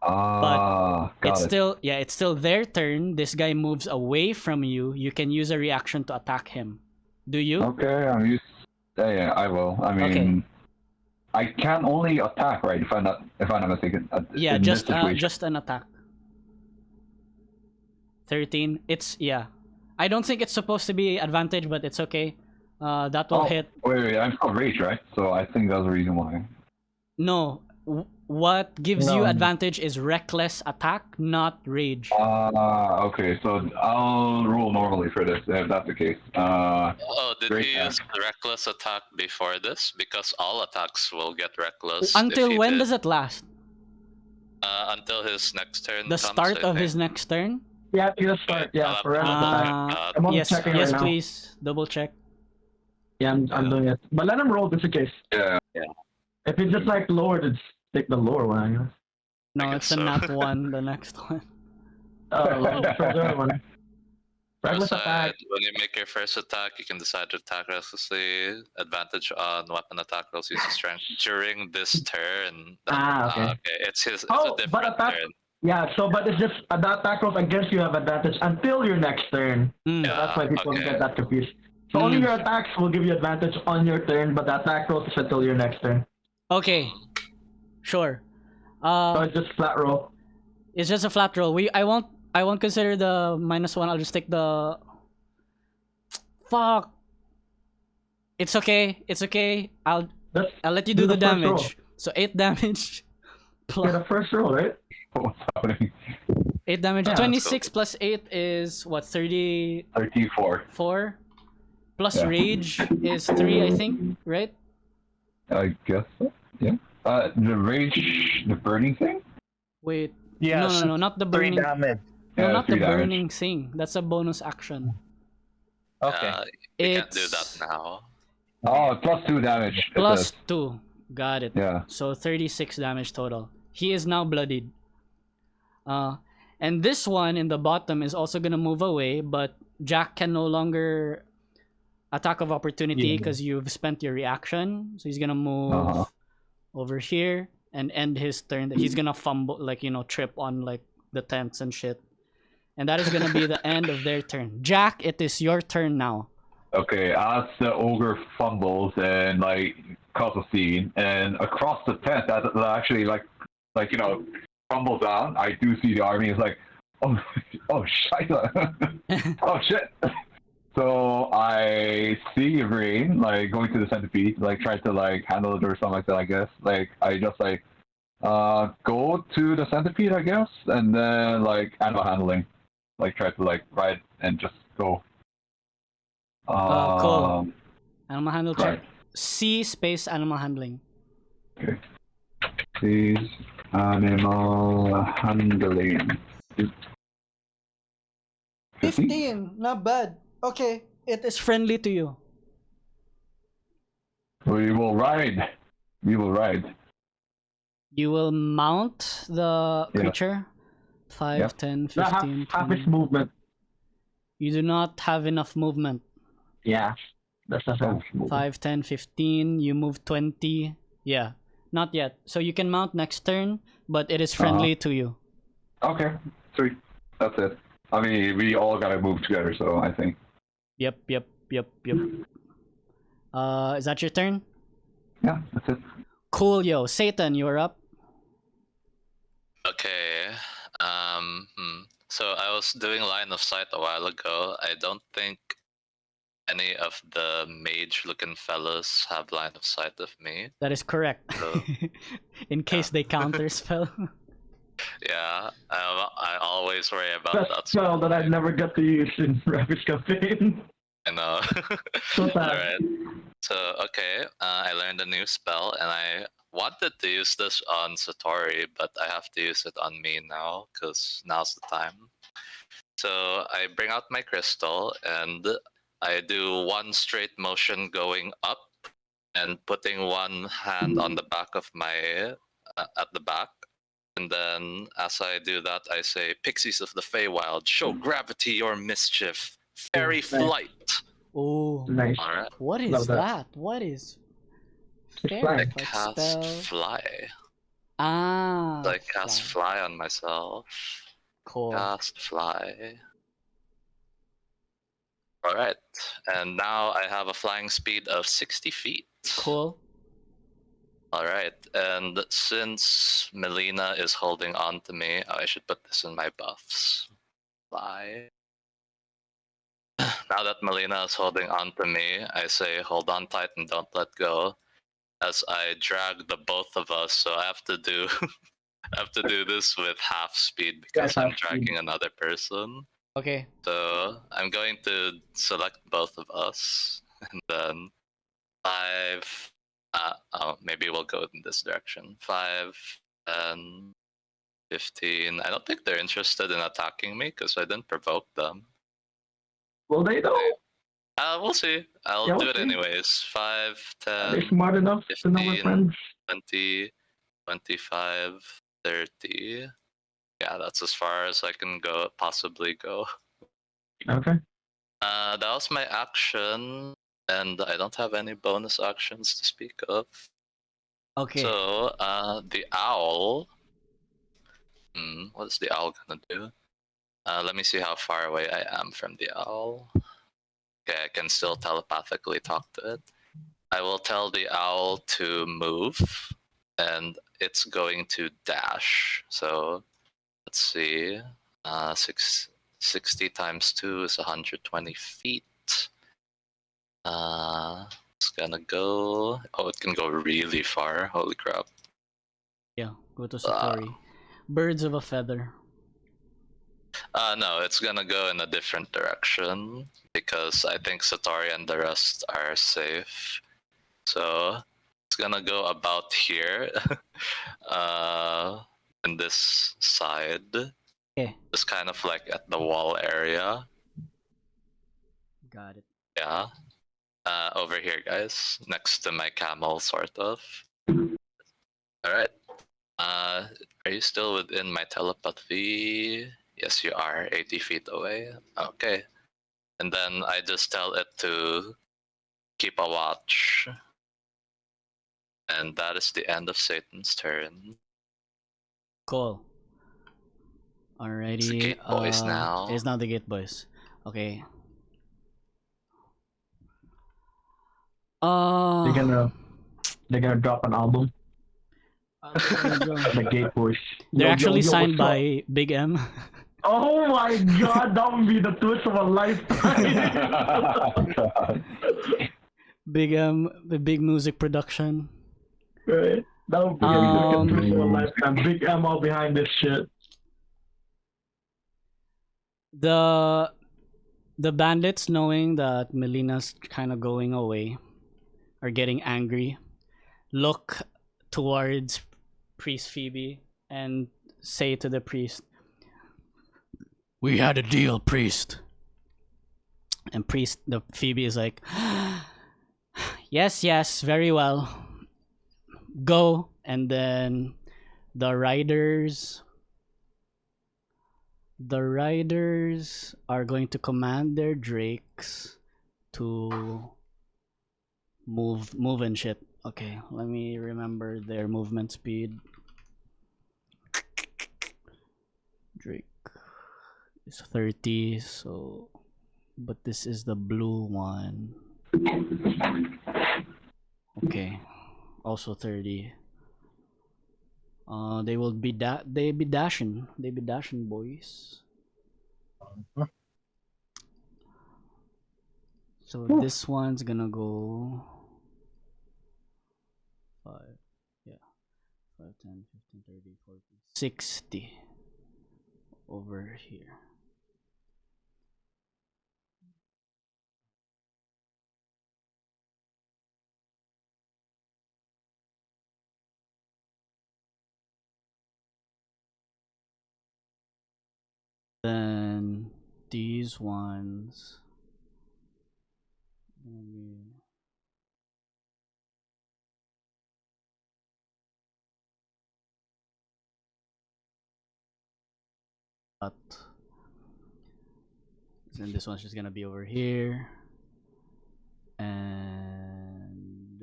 Got It's it. still their turn. This guy moves away from you. You can use a reaction to attack him. Do you? Okay, I'm used. Yeah, I will. I mean, Okay. I can only attack, right? If I'm not mistaken. Yeah, in just this situation. just an attack. 13. It's I don't think it's supposed to be advantage, but it's okay. That will hit. Wait, I'm still rage, right? So I think that's the reason why. No. What gives you advantage is reckless attack, not rage. Okay, so I'll roll normally for this if that's the case. Did Great he use reckless attack before this? Because all attacks will get reckless. Until when does it last? Until his next turn. The comes, start I of his think. next turn? Yeah, you just start. Yeah, for rest of the time. I'm Yes, checking right now. please. Double check. Yeah, I'm doing it. But let him roll just in case. Yeah. If it's just like lower, just take the lower one, I guess. No, I it's guess a so. nat 1, the next one. Oh, so the other one. Reckless Decide, attack. when you make your first attack, you can decide to attack recklessly. Advantage on weapon attack rolls using strength during this turn. Okay. It's a Oh, but different attack. turn. Yeah, so but it's just that attack rolls against you have advantage until your next turn. Mm. Yeah. That's why people okay. get that confused. So only your attacks will give you advantage on your turn, but the attack rolls is until your next turn. Okay. Sure. So it's just flat roll. It's just a flat roll. I won't consider the -1. I'll just take the Fuck. It's okay. It's okay. I'll let you do the the first roll. damage. So 8 damage. Yeah, the first roll, right? What's happening? 8 damage. Yeah, 26 plus 8 is what? 34? 34. Plus Yeah. rage is 3, I think, right? I guess so. Yeah. The rage, the burning thing? Wait. Yes. No, not the 3 burning. damage. No, Yeah, not the 3 damage. burning thing. That's a bonus action. Okay. We can't do that It's now. Oh, plus 2 damage. it plus says. 2. Got it. Yeah. So 36 damage total. He is now bloodied. And this one in the bottom is also gonna move away, but Jack can no longer attack of opportunity because you've spent your reaction. So he's gonna move over here and end his turn. He's gonna fumble, like, trip on like the tents and shit. And that is gonna be the end of their turn. Jack, it is your turn now. Okay, as the ogre fumbles and like causes a scene, and across the tent that actually like crumbles down, I do see the army is like, oh shit, oh shit. So I see Evraen like going to the centipede, like try to like handle it or something like that. I guess like I just like go to the centipede, I guess, and then like animal handling, like try to like ride and just go. Cool. Animal handle check. Right. C space animal handling. Okay. Please, animal handling. 15, not bad. Okay, it is friendly to you. We will ride. We will ride. You will mount the creature. 5, Yeah. 10, Not 15, half 20. its movement. You do not have enough movement. Yeah. That's not half. 5, 10, 15. You move 20. Yeah, not yet. So you can mount next turn, but it is friendly to you. Okay, sweet. That's it. I mean, we all gotta move together, so I think. Yep. Is that your turn? Yeah, that's it. Cool, yo. Satan, you're up. Okay. So I was doing line of sight a while ago. I don't think any of the mage-looking fellas have line of sight of me. That is correct. So, In case they counter spell. yeah, I always worry about That that. spell that I never got to use in Raffe's campaign. I know. So sad. Alright. So, okay, I learned a new spell, and I wanted to use this on Sattori, but I have to use it on me now, because now's the time. So, I bring out my crystal, and I do one straight motion going up, and putting one hand on the back of my, at the back. And then, as I do that, I say, Pixies of the Feywild, show gravity your mischief. Fairy nice. flight. Oh, Nice. Alright. what is Love that. that? What is It's fairy fine. I flight cast spell? fly. Ah, So I cast fly on myself. cool. Cast fly. Alright. And now I have a flying speed of 60 feet. Cool. Alright. And since Melina is holding on to me, I should put this in my buffs. Fly. Now that Melina is holding on to me, I say hold on tight and don't let go. As I drag the both of us, so I have to do I have to do this with half speed because Yeah, I'm half speed. dragging another person. Okay. So I'm going to select both of us, and then 5. Maybe we'll go in this direction. 5, 10, 15. I don't think they're interested in attacking me because I didn't provoke them. Will they though? We'll see. I'll Yeah, do we'll it see. anyways. 5, Are they 10, smart enough to know my 15. friends? 20, 25, 30. Yeah, that's as far as I can go, possibly go. Okay. That was my action, and I don't have any bonus actions to speak of. Okay. So, the owl. What is the owl gonna do? Let me see how far away I am from the owl. Okay, I can still telepathically talk to it. I will tell the owl to move, and it's going to dash. So, let's see. 60 times 2 is 120 feet. It's gonna go. Oh, it can go really far. Holy crap. Yeah, go to Sattori. Birds of a feather. No, it's gonna go in a different direction because I think Sattori and the rest are safe. So it's gonna go about here. In this side. Okay. Just kind of like at the wall area. Got it. Yeah. Over here, guys. Next to my camel, sort of. Alright. Are you still within my telepathy? Yes, you are. 80 feet away. Okay. And then I just tell it to keep a watch. And that is the end of Satan's turn. Cool. Alrighty. It's the Gate Boys now. It's not the Gate Boys. Okay. They're gonna drop an album. The Gate Boys. They're actually signed what's up? by Big M. Oh my god, that would be the twist of a lifetime. Big M, the big music production. Right? That would be the twist of a lifetime. Big M all behind this shit. The bandits, knowing that Melina's kind of going away, are getting angry, look towards Priest Phoebe and say to the priest, "We had a deal, priest." And the Phoebe is like, yes, very well. Go. And then the riders are going to command their drakes to move and shit. Okay, let me remember their movement speed. Drake is 30, so but this is the blue one. Okay, also 30. They be dashing boys. So this one's gonna go 5, yeah, 5, 10, 15, 30, 40, 60 over here. Then these ones, but then this one's just gonna be over here, and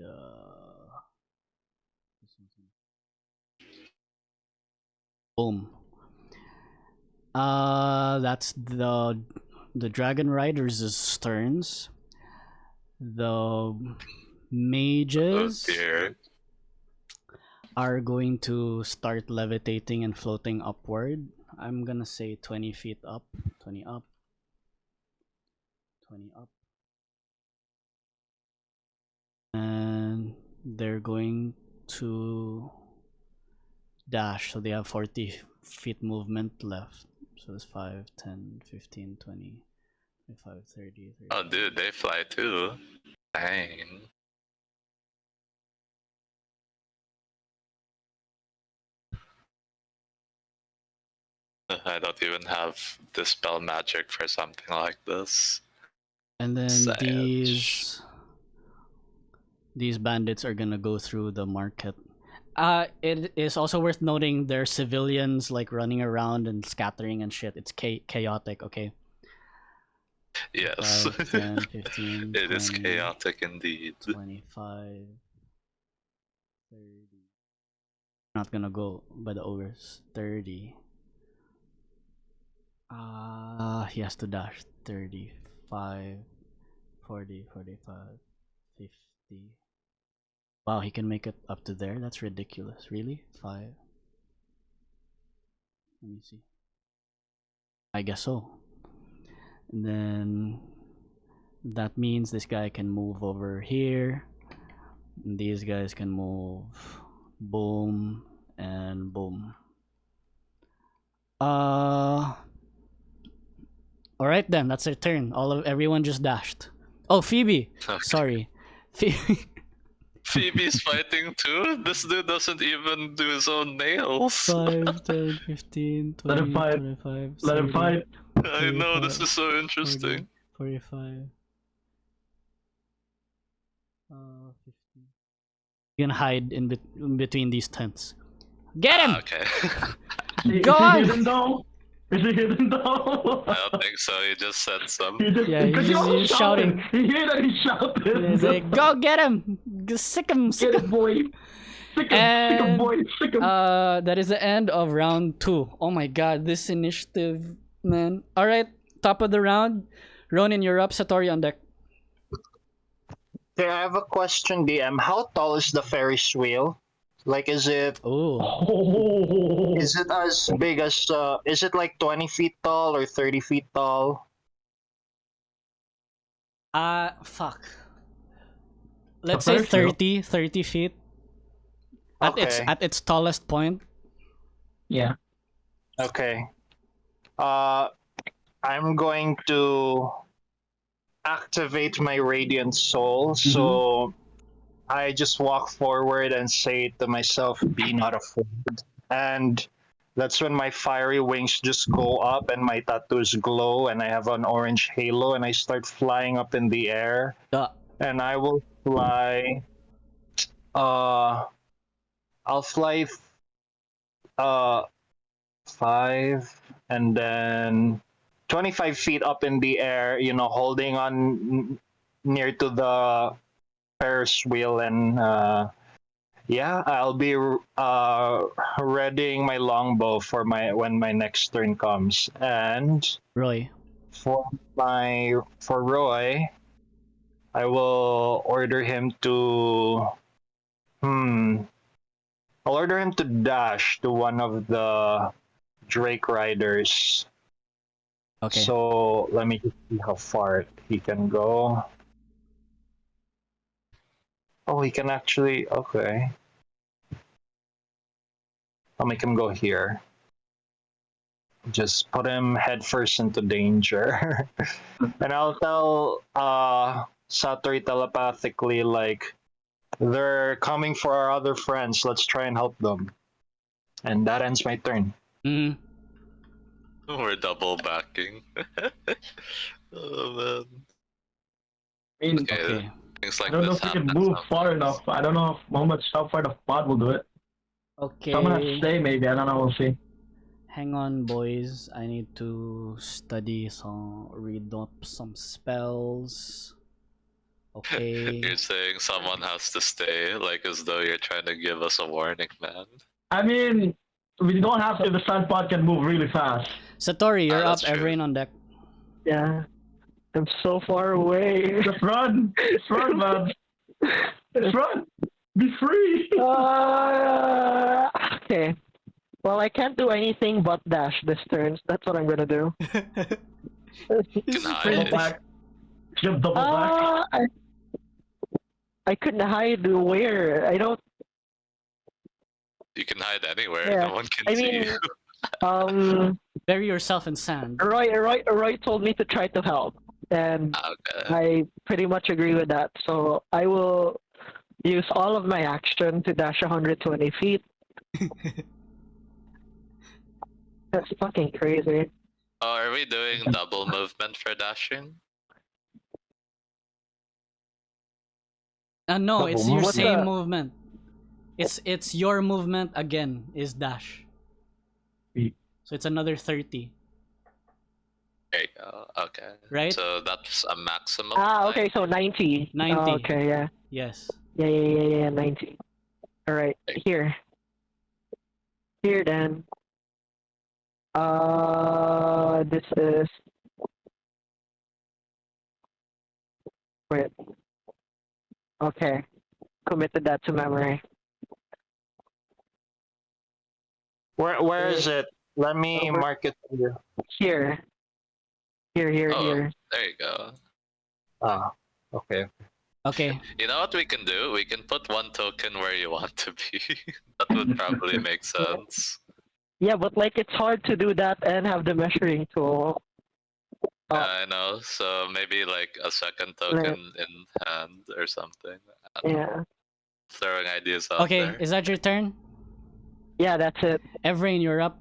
boom. That's the Dragon Riders' turns. The mages are going to start levitating and floating upward. I'm gonna say 20 feet up, 20 up, 20 up. And they're going to dash, so they have 40 feet movement left. So it's 5, 10, 15, 20, 25, 30, 30. Oh, dude, they fly too. Dang. I don't even have dispel magic for something like this. And then Sage. these bandits are gonna go through the market. It is also worth noting there's civilians like running around and scattering and shit. It's chaotic, okay? Yes. 5, 10, 15, It 20, is chaotic indeed. 25, 30. Not gonna go by the ogres. 30. He has to dash. 35, 40, 45, 50. Wow, he can make it up to there? That's ridiculous. Really? 5. Let me see. I guess so. And then That means this guy can move over here. And these guys can move. Boom and boom. Alright then, that's their turn. Everyone just dashed. Oh, Phoebe! Okay. Sorry. Phoebe. Phoebe's fighting too? This dude doesn't even do his own nails. 5, 10, 15, 20, Let him fight. 25, Let him 30, fight. I know, this 35, is so interesting. 45. 50. You can hide in between these tents. Get him! Okay. Go Is on! he hidden though? Is he hidden though? I don't think so, he just said some. Yeah, because he's was shouting. He heard that he shouted. He's like, go get him! Sick him! Sick Get him! it, boy. Sick him, boy. Sick him. That is the end of round 2. Oh my god, this initiative, man. Alright, top of the round. Ronin, you're up. Sattori on deck. Okay, I have a question, DM. How tall is the Ferris wheel? Like, is it Oh. as big as is it like 20 feet tall or 30 feet tall? Fuck. Let's say Ferris wheel. 30 feet. Okay. At its tallest point. Yeah. Okay. I'm going to activate my Radiant Soul. So I just walk forward and say to myself, "Be not afraid." And that's when my fiery wings just go up and my tattoos glow and I have an orange halo and I start flying up in the air. Duh. And I will fly. I'll fly. 5 and then 25 feet up in the air, you know, holding on near to the Ferris wheel, and yeah, I'll be readying my longbow for when my next turn comes. And Roy. for Roy, I will order him to I'll order him to dash to one of the Drake Riders. Okay. So let me just see how far he can go. Oh, he can actually. Okay. I'll make him go here. Just put him headfirst into danger. And I'll tell Sattori telepathically, like, they're coming for our other friends. Let's try and help them. And that ends my turn. Mm. We're double backing. Oh man. I mean, Okay. Things I like don't know this if we can happen move far sometimes. enough. I don't know how far the pod will do it. Okay. So I'm gonna have to stay maybe. I don't know. We'll see. Hang on, boys. I need to read up some spells. Okay. You're saying someone has to stay, like as though you're trying to give us a warning, man. I mean, we don't have to. The sun pod can move really fast. Sattori, you're up. That's true. Evraen on deck. Yeah. I'm so far away. Just run. Just run, man. Just run. Be free. Okay. Well, I can't do anything but dash this turn. So that's what I'm gonna do. You can hide. Double back. Jump double back. I couldn't hide where. I don't. You can hide anywhere. Yeah. No one can I see mean, you. Bury yourself in sand. Roy told me to try to help, and Okay. I pretty much agree with that. So I will use all of my action to dash 120 feet. That's fucking crazy. Oh, are we doing double movement for dashing? No, it's your What's same that? movement. It's your movement again is dash. So it's another 30. There you go. Okay. Right? So that's a maximum. Okay, so 90. 90. Oh, okay, yeah. Yes. Yeah, 90. Alright, here. Here then. This is... Wait. Okay. Committed that to memory. Where is it? Let me Over. mark it here. Here. Here. Oh, there you go. Okay. Okay. You know what we can do? We can put one token where you want to be. That would probably make sense. Yeah, but like it's hard to do that and have the measuring tool. I know. So maybe like a second token in hand or something. Yeah. Throwing ideas out Okay, there. is that your turn? Yeah, that's it. Evraen, you're up.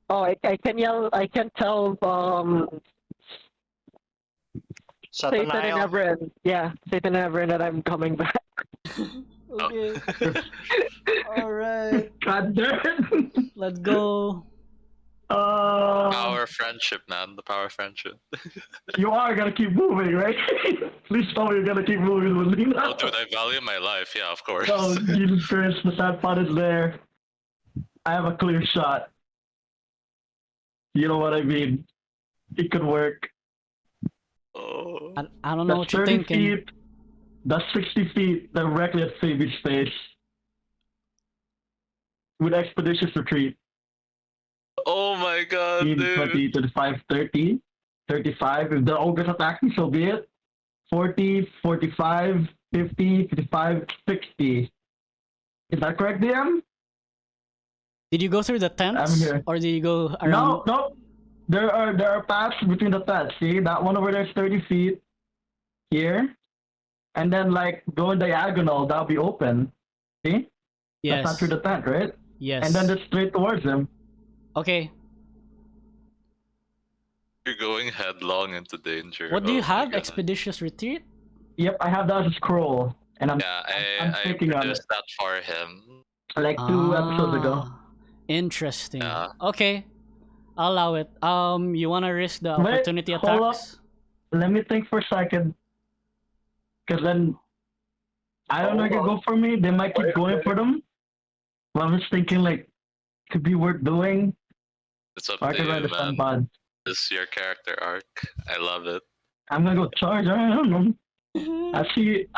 Oh, I can yell. I can tell Satan and Satanael. Evraen. Yeah, Satan and Evraen that I'm coming back. Okay. Alright. God damn it. Let's go. Power of friendship, man. The power of friendship. You are gonna keep moving, right? Please tell me you're gonna keep moving with Lena. Oh, dude, I value my life. Yeah, of course. Oh, Jesus Christ, the sad pot is there. I have a clear shot. You know what I mean? It could work. Oh. I don't know That's what you're 30 thinking. feet. That's 60 feet directly at Phoebe's face. With expeditious retreat. Oh my god, 15, dude. 20, 25, 30, 35. If the ogres attack me, so be it. 40, 45, 50, 55, 60. Is that correct, DM? Did you go through the tents? I'm here. Or did you go No, around? no. There are paths between the tents. See, that one over there is 30 feet. Here. And then, like, going diagonal, that'll be open. See? Yes. That's not through the tent, right? Yes. And then just straight towards him. Okay. You're going headlong into danger. What do you Oh my have? God. Expeditious retreat? Yep, I have that as a scroll. And I'm Yeah, I'm I thinking on produced that for him. like 2 episodes ago. Ah, interesting. Yeah. Okay. I'll allow it. You wanna risk the Wait, opportunity hold up. attacks? Let me think for a second. Because then, I don't know if you go for me. They might keep going for them. But I'm just thinking, like, could be worth doing. It's up Or I to could you, ride the man. Sunbod. This is your character arc. I love it. I'm gonna go charge. I don't know. I see it.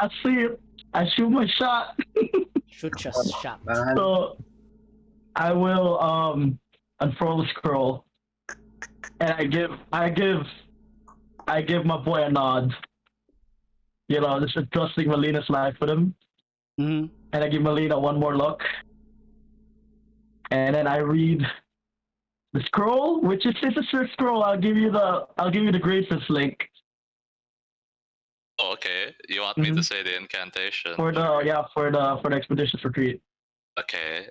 I shoot my shot. Shoot your shot. So I will unfurl the scroll, and I give my boy a nod. You know, just entrusting Melina's life with him, Hmm. and I give Melina one more look, and then I read the scroll, which is it's a search scroll. I'll give you the graces link Oh, okay. You want me to Mhm. say the incantation? for the expeditions retreat. Okay.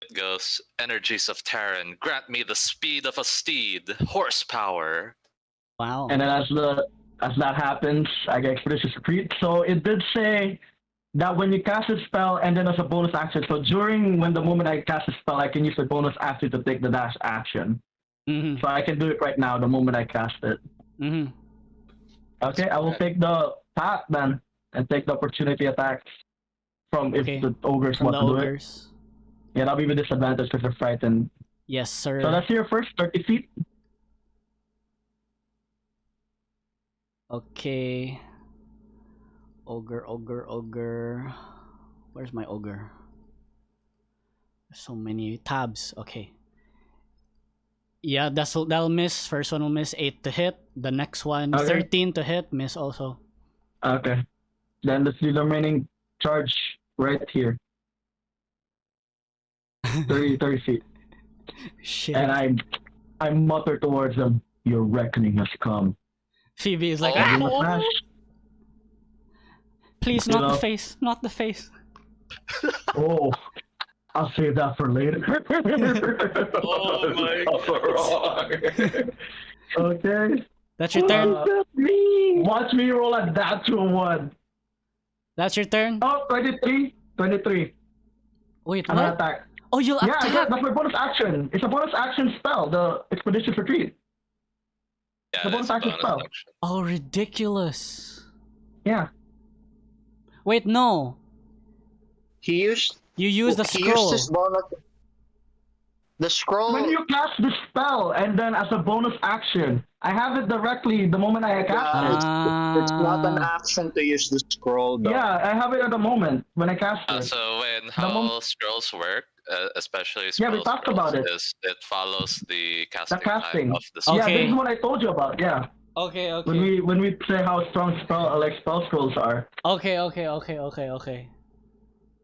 It goes, energies of Tarin, grant me the speed of a steed, horsepower. Wow. And then as that happens, I get expeditious retreat. So it did say that when you cast a spell and then as a bonus action. So when the moment I cast a spell, I can use the bonus action to take the dash action. Hmm. So I can do it right now the moment I cast it. Hmm. Okay, I will take the path then and take the opportunity attacks from if Okay. the ogres From want the to do it. ogres. Yeah, that'll be with disadvantage because they're frightened. Yes, sir. So let's hear first 30 feet. Okay. Ogre. Where's my ogre? There's so many tabs. Okay. Yeah, that'll miss. First one will miss 8 to hit. The next one, Okay. 13 to hit, miss also. Okay. Then let's do the remaining charge right here. 30 feet. Shit. And I mutter towards them, your reckoning has come. Phoebe is like, Oh. I ah, give him a flash. please, You not know. the face, not the face. Oh, I'll save that for later. Oh my Okay. That's your turn. Watch me roll a natural one. That's your turn. Oh, 23. 23. Wait, I'm gonna what? attack. Oh, you'll Yeah, attack. that's my bonus action. It's a bonus action spell, the Expedition Retreat. Yeah, The bonus it's a action bonus spell. action. Oh, ridiculous. Yeah. Wait, no. He used You use the he scroll. used his bonus. The scroll. When you cast the spell and then as a bonus action, I have it directly the moment I cast it. It's not an action to use the scroll, though. Yeah, I have it at the moment when I cast it. So when mom- how scrolls work, especially Yeah, we spell talked scrolls, about it. is it follows the casting casting. time of the Yeah, spell. Okay. this is what I told you about. Yeah. Okay, When we say how strong spell scrolls are. Okay.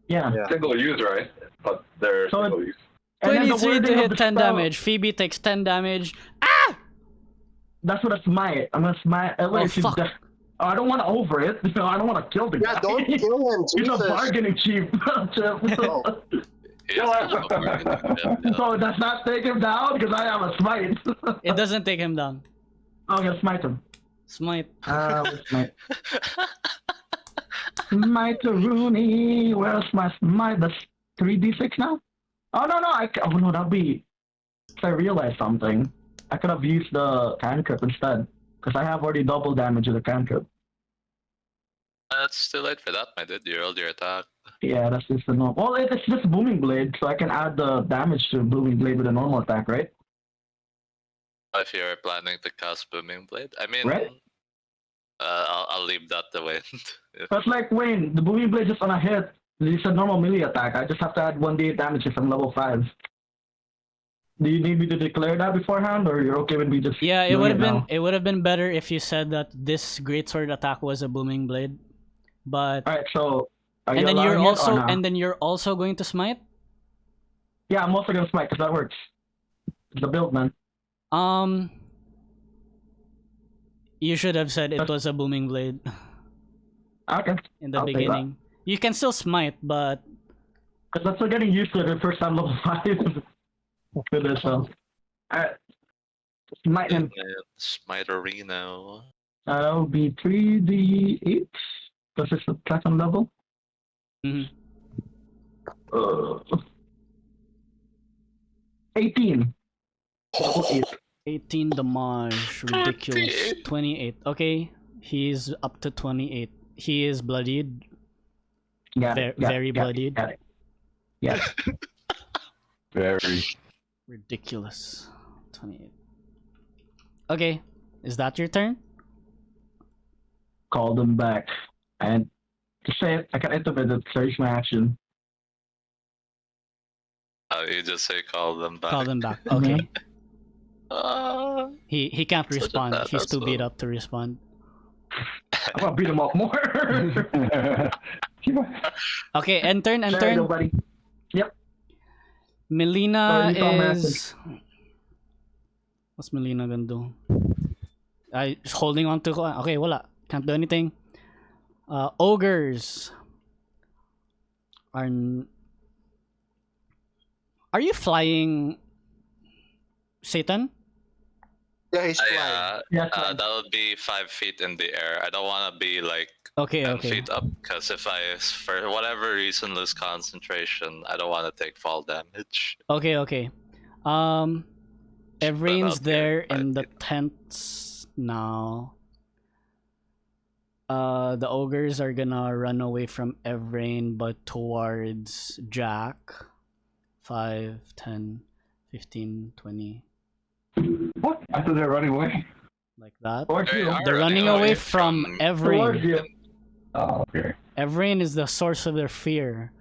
Yeah. Yeah. Single use, right? But they're So single use. And then the 23 wording to of hit the 10 spell- damage. Phoebe takes 10 damage. That's what a smite. I'm gonna smite. Oh, fuck. I don't want to over it. I don't want to kill the guy. Yeah, don't kill him. He's a Jesus. bargaining chip. Oh. So does not take him down because I have a smite. It doesn't take him down. I'm gonna smite him. Smite. Smite. Smite to Rooney. Where's my smite? That's 3d6 now? Oh no, that'd be. If I realized something, I could have used the cantrip instead. Because I have already double damage with the cantrip. It's too late for that, my dude. You rolled your attack. Yeah, that's just the normal. Well, it's just Booming Blade, so I can add the damage to Booming Blade with a normal attack, right? If you're planning to cast Booming Blade, I mean, Right. I'll leave that to Wayne. But like Wayne, the Booming Blade just on a hit. It's a normal melee attack. I just have to add 1d8 damage if I'm level 5. Do you need me to declare that beforehand, or you're okay with me just? Yeah, it doing would have been now? it would have been better if you said that this greatsword attack was a booming blade. But All right, so. Are and you then you're allowing it or also not? and then you're also going to smite? Yeah, I'm also gonna smite because that works. It's the build, man. You should have said it was a booming blade Okay. in the I'll take that. beginning. You can still smite, but Because I'm still getting used to it the first time level 5. With this, so. Alright. Smite him. Smiterino. That'll be 3d8. Because it's the second level. mhm. 18. Level 8. 18 damage, ridiculous. 28. Okay, he's up to 28. He is bloodied. Yeah. Very bloodied. Got it. Yeah. Very. Ridiculous. 28. Okay, is that your turn? Call them back. And to say it, I can interpret it, so use my action. You just say call them back. Call them back. Okay. Uh, He can't Such a respond. He's badass, too beat though. up to respond. I'm gonna beat him up more. Okay, end turn. There you go, buddy. Melina you call my is. What's Melina gonna do? Just holding on to. Okay, wala. Can't do anything. Ogres are. Are you flying, Satan? Yeah, he's flying. Yes, that would be 5 feet in the air. I don't want to be like Okay, 10 okay. feet up because if I, for whatever reason, lose concentration, I don't want to take fall damage. Okay. Evraen's out there, there in the 5 feet. tents now. The ogres are gonna run away from Evraen but towards Jack. 5, 10, 15, 20. What? I thought they were running away. Like that. Towards They you. are They're running away from Towards Evraen. you. Oh, okay. Evraen is the source of their fear.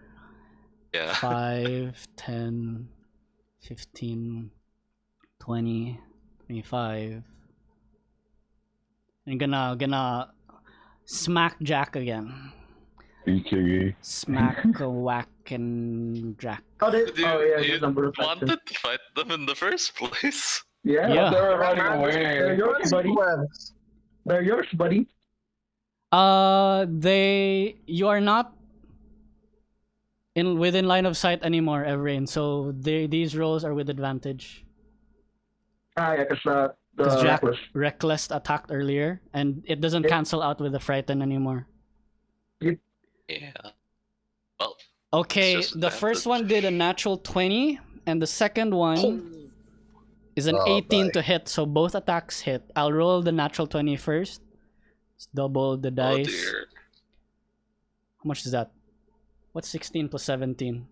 Yeah. 5, 10, 15, 20, 25. And gonna smack Jack again. BKE. Smack a whack and Jack. Oh, Dude, oh yeah, you good number of wanted to fight them in the first place. Yeah. Yeah. They were running They're away. yours, buddy. They're yours, buddy. You are not within line of sight anymore, Evraen. So these rolls are with advantage. Ah, yeah, because Because the Jack reckless. reckless attacked earlier, and it doesn't Yeah. cancel out with the frighten anymore. Yeah. Well, Okay, It's just the first advantage. one did a natural 20, and the second one is an Oh, 18 boy. to hit, so both attacks hit. I'll roll the natural 20 first. Let's double the oh dice. dear. How much is that? What's 16 plus 17?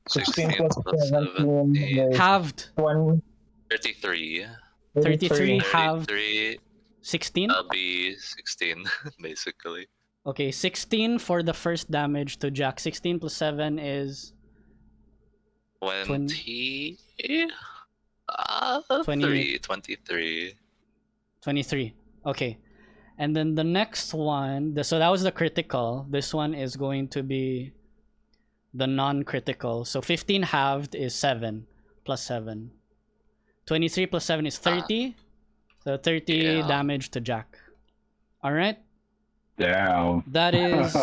16 plus plus 17 17. is Halved. 33. 33 halved. 33. 16? That'll be 16, basically. Okay, 16 for the first damage to Jack. 16 plus 7 is 20. 20. 23. 23. Okay. And then the next one, so that was the critical. This one is going to be the non-critical. So 15 halved is 7 plus 7. 23 plus 7 is 30. So 30 damage to Jack. All right. Damn. That is.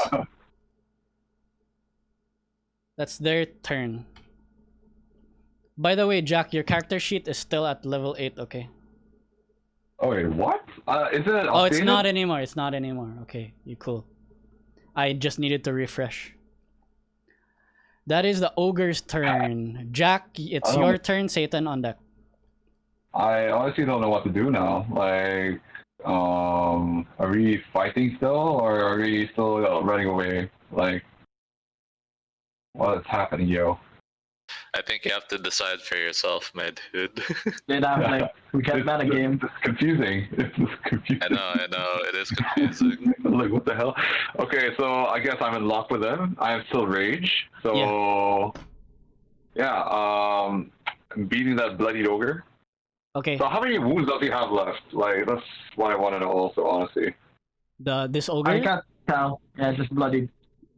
That's their turn. By the way, Jack, your character sheet is still at level 8, okay? Oh wait, what? Is it? Oh, it's updated? not anymore. It's not anymore. Okay, you cool. I just needed to refresh. That is the ogre's turn. Jack, it's your turn. Satan on deck. I honestly don't know what to do now. Like, are we fighting still, or are we still running away? Like, what is happening, yo? I think you have to decide for yourself, my dude. We can't ban a game. It's confusing. It's confusing. I know. It is confusing. Like, what the hell? Okay, so I guess I'm in lock with them. I am still rage. So, yeah, I'm beating that bloodied ogre. Okay. So how many wounds does he have left? Like, that's what I want to know also, honestly. This ogre? I can't tell. Yeah, just bloodied.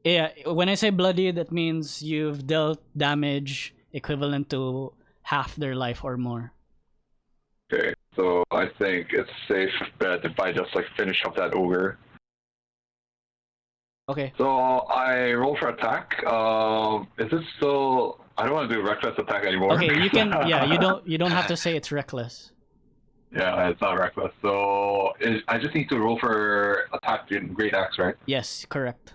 Yeah, when I say bloody, that means you've dealt damage equivalent to half their life or more. Okay, so I think it's safe bet if I just like finish up that ogre. Okay. So I roll for attack. Is this still? I don't want to do reckless attack anymore. Okay, you can. Yeah, you don't have to say it's reckless. Yeah, it's not reckless. So I just need to roll for attack in great axe, right? Yes, correct.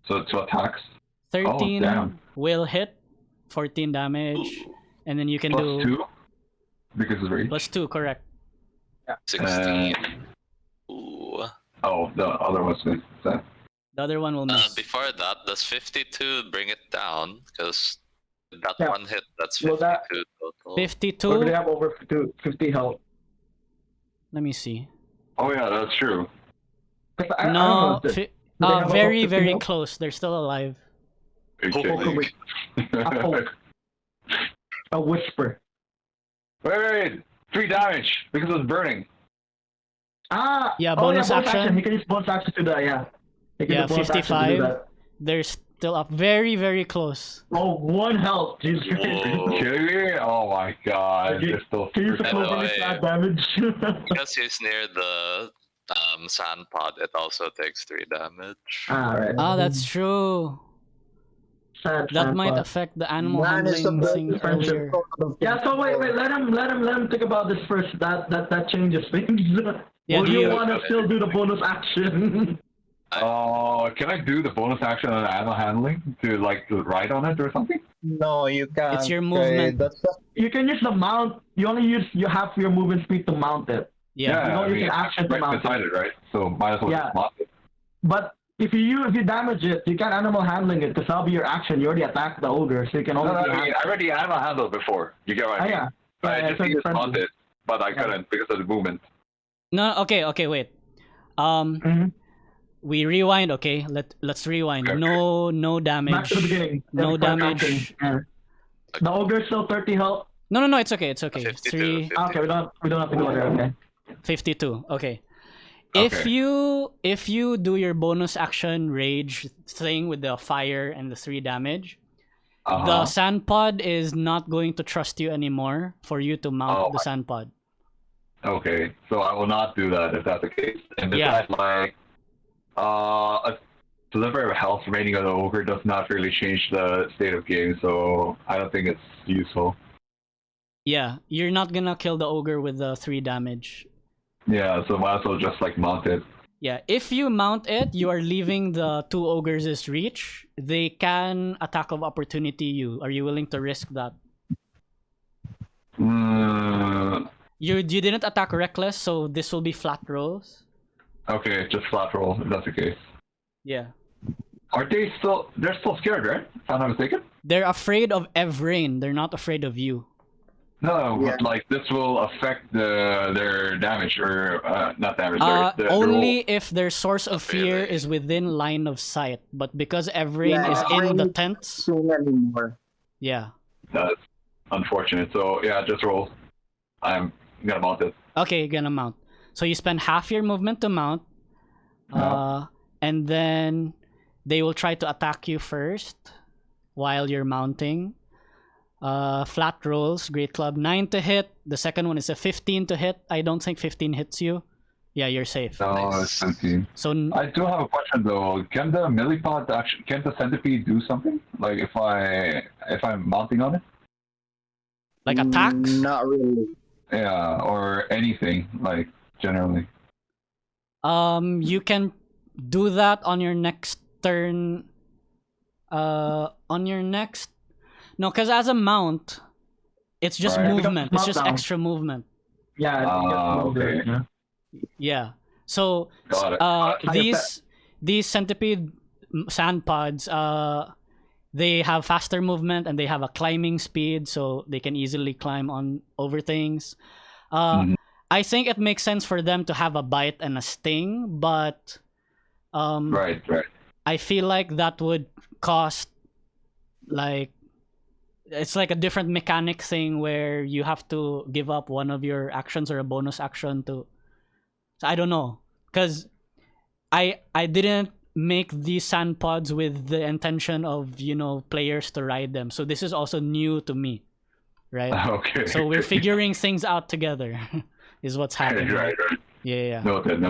So 2 attacks. 13 damn. will hit, 14 damage, and then you can Plus do 2 because it's rage. plus 2, correct. 16. Ooh. Oh, the other one's missed. The other one will miss. Before that, does 52 bring it down? Because that one hit, that's 52 Well, that- total. 52. We're gonna have over 50 health. Let me see. Oh yeah, that's true. I don't No, know, do they have very about 50 very health? close. They're still alive. Okay. A whisper. Wait, 3 damage because it was burning. Yeah, bonus action. He can use bonus action to that, yeah. He can Yeah, use bonus action to do 55. that. They're still up. Very very close. Oh, 1 health. Jesus Whoa. Christ. Kidding me? Oh my god, Okay. they're still Can you use the By the close way- flat damage? Because he's near the sand pod, it also takes 3 damage. Alright. That's true. That might affect the animal Man is handling the thing friendship. earlier. Yeah, so wait, let him think about this first. That changes things. Yeah, Or do do you you- want to still do the bonus action? Can I do the bonus action on animal handling to like ride on it or something? No, you can't. It's your okay? movement. That's You can use the mount. You only use half your movement speed to mount it. Yeah. You don't I use mean, an action to right mount beside it. it, right? So might as well Yeah. just mount it. But if you damage it, you can't animal handling it because that'll be your action. You already attacked the ogre, so you can No, only. I mean, I already animal handled before. You get what I mean? yeah. I Yeah, just so need to different. mount it, but I couldn't because of the movement. No, okay, wait. Mhm. We rewind, okay? Let's rewind. Okay. No Back damage. to the beginning. No Before damage. counting. Yeah. The ogre's still 30 health. No, it's okay. 52, 3 Okay, we don't have to go there. Okay. 52. Okay. Okay. If you do your bonus action rage thing with the fire and the 3 damage, the sand pod is not going to trust you anymore for you to mount the sand pod. Okay, so I will not do that if that's the case. And Yeah. besides, like, a delivery of health rating on the ogre does not really change the state of game, so I don't think it's useful. Yeah, you're not gonna kill the ogre with the 3 damage. Yeah, so might as well just like mount it. Yeah, if you mount it, you are leaving the 2 ogres' reach. They can attack of opportunity you. Are you willing to risk that? You didn't attack reckless, so this will be flat rolls. Okay, just flat roll if that's the case. Yeah. Are they still? They're still scared, right? If I'm not mistaken. They're afraid of Evraen. They're not afraid of you. No, Yeah. but like this will affect their damage or not damage. their Only roll. if their source of fear Really? is within line of sight. But because Evraen Yeah, is in the Evraen- tents, soon anymore. yeah. That's unfortunate. So yeah, just roll. I'm gonna mount it. Okay, you're gonna mount. So you spend half your movement to mount, and then they will try to attack you first while you're mounting. Flat rolls, Great Club, 9 to hit. The second one is a 15 to hit. I don't think 15 hits you. Yeah, you're safe. No, it's 17. So I do have a question though. Can the millipod actually? Can the centipede do something? Like if I'm mounting on it? like attacks? Not really. Yeah, or anything like generally. You can do that on your next turn. On your next. No, because as a mount, it's just Right. movement. It's just Knockdown. extra movement. Yeah, Okay. yeah. Yeah. So Got it. these centipede sand pods, they have faster movement and they have a climbing speed, so they can easily climb on over things. Mhm. I think it makes sense for them to have a bite and a sting, but Right. I feel like that would cost like it's like a different mechanic thing where you have to give up one of your actions or a bonus action to. So I don't know, because I didn't make these sand pods with the intention of players to ride them. So this is also new to me, right? Okay. So we're figuring things out together, is what's happening. Right. Yeah. Noted.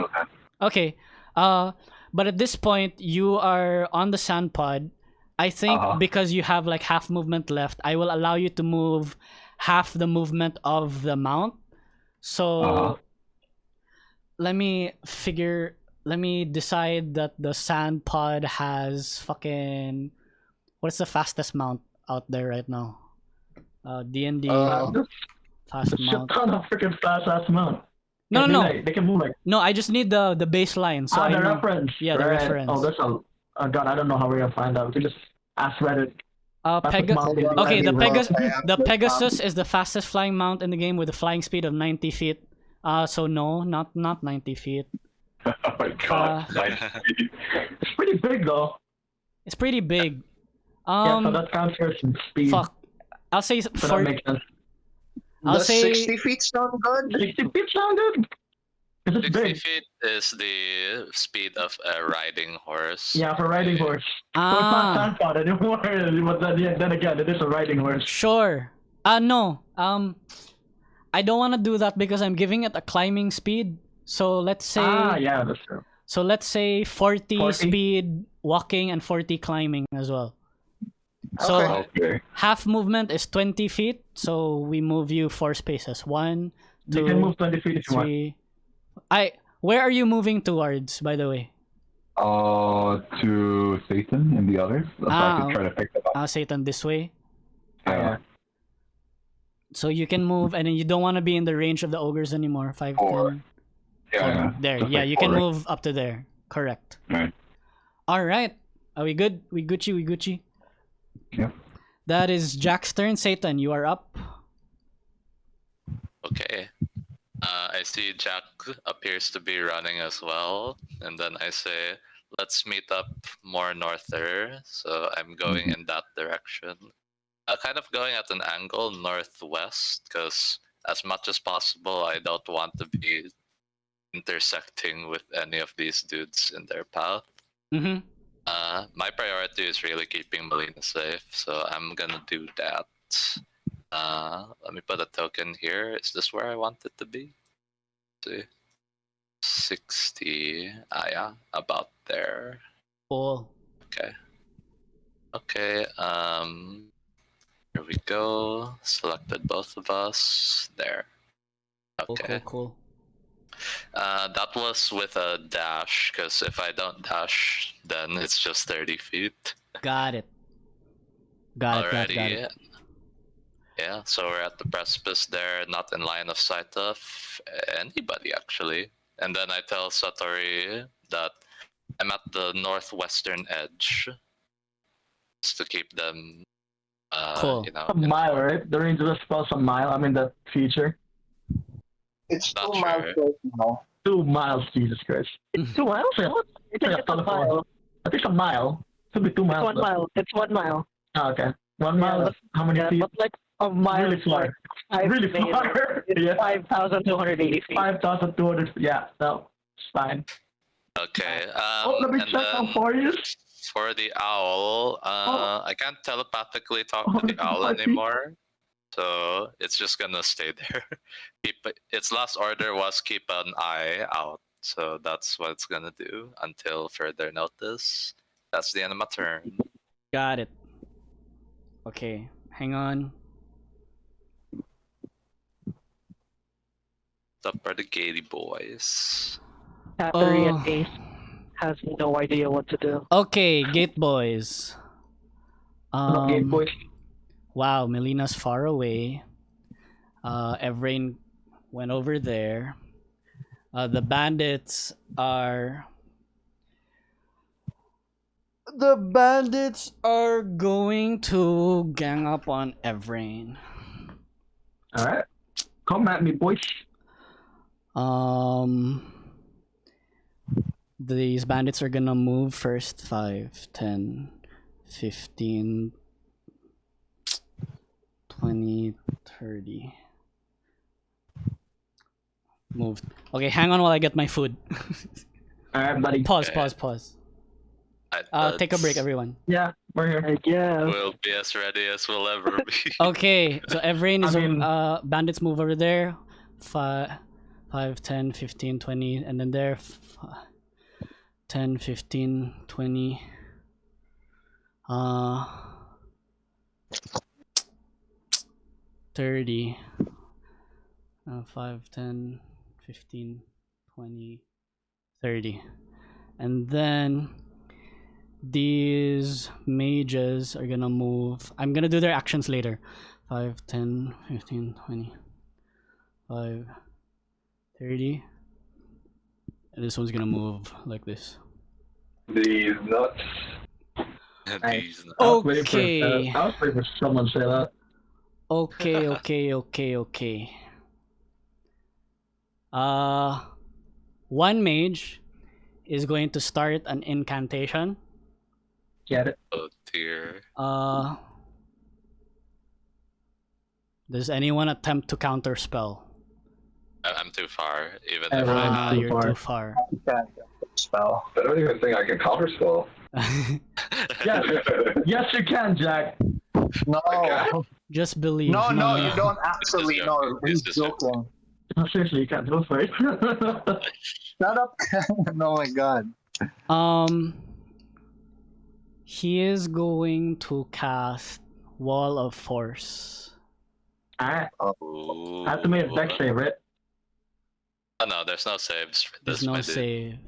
Okay. But at this point, you are on the sand pod. I think because you have like half movement left, I will allow you to move half the movement of the mount. So let me decide that the sand pod has fucking what's the fastest mount out there right now? DnD fast Shit mount. ton of freaking fast ass mount. No. They can move like. No, I just need the baseline. So the I know. reference. Yeah, the right. reference. Oh, that's a. Oh God, I don't know how we're gonna find out. We can just ask Reddit. Okay, the Yeah. Pegasus is the fastest flying mount in the game with a flying speed of 90 feet. So no, not 90 feet. Oh my god. It's pretty big though. It's pretty big. Yeah, so that counts for some speed. Fuck. I'll say So that for makes sense. I'll Does say 60 feet sound good? 60 feet sound good. 'Cause it's 60 big. feet is the speed of a riding horse. Yeah, for riding horse. So it's not sandpod anymore. But then again, it is a riding horse. Sure. No. I don't want to do that because I'm giving it a climbing speed. So let's say Yeah, that's true. So let's say 40 40? speed walking and 40 climbing as well. So Okay. half movement is 20 feet. So we move you 4 spaces. 1, 2, You can move 20 feet if you want. 3. Where are you moving towards, by the way? To Satan and the others. So I can try to pick them up. Satan this way. Yeah. So you can move, and then you don't want to be in the range of the ogres anymore. 5, 4. 10. Yeah. There. Just Yeah, like you 4, can right? move up to there. Correct. Right. All right. Are we good? We Gucci. Yeah. That is Jack's turn. Satan, you are up. Okay. I see Jack appears to be running as well, and then I say, let's meet up more norther. So I'm going in that direction. Kind of going at an angle northwest, because as much as possible, I don't want to be intersecting with any of these dudes in their path. Mm-hmm. My priority is really keeping Melina safe, so I'm gonna do that. Let me put a token here. Is this where I want it to be? Let's see. 60. Yeah, about there. Cool. Okay, here we go. Selected both of us. There. Okay. Cool. That was with a dash, because if I don't dash, then it's just 30 feet. Got it. Got Already. it. Yeah, so we're at the precipice there, not in line of sight of anybody, actually. And then I tell Sattori that I'm at the northwestern edge, just to keep them, Cool. A mile, right? The range of the spell's a mile. I mean, that feature. It's Not 2 miles sure. right now. 2 miles, Jesus Christ. 2 miles? It's like a mile. I think it's a mile. Could be 2 miles. 1 mile. It's 1 mile. Oh, okay. 1 mile. How many Yeah, feet? but like a mile Really far. really far. Yeah. 5,280 feet. 5,200. Yeah, no, it's fine. Okay. Let me and check how then far he is. for the owl, I can't telepathically talk to the owl 105 feet. anymore, so it's just gonna stay there. Its last order was keep an eye out, so that's what it's gonna do until further notice. That's the end of my turn. Got it. Okay, hang on. Up are the Gaiety boys. Sattori Oh. and Ace has no idea what to do. Okay, Gate Boys. Okay, boys. Wow, Melina's far away. Evraen went over there. The bandits are going to gang up on Evraen. All right, come at me, boys. These bandits are gonna move first. 5, 10, 15, 20, 30. Moved. Okay, hang on while I get my food. All right, buddy. Pause. Alright, Take a break, everyone. Yeah, we're here. Yeah. We'll be as ready as we'll ever be. Okay, so Evraen is I mean- bandits move over there. 5, 10, 15, 20, and then there 10, 15, 20. 30. 5, 10, 15, 20, 30. And then these mages are gonna move. I'm gonna do their actions later. 5, 10, 15, 20, 5, 30. And this one's gonna move like this. These nuts. These I was waiting for- Okay. I was waiting for someone to say that. Okay. One mage is going to start an incantation. Get it? Oh dear. Does anyone attempt to counter spell? I'm too far, even if Everyone. I had. Too You're far. too far. Spell. I don't even think I can counterspell. Yes, yes, you can, Jack. No. Just believe. No, you don't actually. This is No, joking. he's This is joking. joking. No, seriously, you can't go for it. Shut up. Oh my god. He is going to cast Wall of Force. Alright, Ooh. I have to make a deck save, right? Oh no, there's no saves for There's this. no my dude. save.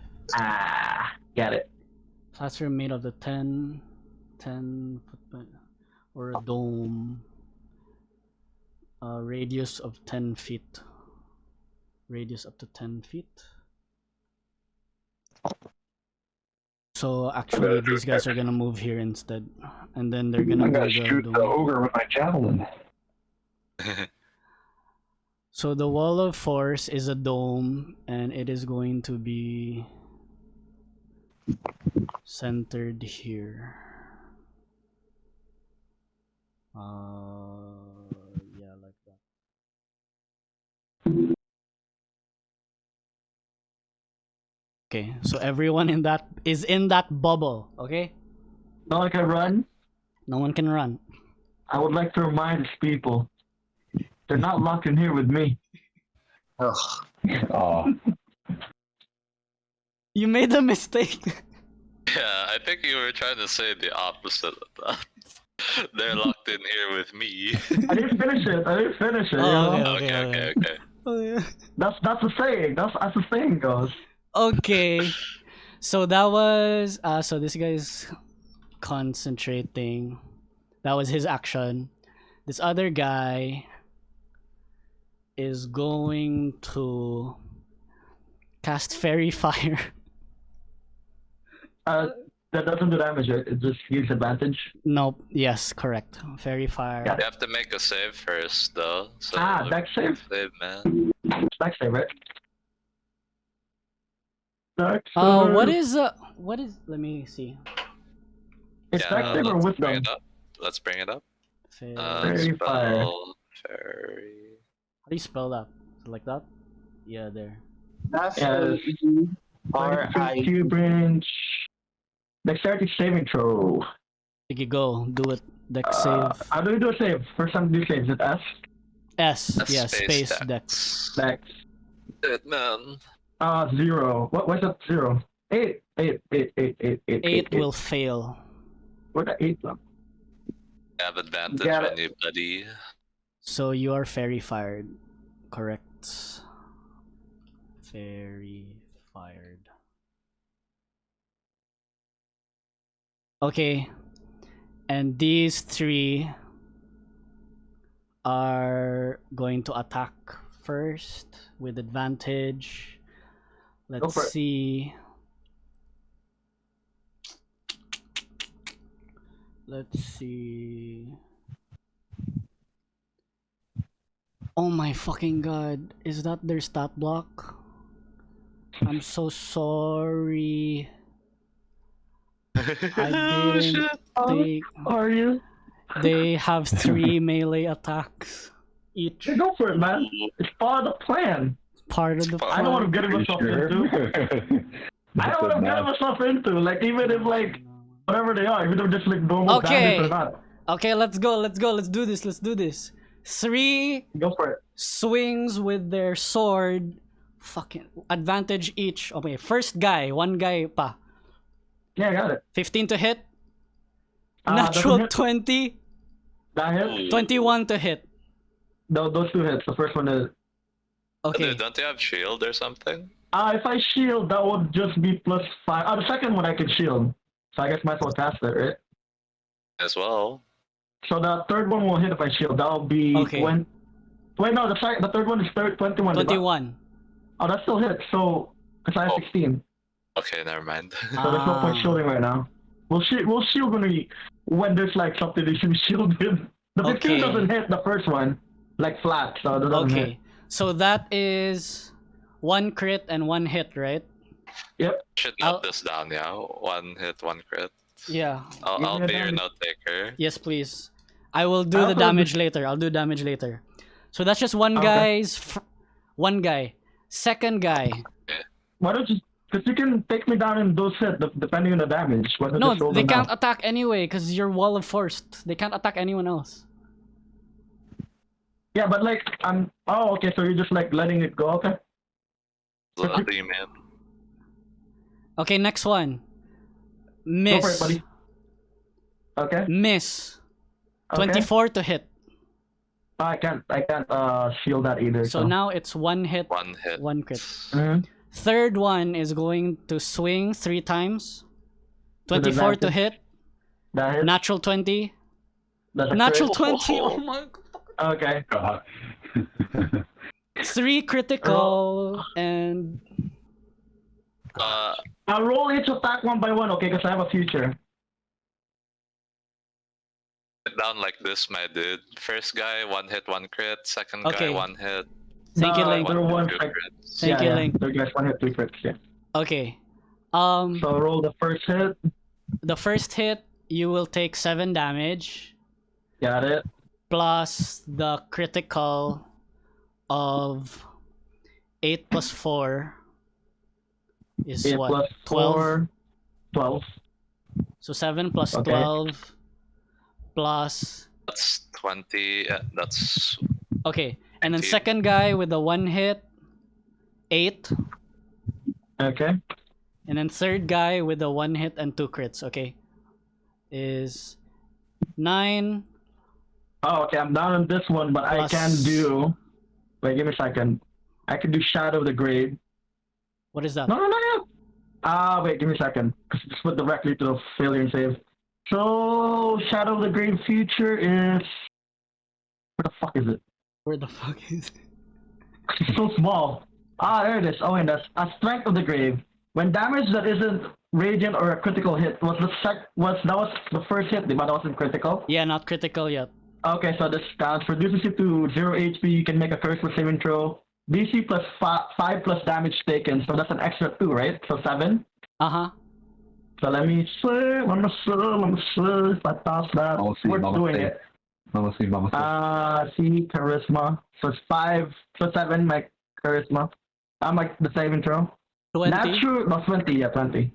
Get it. Classroom made of the 10 footprint or a dome. Radius of 10 feet. Radius up to 10 feet. So actually, these guys are gonna move here instead, and then they're gonna I'm go gonna the shoot the dome. ogre with my javelin. So the wall of force is a dome, and it is going to be centered here. Yeah, like that. Okay, so everyone in that is in that bubble. Okay, Not like I run. no one can run. I would like to remind these people, they're not locked in here with me. Ugh. Oh, You made a mistake. Yeah, I think you were trying to say the opposite of that. They're locked in here with me. I didn't finish it. You Oh, know? Okay. Oh, yeah. That's the saying. That's the saying goes. Okay, so that was so this guy's concentrating. That was his action. This other guy is going to cast Fairy Fire. That doesn't do damage, right? It just gives advantage. Nope. Yes, correct. Fairy Fire. Yeah. You have to make a save first, though. So Deck save? save, man. Deck save, right? Deck What save. is? Let me see. It's deck save or let's wisdom? bring it up. Let's bring it up. Fairy. Fairy Fire. Fairy. How do you spell that? Is it like that? Yeah, there. That's Yes. R-I. Q branch. Dexterity saving throw. There you go. Do it. Dex save. How do you do a save? First time to do save, is it S? S. That's Yeah, space space dex. Dex. It, man. 0. What's that 0? 8. 8 will fail. Where'd the 8 from? You have advantage Got on you, buddy. So you are fairy fired. Correct. Fairy fired. Okay. And these 3 are going to attack first with advantage. Go Let's for it. see. Let's see. Oh my fucking god. Is that their stat block? I'm so sorry. I didn't think. Are you? They have 3 melee attacks each. Yeah, go for it, man. It's part of the plan. Part of the It's I don't want to plan. get myself into. I don't want to get myself into. Like, even if, like, whatever they are, even if they're just, like, normal Okay. damage or not. Okay, let's go. Let's do this. 3 Go for it. swings with their sword. Fucking advantage each. Okay, first guy, one guy pa. Yeah, I got it. 15 to hit. Doesn't Natural hit. 20. That hit? 21 to hit. No, those 2 hits. The first one is... Okay. Dude, don't you have shield or something? If I shield, that would just be +5. The second one I can shield. So I guess might as well cast it, right? As well. So the third one will hit if I shield. That'll be... Okay. Wait, no, the third one is 21. diba? 21. Oh, that still hits. So, because I have Oh. 16. Okay, never mind. So there's no point shielding right now. We'll shield when there's like something they should be shielded. The 15 Okay. doesn't hit the first one, like flat, so it doesn't hit. Okay. So that is 1 crit and 1 hit, right? Yep. Should I'll- note this down, yeah. 1 hit, 1 crit. Yeah. I'll Give me a be your damage. note taker. Yes, please. I will do I the also- damage later. I'll do damage later. So that's just one Okay. one guy. Second guy. Why don't you? Because you can take me down in those hits depending on the damage. Why don't you No, just roll they them can't now? attack anyway because you're wall of forced. They can't attack anyone else. Yeah, but like Oh, okay. So you're just like letting it go. Okay. So what do you mean? Okay, next one. Go Miss. for it, buddy. Okay. Miss. Okay. 24 to hit. I can't shield that either. So now it's 1 hit, 1 hit. 1 crit. Mhm. Third one is going to swing 3 times. 24 to advantage. hit. That hits. Natural 20. That's a Natural crit. 20. Oh my god. Okay. God. 3 critical and I'll roll each attack one by one, okay? Because I have a future. Sit down like this, my dude. First guy, 1 hit, 1 crit. Second Okay. guy, 1 hit. Thank you, Linc. They're One one hit, 2 crit. crits. Thank you, Linc. Third guy's 1 hit, 2 crits. Yeah. Okay. So roll the first hit. The first hit you will take 7 damage Got it. plus the critical of 8 plus 4 is 8 what? plus 12. 4. 12. So 7 plus Okay. 12 plus That's 20. That's okay. And then 19. second guy with the 1 hit 8. Okay. And then third guy with the 1 hit and 2 crits, okay? Is 9 Oh, okay. I'm down on this one, but I Plus- can do. Wait, give me a second. I can do Shadow of the Grave. what is that? No. Wait, give me a second. Because it's put directly to the failure and save. So, Shadow of the Grave feature is. Where the fuck is it? Where the fuck is it? It's so small. There it is. Oh, and that's a Strength of the Grave. When damage that isn't radiant or a critical hit that was the first hit, but that wasn't critical. Yeah, not critical yet. Okay, so this counts. Reduces you to 0 HP. You can make a curse with saving throw. DC plus 5 plus damage taken. So that's an extra 2, right? So 7. Uh-huh. So let me see. If I pass that, I'll see, we're Mama doing say. it. Vamos see. See charisma. So it's 5 plus 7 my charisma. I'm like the saving throw. 20. Natural, no 20, yeah 20.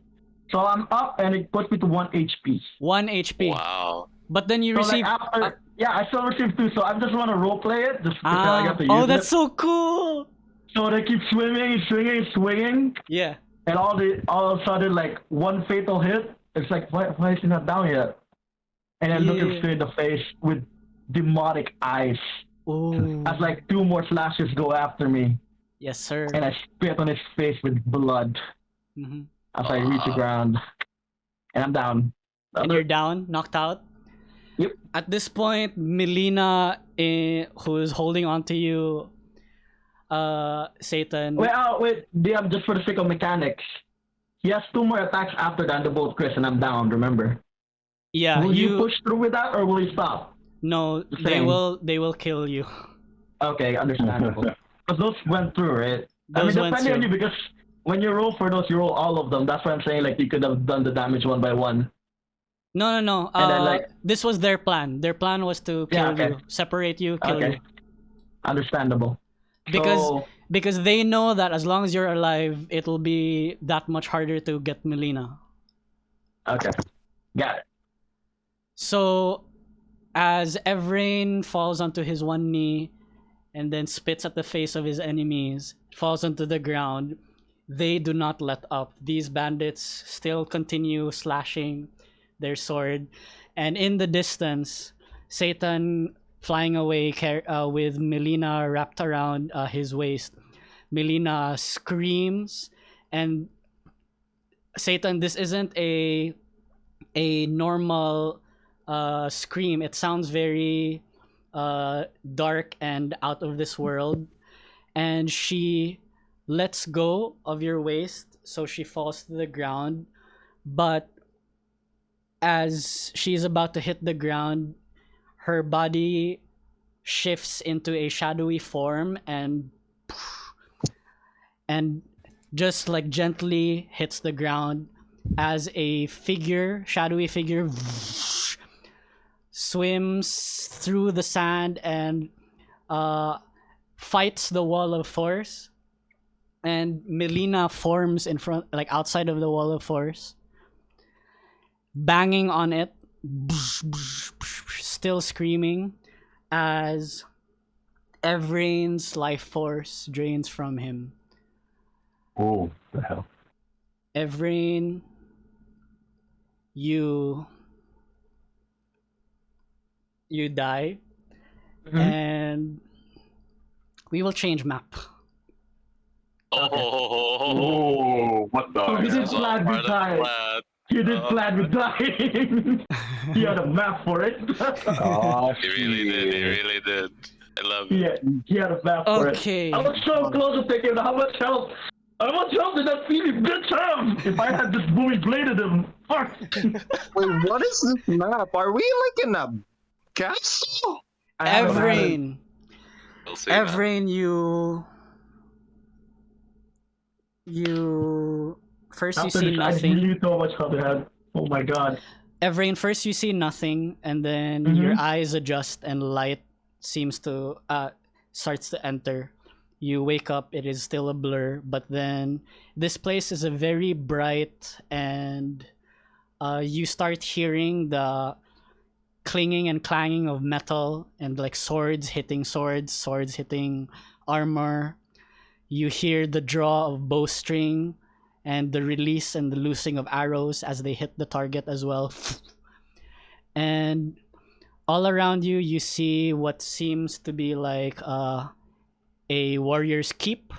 So I'm up and it puts me to 1 HP. 1 HP. Wow. But then you So receive. like after, yeah, I still receive 2. So I just want to role play it just because I got to use Oh, it. that's so cool. So they keep swinging, Yeah. and all of a sudden like one fatal hit. It's like why is he not down yet? And then look him straight in the face with demonic eyes. Ooh. As like 2 more slashes go after me, Yes, sir. and I spit on his face with blood Mm-hmm. as I reach the ground, and I'm down. And you're down, knocked out. Yep. At this point, Melina, who is holding on to you, Satan. Wait, DM, just for the sake of mechanics. He has 2 more attacks after that, the both Chris, and I'm down, remember? Yeah, Will you push through with that, or will you stop? No, they Same. will kill you. Okay, understandable. Because those went through, right? Those went depending on through. you, because when you roll for those, you roll all of them. That's why I'm saying, like, you could have done the damage one by one. No. And then, like- This was their plan. Their plan was to kill Yeah, okay. you, separate you, kill Okay. you. Understandable. Because because they know that as long as you're alive, it'll be that much harder to get Melina. Okay. Got it. So, as Evraen falls onto his one knee and then spits at the face of his enemies, falls onto the ground, they do not let up. These bandits still continue slashing their sword. And in the distance, Satan flying away with Melina wrapped around his waist. Melina screams, and Satan, this isn't a normal scream. It sounds very dark and out of this world. And she lets go of your waist, so she falls to the ground. But as she's about to hit the ground, her body shifts into a shadowy form and just like gently hits the ground as a shadowy figure swims through the sand and fights the wall of force, and Melina forms in front, like outside of the wall of force, banging on it, still screaming as Evraen's life force drains from him. Oh, the hell. Evraen, you die, and we will change map. Oh, what the He did This is all plan part with of the dying. plan. He did plan with dying. He had a map for it. Oh, He really did. He really did. I love it. He had a map for Okay. it. I was so close to taking how much help. How much help did that Phoebe bitch have? If I had just booming bladed him. Fuck. Wait, what is this map? Are we like in a castle? I haven't had it. Evraen, We'll see, man. Evraen, you first you After see this, I nothing. really know how much help I had. Oh my god. Evraen, first you see nothing, and then your eyes adjust and light seems to starts to enter. You wake up, it is still a blur, but then this place is a very bright, and you start hearing the clinging and clanging of metal and like swords hitting swords, swords hitting armor. You hear the draw of bowstring and the release and the loosing of arrows as they hit the target as well. And all around you, you see what seems to be like a warrior's keep.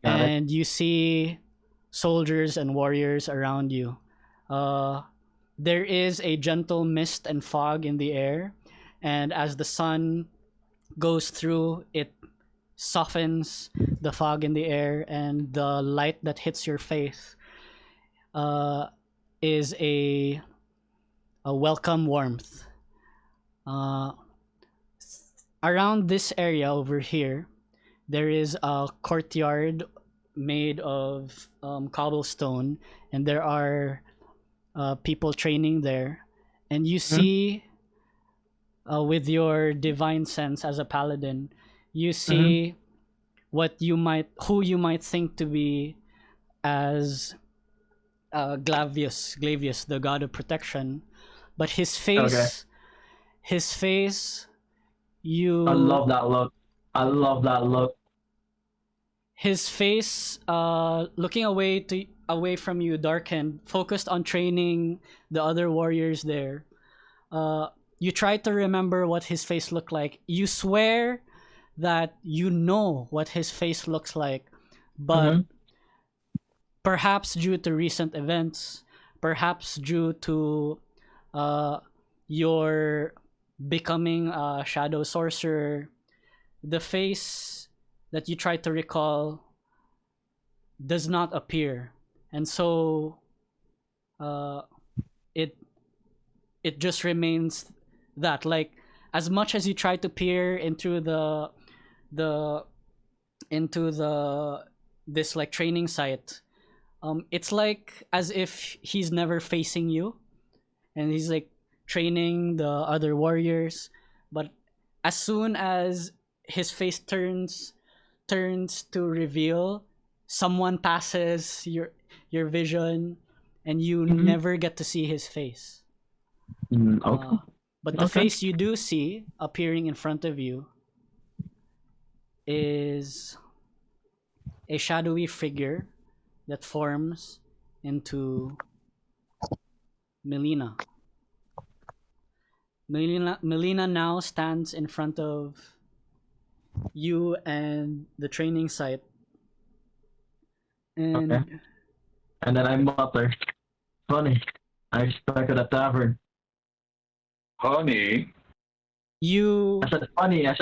Got it. And you see soldiers and warriors around you. There is a gentle mist and fog in the air, and as the sun goes through, it softens the fog in the air, and the light that hits your face is a welcome warmth. Around this area over here, there is a courtyard made of cobblestone, and there are people training there, and you see with your divine sense as a paladin, you see who you might think to be as Glavius, the god of protection, but his face, you. I love that look. I love that look. His face, looking away from you, darkened, focused on training the other warriors there. You try to remember what his face looked like. You swear that you know what his face looks like, but perhaps due to recent events, perhaps due to your becoming a shadow sorcerer, the face that you try to recall does not appear, and so it just remains that, like, as much as you try to peer into this like training site, it's like as if he's never facing you, and he's like training the other warriors, but as soon as his face turns to reveal, someone passes your vision, and you never get to see his face. Okay. But the face you do see appearing in front of you is a shadowy figure that forms into Melina. Melina now stands in front of you and the training site. And and then I mutter, "Funny, I expected a tavern." Honey. I said funny. I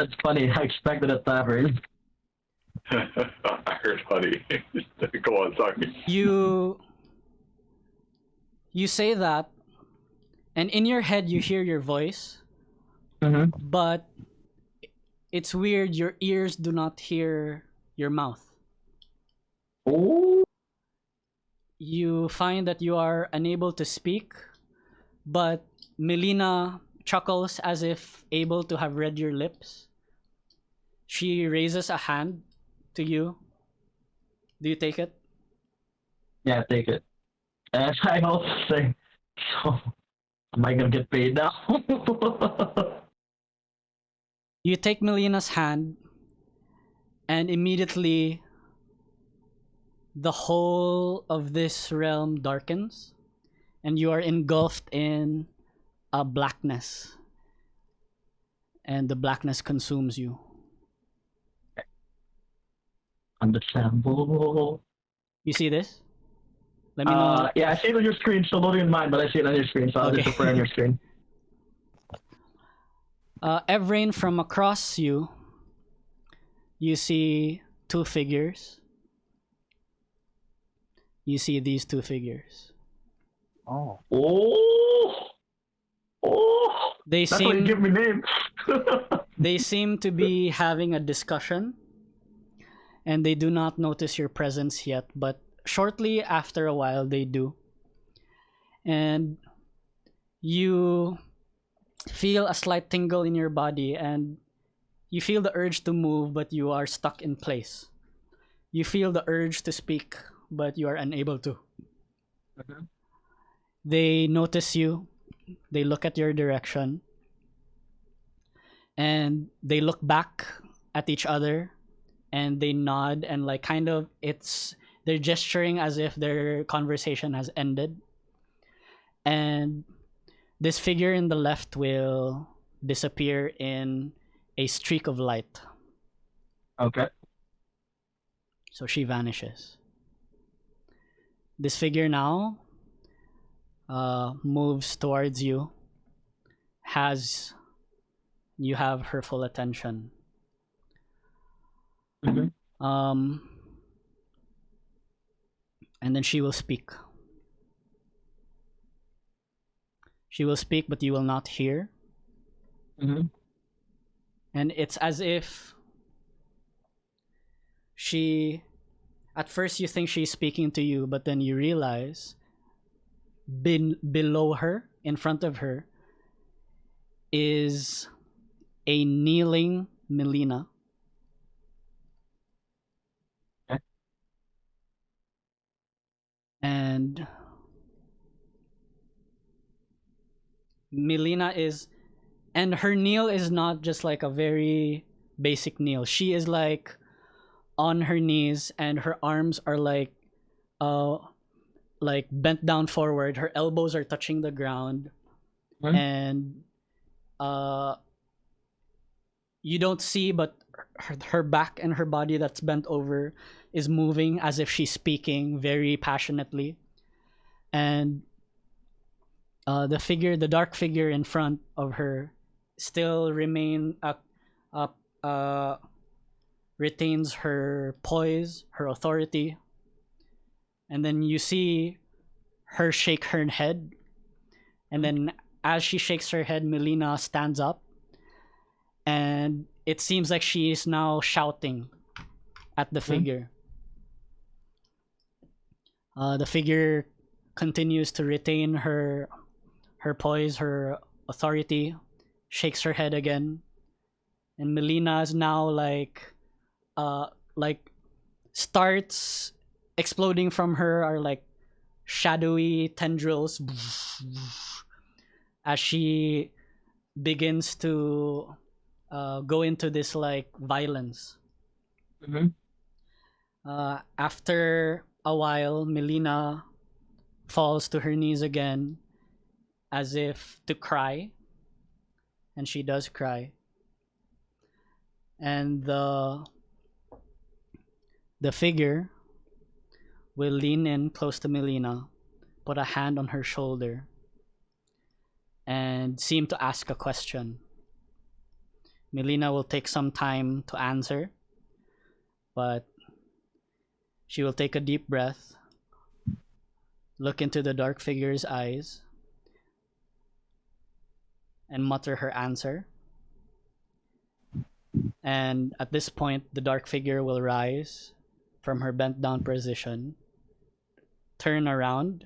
expected a tavern. I heard honey. Go on, sorry. You say that, and in your head you hear your voice, but it's weird. Your ears do not hear your mouth. Oh. You find that you are unable to speak, but Melina chuckles as if able to have read your lips. She raises a hand to you. Do you take it? Yeah, take it. And I also say, so, am I gonna get paid now? You take Melina's hand, and immediately the whole of this realm darkens, and you are engulfed in a blackness, and the blackness consumes you. Understandable. You see this? Let me know. Yeah, I see it on your screen, so loading in mine, but I see it on your screen, so I'll Okay. just put it on your screen. Evraen, from across you, you see two figures. You see these two figures. Oh. They That's why you seem give me names. they seem to be having a discussion, and they do not notice your presence yet, but shortly after a while they do. And you feel a slight tingle in your body, and you feel the urge to move, but you are stuck in place. You feel the urge to speak, but you are unable to. They notice you. They look at your direction, and they look back at each other, and they nod, and like kind of they're gesturing as if their conversation has ended. And this figure in the left will disappear in a streak of light. Okay. So she vanishes. This figure now moves towards you. You have her full attention. And then she will speak. She will speak, but you will not hear. And it's as if at first you think she's speaking to you, but then you realize below her, in front of her, is a kneeling Melina. Okay. And Melina is, and her kneel is not just like a very basic kneel. She is like on her knees, and her arms are like bent down forward. Her elbows are touching the ground, and you don't see, but her back and her body that's bent over is moving as if she's speaking very passionately. And the dark figure in front of her still retains her poise, her authority. And then you see her shake her head, and then as she shakes her head, Melina stands up, and it seems like she is now shouting at the figure. The figure continues to retain her poise, her authority, shakes her head again, and Melina is now like starts exploding from her are like shadowy tendrils as she begins to go into this like violence. After a while, Melina falls to her knees again as if to cry, and she does cry. And the figure will lean in close to Melina, put a hand on her shoulder, and seem to ask a question. Melina will take some time to answer, but she will take a deep breath, look into the dark figure's eyes, and mutter her answer. And at this point, the dark figure will rise from her bent down position, turn around,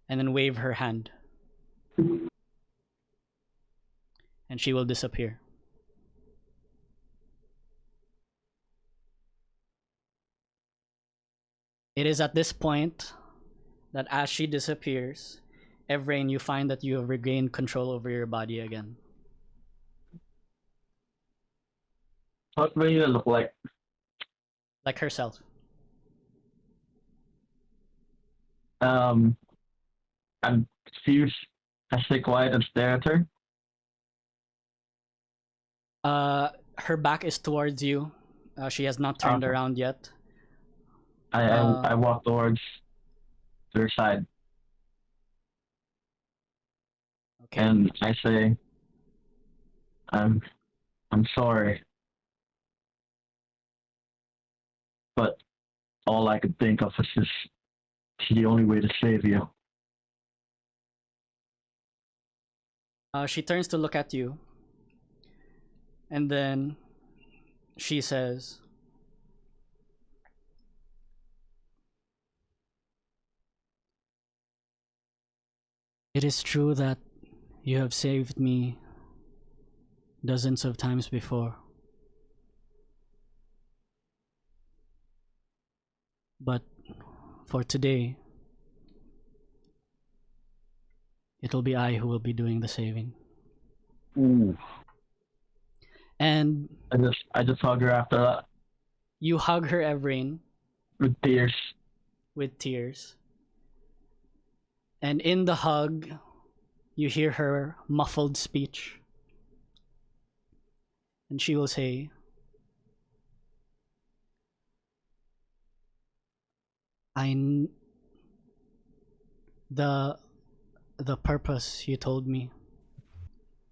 and then wave her hand. And she will disappear. It is at this point that as she disappears, Evraen, you find that you have regained control over your body again. What Melina look like? Like herself. I'm confused. I stay quiet and stare at her. Her back is towards you. She has not turned around yet. I walk towards her side. Okay. And I say, I'm sorry. But all I could think of is this is the only way to save you. She turns to look at you. And then she says, "It is true that you have saved me dozens of times before. But for today, it'll be I who will be doing the saving." Ooh. And I just hug her after that you hug her, Evraen, with tears. with tears. And in the hug, you hear her muffled speech. And she will say, the purpose you told me,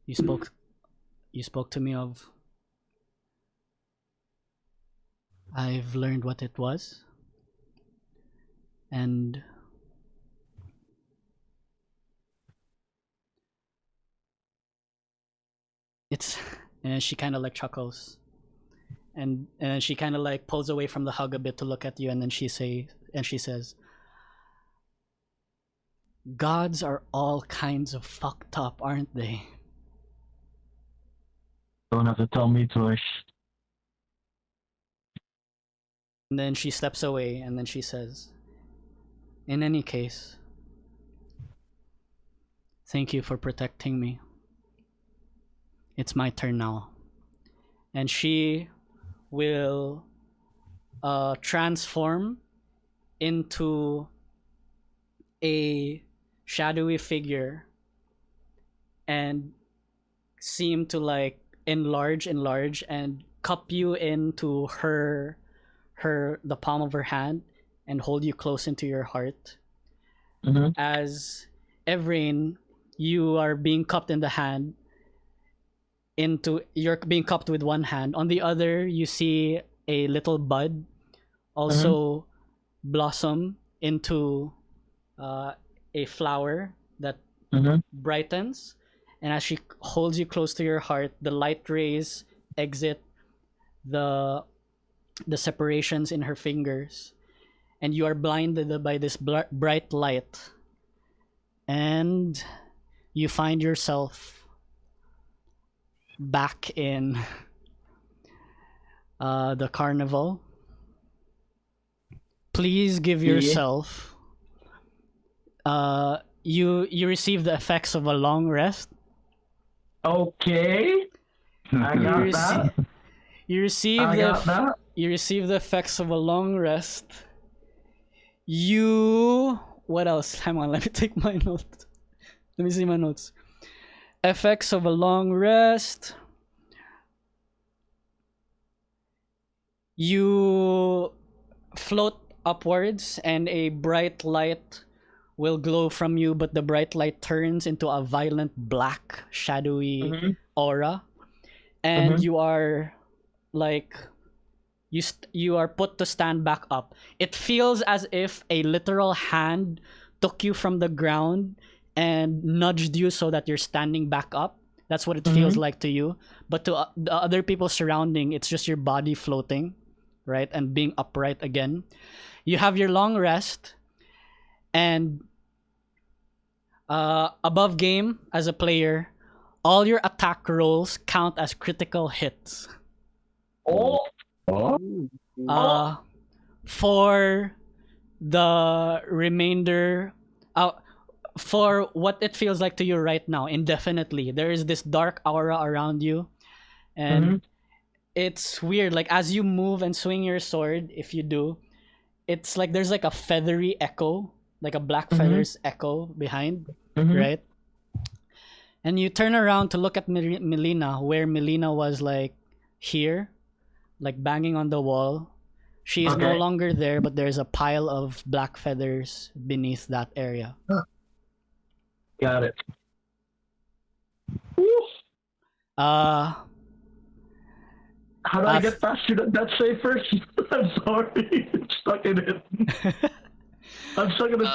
you spoke to me of, I've learned what it was, and it's, and she kind of like chuckles, and she kind of like pulls away from the hug a bit to look at you, and then she says, "Gods are all kinds of fucked up, aren't they?" Don't have to tell me twice. And then she steps away, and then she says, "In any case, thank you for protecting me. It's my turn now." And she will transform into a shadowy figure and seem to like enlarge and cup you into the palm of her hand and hold you close into your heart. As Evraen, you are being cupped in the hand you're being cupped with one hand. On the other, you see a little bud also blossom into a flower that brightens. And as she holds you close to your heart, the light rays exit the separations in her fingers, and you are blinded by this bright light, and you find yourself back in the carnival. Please give yourself you receive the effects of a long rest. Okay. I got that. You receive you receive the effects of a long rest. What else? Hang on, let me take my notes. Let me see my notes. Effects of a long rest. You float upwards and a bright light will glow from you, but the bright light turns into a violent black shadowy aura, and you are like you are put to stand back up. It feels as if a literal hand took you from the ground and nudged you so that you're standing back up. That's what it feels like to you. But to the other people surrounding, it's just your body floating, right, and being upright again. You have your long rest, and above game as a player, all your attack rolls count as critical hits. For the remainder, for what it feels like to you right now, indefinitely, there is this dark aura around you, and it's weird. Like as you move and swing your sword, if you do, it's like there's like a feathery echo, like a black feathers echo behind, right? And you turn around to look at Melina, where Melina was like here, like banging on the wall. She is no longer there, but there's a pile of black feathers beneath that area. Got it. How do I get past you? That say first. I'm sorry. I'm stuck in it. I'm stuck in it.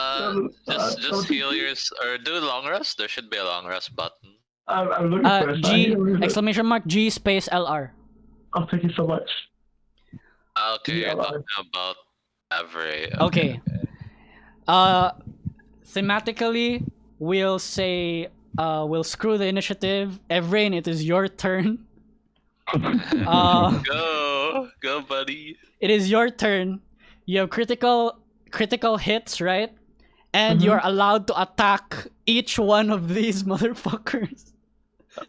Just heal yours or do long rest. There should be a long rest button. I'm looking for it. G space LR. Oh, thank you so much. Okay, you're talking about Evraen. Okay. Thematically, we'll say we'll screw the initiative. Evraen, it is your turn. Go, buddy. It is your turn. You have critical hits, right? And you're allowed to attack each one of these motherfuckers.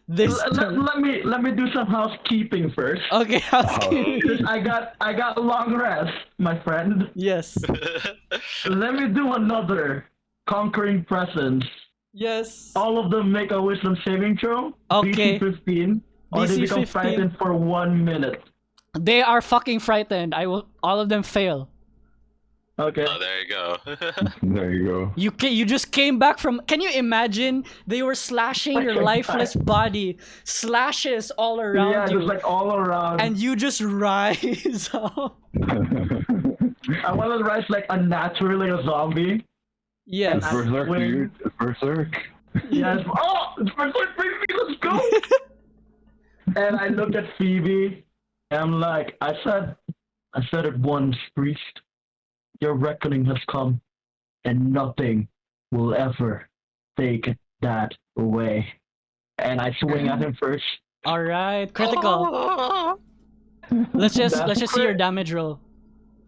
Let me do some housekeeping first. Okay, housekeeping. I got long rest, my friend. Yes. Let me do another conquering presence. Yes. All of them make a wisdom saving throw. Okay. DC 15. Or they become 15. frightened for 1 minute. They are fucking frightened. All of them fail. Okay. Oh, there you go. There you go. You just came back from. Can you imagine? They were slashing your lifeless body, slashes all around you. Yeah, just like all around. And you just rise up. I want to rise like unnaturally a zombie. Yes. It's Berserk, dude. It's Berserk. Yes. Oh, it's Berserk, baby. Let's go. And I look at Phoebe. And I'm like, I said it once, priest. Your reckoning has come, and nothing will ever take that away. And I swing at him first, All right, critical. Let's just see your damage roll.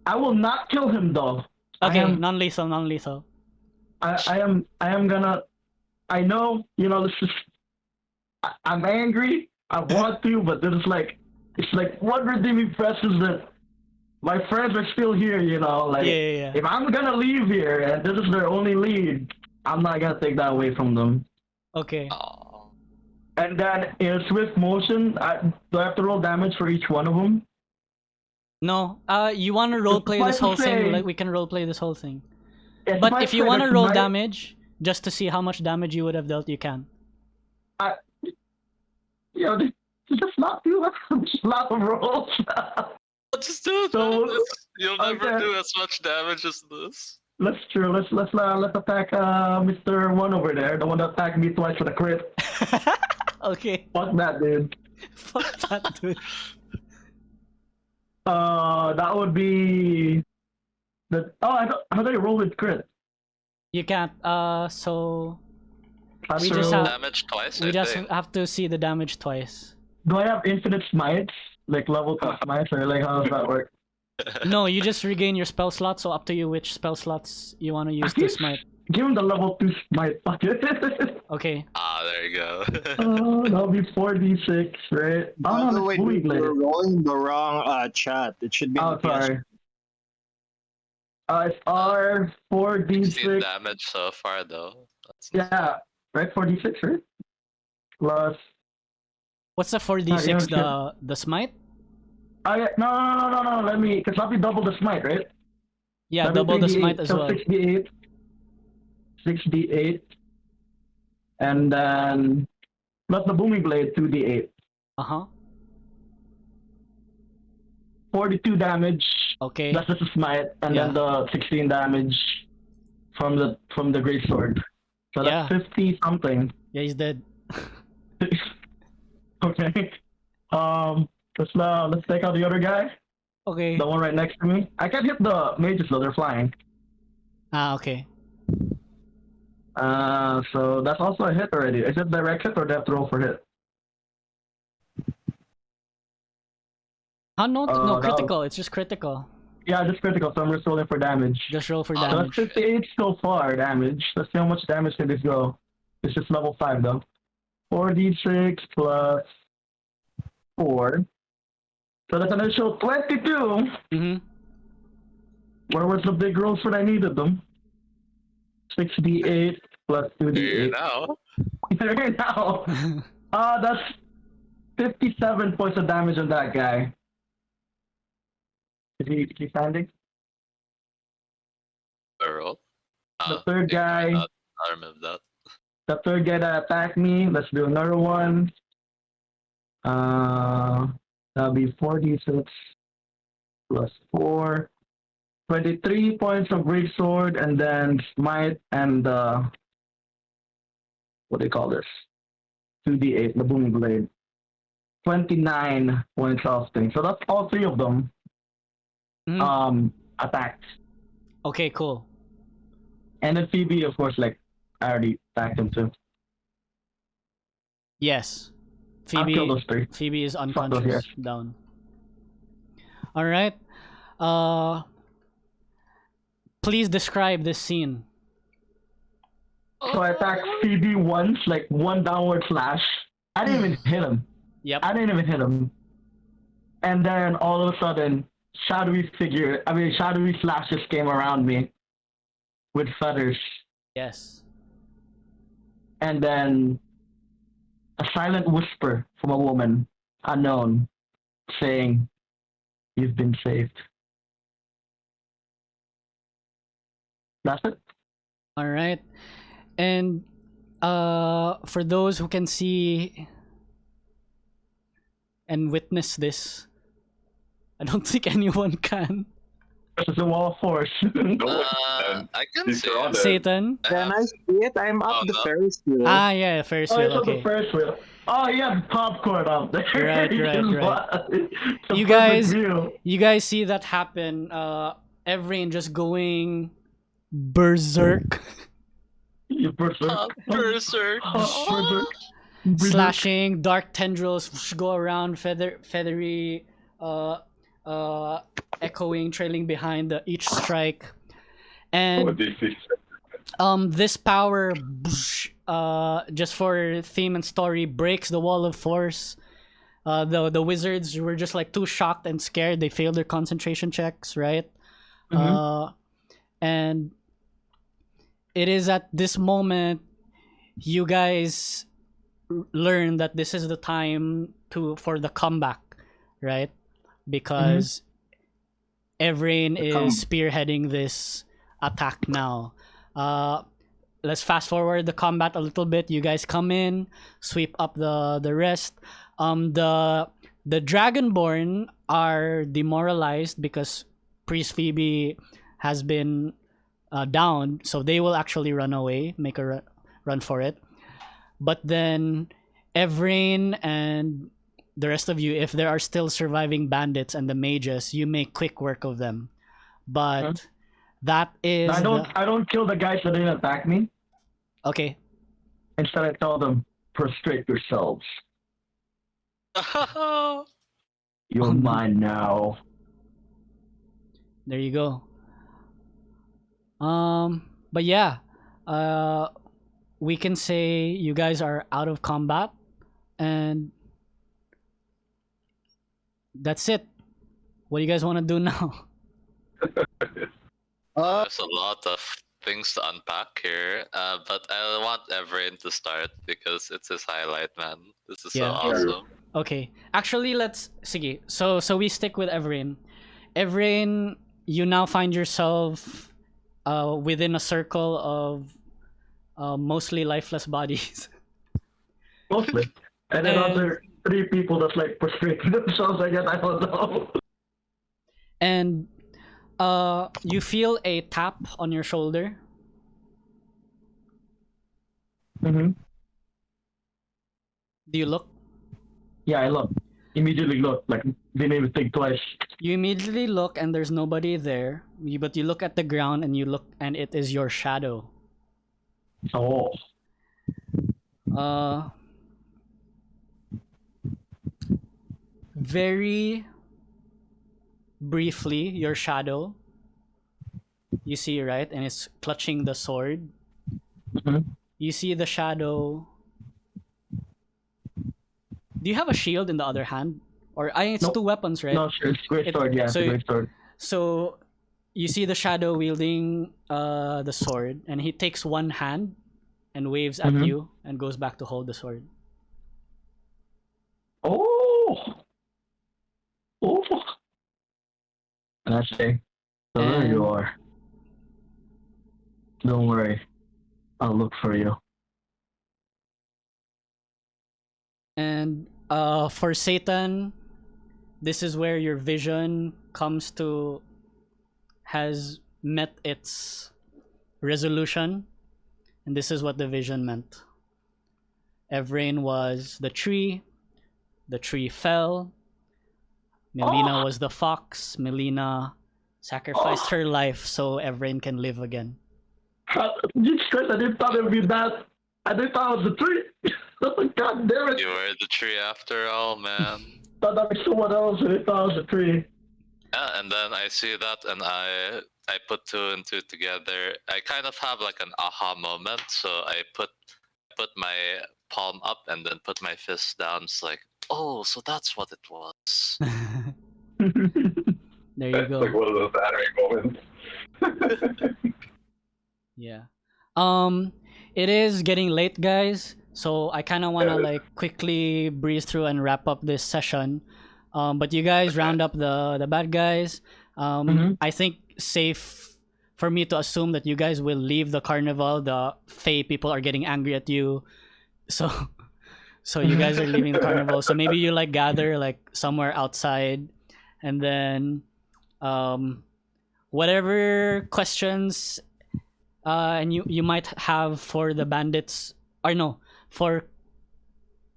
I will not kill him though. Okay, non-lethal, non-lethal. I am gonna. I know, this is. I'm angry. I want to, but this is like, it's like one redeeming press is that my friends are still here. Like Yeah. if I'm gonna leave here and this is their only lead, I'm not gonna take that away from them. Okay. And then in swift motion, do I have to roll damage for each one of them? No. You want to roleplay this whole thing? Like we can roleplay this whole thing. Yes, But if you want to roll damage, just to see how much damage you would have dealt, you can. Just not do a lot of rolls. Just do it. So, You'll never do as much damage as this. Let's attack Mr. One over there, the one that attacked me twice with a crit. Okay. Fuck that, dude. Fuck that, dude. That would be how do I roll with crit? You can't. So we So, just have damage twice. we I just think. have to see the damage twice. do I have infinite smites, like level 2 smites, or like how does that work? No, you just regain your spell slots. So up to you which spell slots you want to use to smite. Give him the level 2 smite. Fuck it. Okay. There you go. That'll be 4d6, right? By the way, Booming blade. you're rolling the wrong chat. It should be. Oh, sorry. It's R 16 4d6. damage so far though. Yeah, right. 4d6, right? Plus. What's the 4d6? The smite? Yeah, no. Let me, because that'll be double the smite, right? Yeah, That'll be double the 3d8, smite as so well. 6d8. 6d8. And then plus the booming blade, 2d8. 42 damage. Okay. That's just a smite, and then the 16 damage from the great sword. So that's 50 something. Yeah, he's dead. Okay. Let's take out the other guy. Okay. The one right next to me. I can't hit the mages though, they're flying. Okay. So that's also a hit already. Is it direct hit or do I have to roll for hit? No, critical. It's just critical. Yeah, just critical, so I'm just rolling for damage. Just roll for So that's damage. 58 so far damage. Let's see how much damage can this go. This is level 5 though. 4d6 plus 4. So that's an initial 22. Mm-hmm. Where was the big rolls when I needed them? 6d8 plus 2d8. Here now. There now. That's 57 points of damage on that guy. Is he standing? Roll. The third guy. I'll remove that. The third guy that attacked me. Let's do another one. That'll be 4d6 plus 4. 23 points of greatsword, and then smite and what do you call this? 2d8, the booming blade. 29 points of thing. So that's all 3 of them. Attacked. Okay, cool. And then Phoebe, of course, like I already attacked him too. Yes. I'll kill those 3. Phoebe is those unconscious. guys. Down. Alright. Please describe this scene. So I attacked Phoebe once, like one downward slash. I didn't even hit him. Yep. I didn't even hit him. And then all of a sudden, shadowy flashes came around me with feathers. Yes. And then a silent whisper from a woman, unknown, saying, "You've been saved." That's it. All right. And for those who can see and witness this, I don't think anyone can. This is a wall of force. I can see it. Satan. Can I see it? I'm up the Ferris wheel. Yeah, Ferris Oh, wheel. it's on Okay. the first wheel. Oh, you have popcorn up there. Right. It's a You perfect view. You guys see that happen. Evraen just going berserk. You berserk. Berserk. Berserk. slashing, dark tendrils go around, feathery, echoing, trailing behind each strike, and this power, just for theme and story, breaks the wall of force. The wizards were just like too shocked and scared. They failed their concentration checks, right? And it is at this moment you guys learn that this is the time for the comeback, right? Because Evraen is spearheading this attack now. Let's fast forward the combat a little bit. You guys come in, sweep up the rest. The Dragonborn are demoralized because Priest Phoebe has been downed, so they will actually run away, make a run for it. But then Evraen and the rest of you, if there are still surviving bandits and the mages, you make quick work of them. But that is I don't kill the guys that didn't attack me. Okay. Instead, I tell them, prostrate yourselves. You're mine now. There you go. But yeah, we can say you guys are out of combat, and that's it. What do you guys want to do now? There's a lot of things to unpack here, but I want Evraen to start because it's his highlight, man. This is so awesome. Okay, actually, let's sige. So we stick with Evraen. Evraen, you now find yourself within a circle of mostly lifeless bodies. Mostly. And then other 3 people that's like prostrating themselves, I guess, I don't know. And you feel a tap on your shoulder. Mm-hmm. Do you look? Yeah, I look. Immediately look. Like, didn't even think twice. You immediately look and there's nobody there. But you look at the ground and you look and it is your shadow. Oh. Very briefly, your shadow, you see, right? And it's clutching the sword. You see the shadow. Do you have a shield in the other hand? Or it's Nope. 2 weapons, right? No, sure, it's great sword, yeah, it's a great sword. So you see the shadow wielding the sword, and he takes one hand and waves at you and goes back to hold the sword. Oh! Oh! And I say, so there you are. Don't worry. I'll look for you. And for Satan, this is where your vision has met its resolution. And this is what the vision meant. Evraen was the tree fell. Melina was the fox. Melina sacrificed her life so Evraen can live again. Jesus Christ, I didn't thought it would be that. I didn't thought it was the tree. God damn it. You were the tree after all, man. Thought that was someone else, and I thought it was a tree. Yeah, and then I see that and I put 2 and 2 together. I kind of have like an aha moment, so I put my palm up and then put my fist down. It's like, oh, so that's what it was. There you go. Like one of those anime moments. Yeah. It is getting late, guys. So I kind of want to like quickly breeze through and wrap up this session. But you guys round up the bad guys. I think safe for me to assume that you guys will leave the carnival. The Fae people are getting angry at you. So you guys are leaving the carnival. So maybe you like gather like somewhere outside, and then whatever questions and you might have for the bandits, or no, for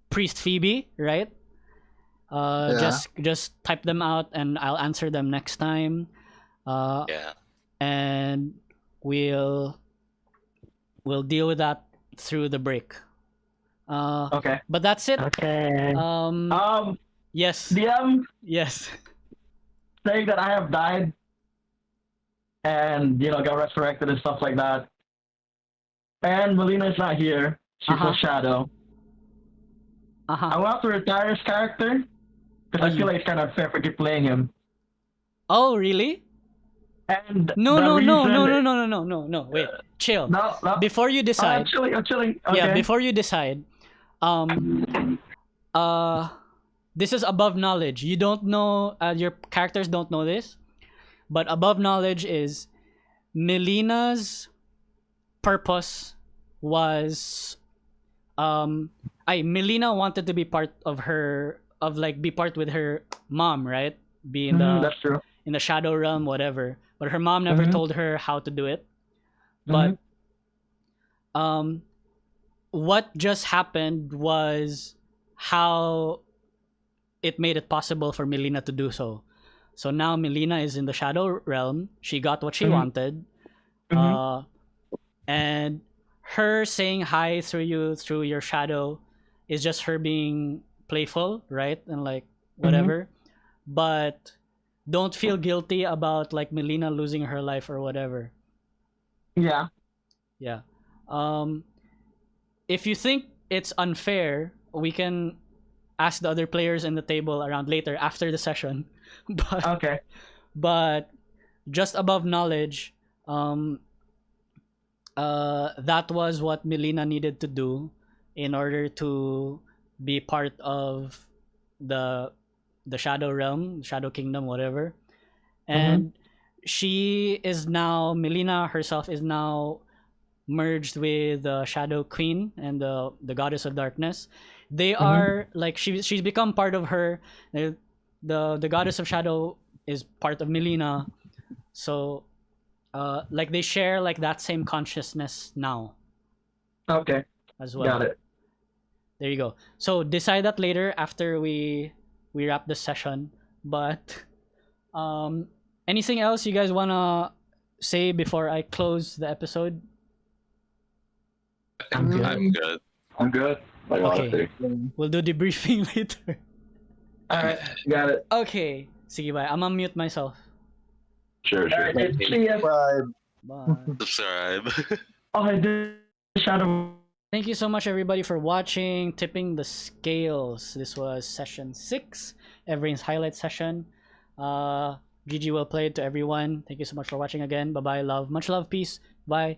Priest Phoebe, right? Just type them out and I'll answer them next time. And we'll deal with that through the break. Okay. But that's it. Okay. Yes. DM Yes. saying that I have died and got resurrected and stuff like that. And Melina is not here. She's Uh-huh. a shadow. I Uh-huh. want to retire his character because I feel like it's kind of unfair for keep playing him. Oh, really? And No, the no, no, reason, no, no, no, no, no, no, no. Wait. Chill. No, no. Before you decide. I'm chilling. Okay. Yeah, before you decide. This is above knowledge. You don't know, your characters don't know this, but above knowledge is Melina's purpose was Melina wanted to be part of be part with her mom, right? Be in That's true. in the shadow realm, whatever. But her mom never told her how to do it. But what just happened was how it made it possible for Melina to do so. So now Melina is in the shadow realm. She got what she wanted. And her saying hi through your shadow is just her being playful, right? And like whatever. But don't feel guilty about like Melina losing her life or whatever. Yeah. Yeah. If you think it's unfair, we can ask the other players in the table around later after the session. But Okay. but just above knowledge, that was what Melina needed to do in order to be part of the shadow realm, shadow kingdom, whatever. And Melina herself is now merged with the Shadow Queen and the Goddess of Darkness. They are like she's become part of her. The Goddess of Shadow is part of Melina, so like they share like that same consciousness now Okay. as well. Got it. There you go. So decide that later after we wrap this session. But anything else you guys wanna say before I close the episode? I'm good. I'm good. Like, Okay. honestly. We'll do debriefing later. All right. Got it. Okay. Sige, bye. I'm gonna mute myself. Sure. All right. See ya. Bye. Subscribe. Oh, I did shadow. Thank you so much, everybody, for watching Tipping the Scales. This was session 6, Evraen's highlight session. GG, well played to everyone. Thank you so much for watching again. Bye-bye, love. Much love, peace. Bye.